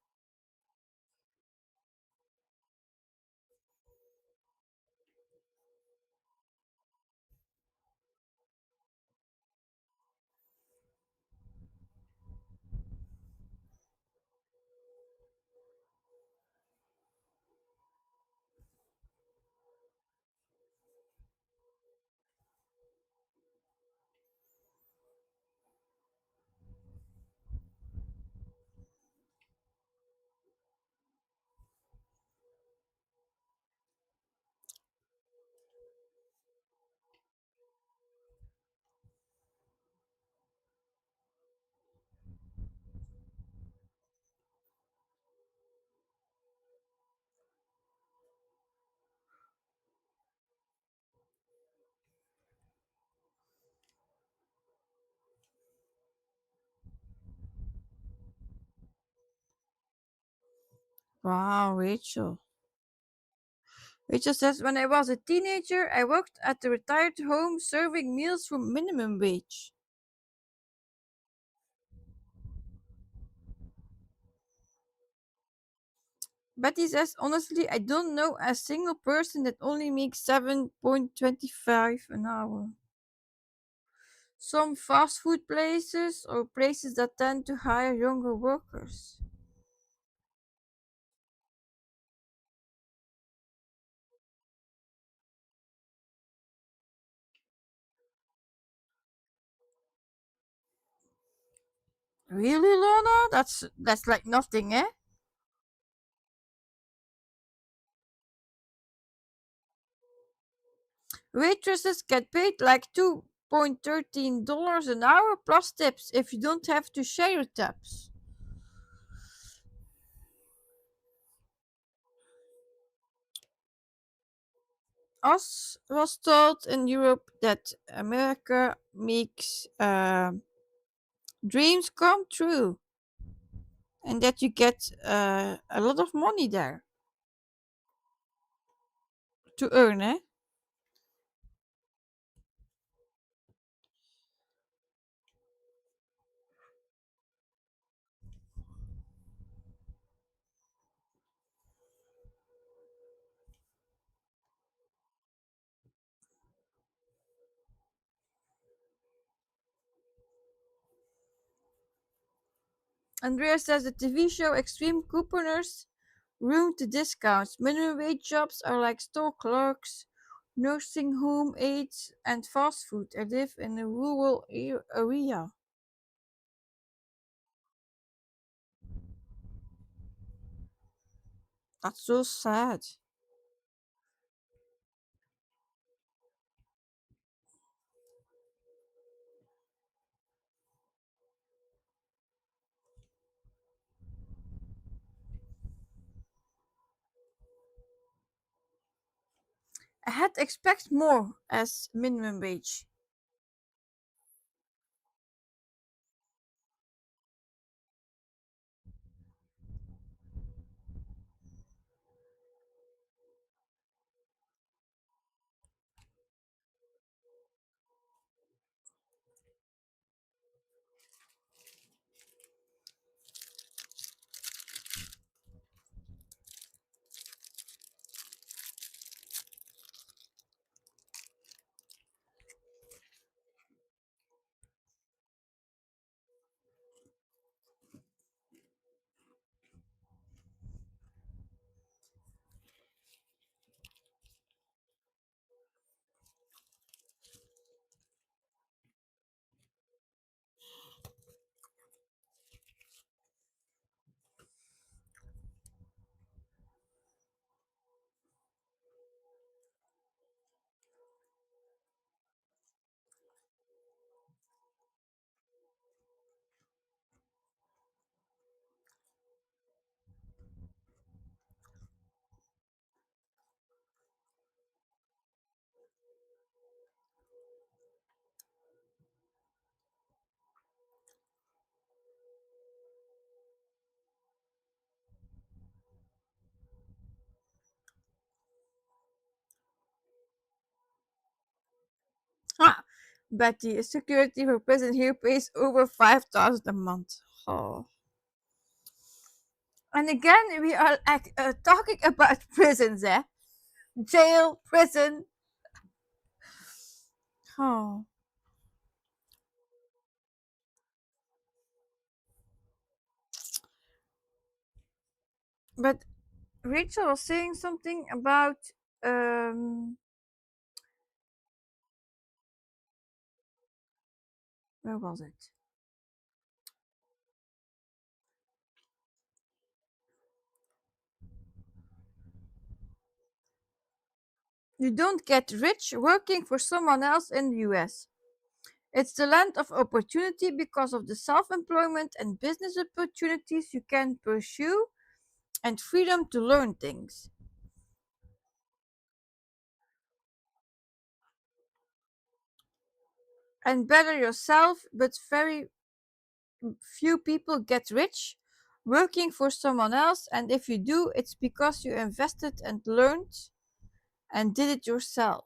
Wow, Rachel. Rachel says, when I was a teenager, I worked at the retired home serving meals for minimum wage. Betty says, honestly, I don't know a single person that only makes 7.25 an hour. Some fast food places or places that tend to hire younger workers. Really, Lorna? That's like nothing, eh? Waitresses get paid like $2.13 an hour plus tips if you don't have to share your tips. Us was told in Europe that America makes dreams come true and that you get a lot of money there to earn, eh? Andrea says the TV show Extreme Couponers ruined the discounts. Minimum wage jobs are like store clerks, nursing home aides, and fast food. I live in a rural area. That's so sad. I had expect more as minimum wage. Betty, a security for prison here pays over 5,000 a month. Oh. And again, we are like, talking about prisons, eh? Jail, prison. Oh. But Rachel was saying something about um where was it? You don't get rich working for someone else in the US. It's the land of opportunity because of the self employment and business opportunities you can pursue and freedom to learn things. And better yourself, but very few people get rich working for someone else. And if you do, it's because you invested and learned and did it yourself.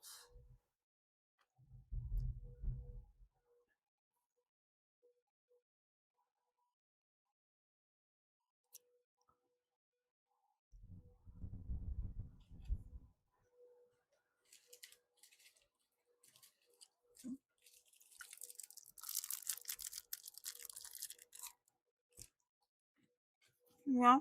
Yeah.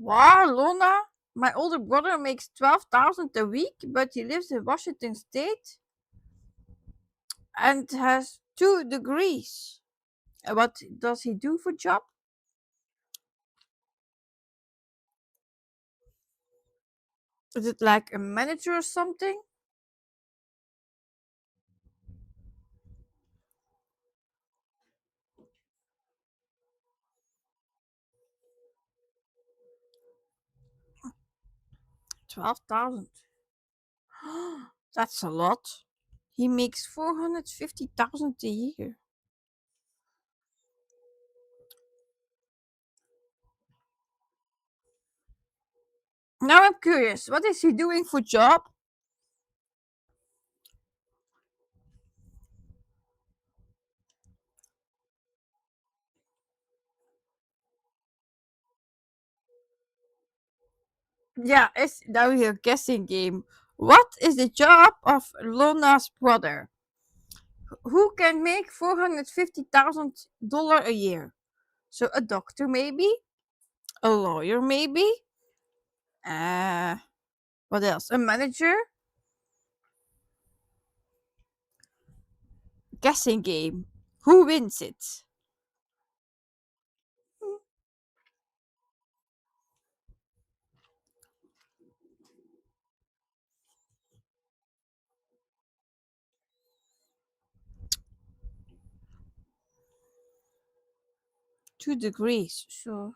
Wow, Lona, my older brother makes 12,000 a week, but he lives in Washington State and has 2 degrees. What does he do for job? Is it like a manager or something? 12,000. That's a lot. He makes 450,000 a year. Now I'm curious, what is he doing for job? 'Yeah, it's now your guessing game. What is the job of Lona's brother? Who can make $450,000 a year? So a doctor maybe, a lawyer maybe, uh, what else? A manager? Guessing game. Who wins it? 2 degrees. So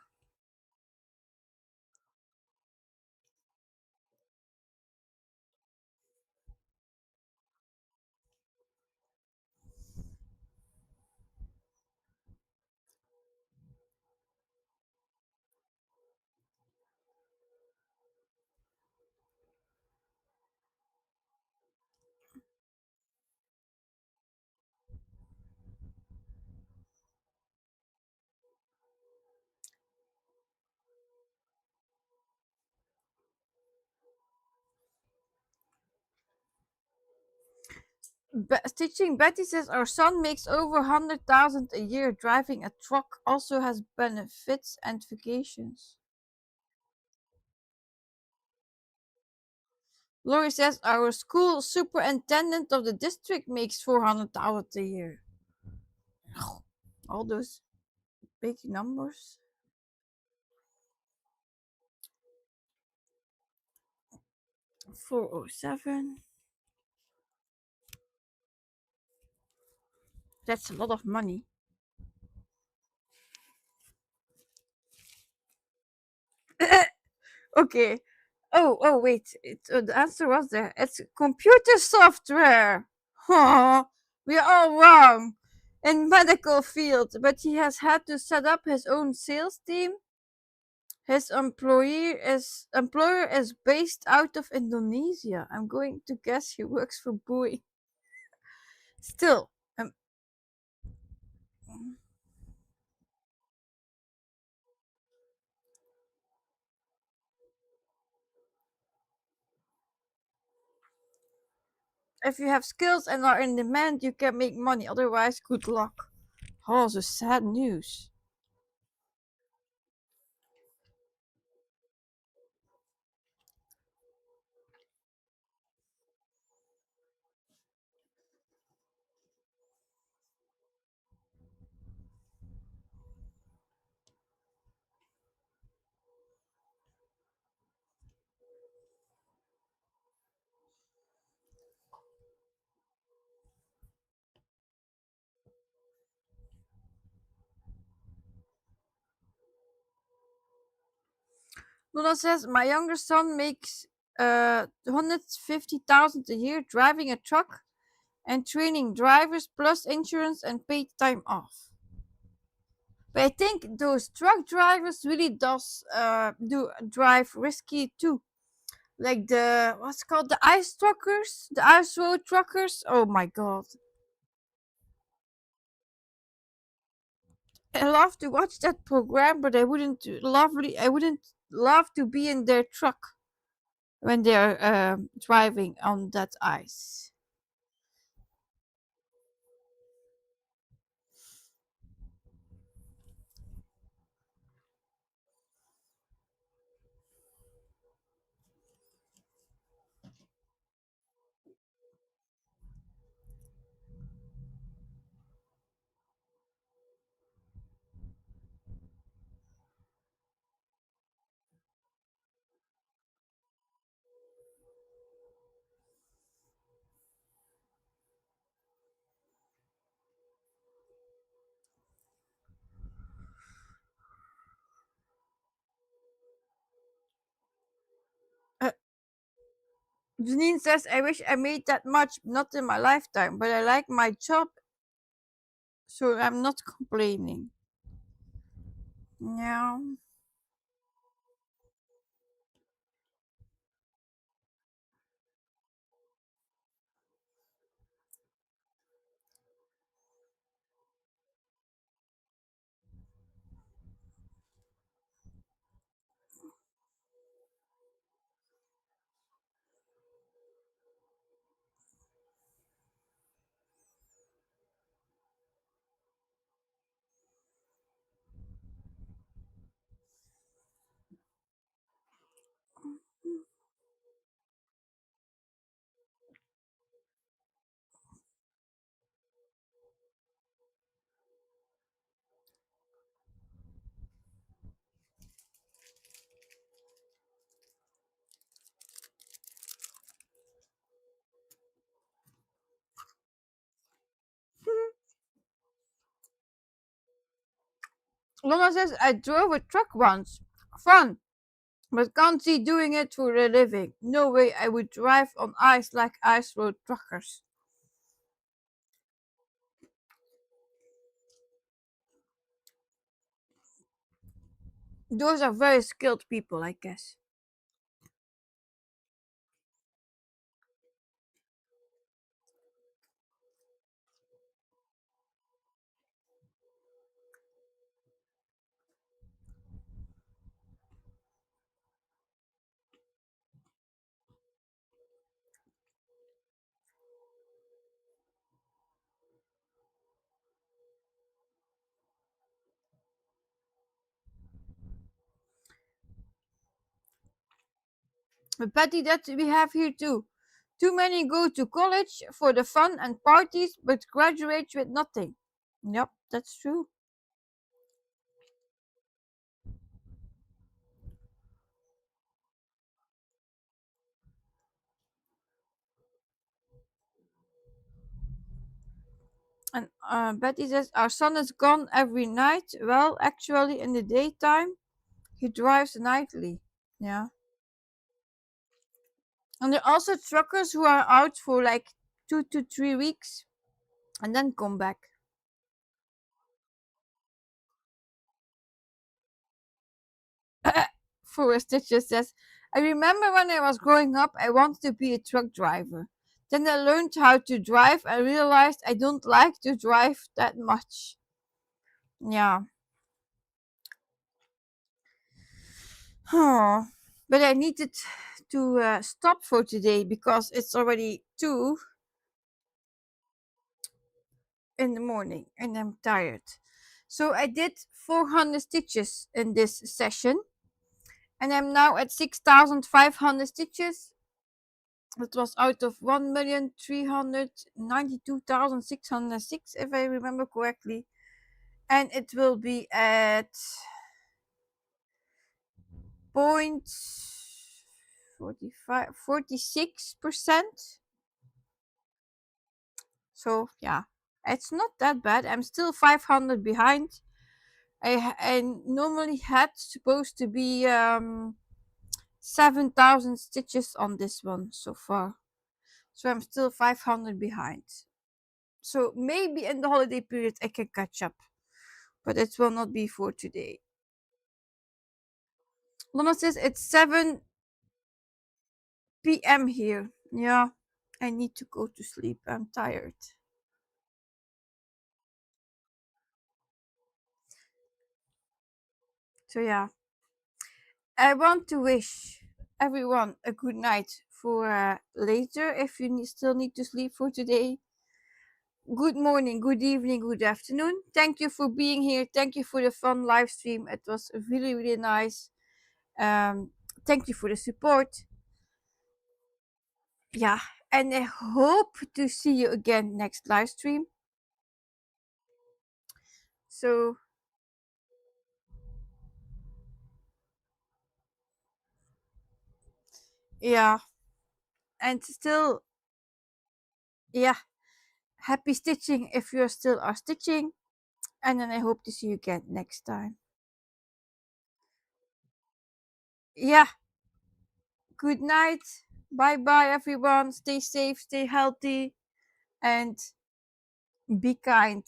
Stitching Betty says our son makes over 100,000 a year driving a truck, also has benefits and vacations. Lori says our school superintendent of the district makes 400,000 a year. All those. big numbers. $407. That's a lot of money. Okay. Oh, wait. The answer was there. It's computer software. Huh. We're all wrong in medical field, but he has had to set up his own sales team. His employer is based out of Indonesia. I'm going to guess he works for Boeing. Still, if you have skills and are in demand, you can make money. Otherwise, good luck. Oh, so sad news. Luna says my younger son makes 150,000 a year driving a truck and training drivers plus insurance and paid time off. But I think those truck drivers really does do drive risky too. Like the what's it called, the ice truckers, the ice road truckers. Oh my god. I love to watch that program, but I wouldn't love to be in their truck when they're driving on that ice. Uh, Janine says, I wish I made that much, not in my lifetime, but I like my job, so I'm not complaining. Yeah. Lona says, I drove a truck once. Fun, but can't see doing it for a living. No way I would drive on ice like ice road truckers. Those are very skilled people, I guess. But Patty, that we have here too. Too many go to college for the fun and parties, but graduate with nothing. Yep, that's true. And Betty says, our son is gone every night. Well, actually, in the daytime, he drives nightly. Yeah. And there are also truckers who are out for like 2 to 3 weeks and then come back. Forest Stitches says, I remember when I was growing up, I wanted to be a truck driver. Then I learned how to drive and realized I don't like to drive that much. Yeah. Huh. But I needed to stop for today because it's already 2 in the morning and I'm tired. So I did 400 stitches in this session and I'm now at 6,500 stitches. It was out of 1,392,606, if I remember correctly. And it will be at 46%. So yeah, it's not that bad. I'm still 500 behind. I normally had supposed to be 7,000 stitches on this one so far. So I'm still 500 behind. So maybe in the holiday period I can catch up, but it will not be for today. Lona says it's 7 p.m. here. Yeah, I need to go to sleep. I'm tired. So yeah, I want to wish everyone a good night for later if you still need to sleep for today. Good morning, good evening, good afternoon. Thank you for being here. Thank you for the fun live stream. It was really, really nice. Thank you for the support. Yeah, and I hope to see you again next live stream. So yeah, and still, yeah, happy stitching if you still are stitching. And then I hope to see you again next time. Yeah, good night. Bye bye, everyone. Stay safe, stay healthy, and be kind.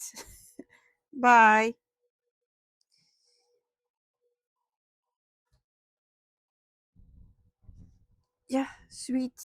Bye. Yeah, sweet.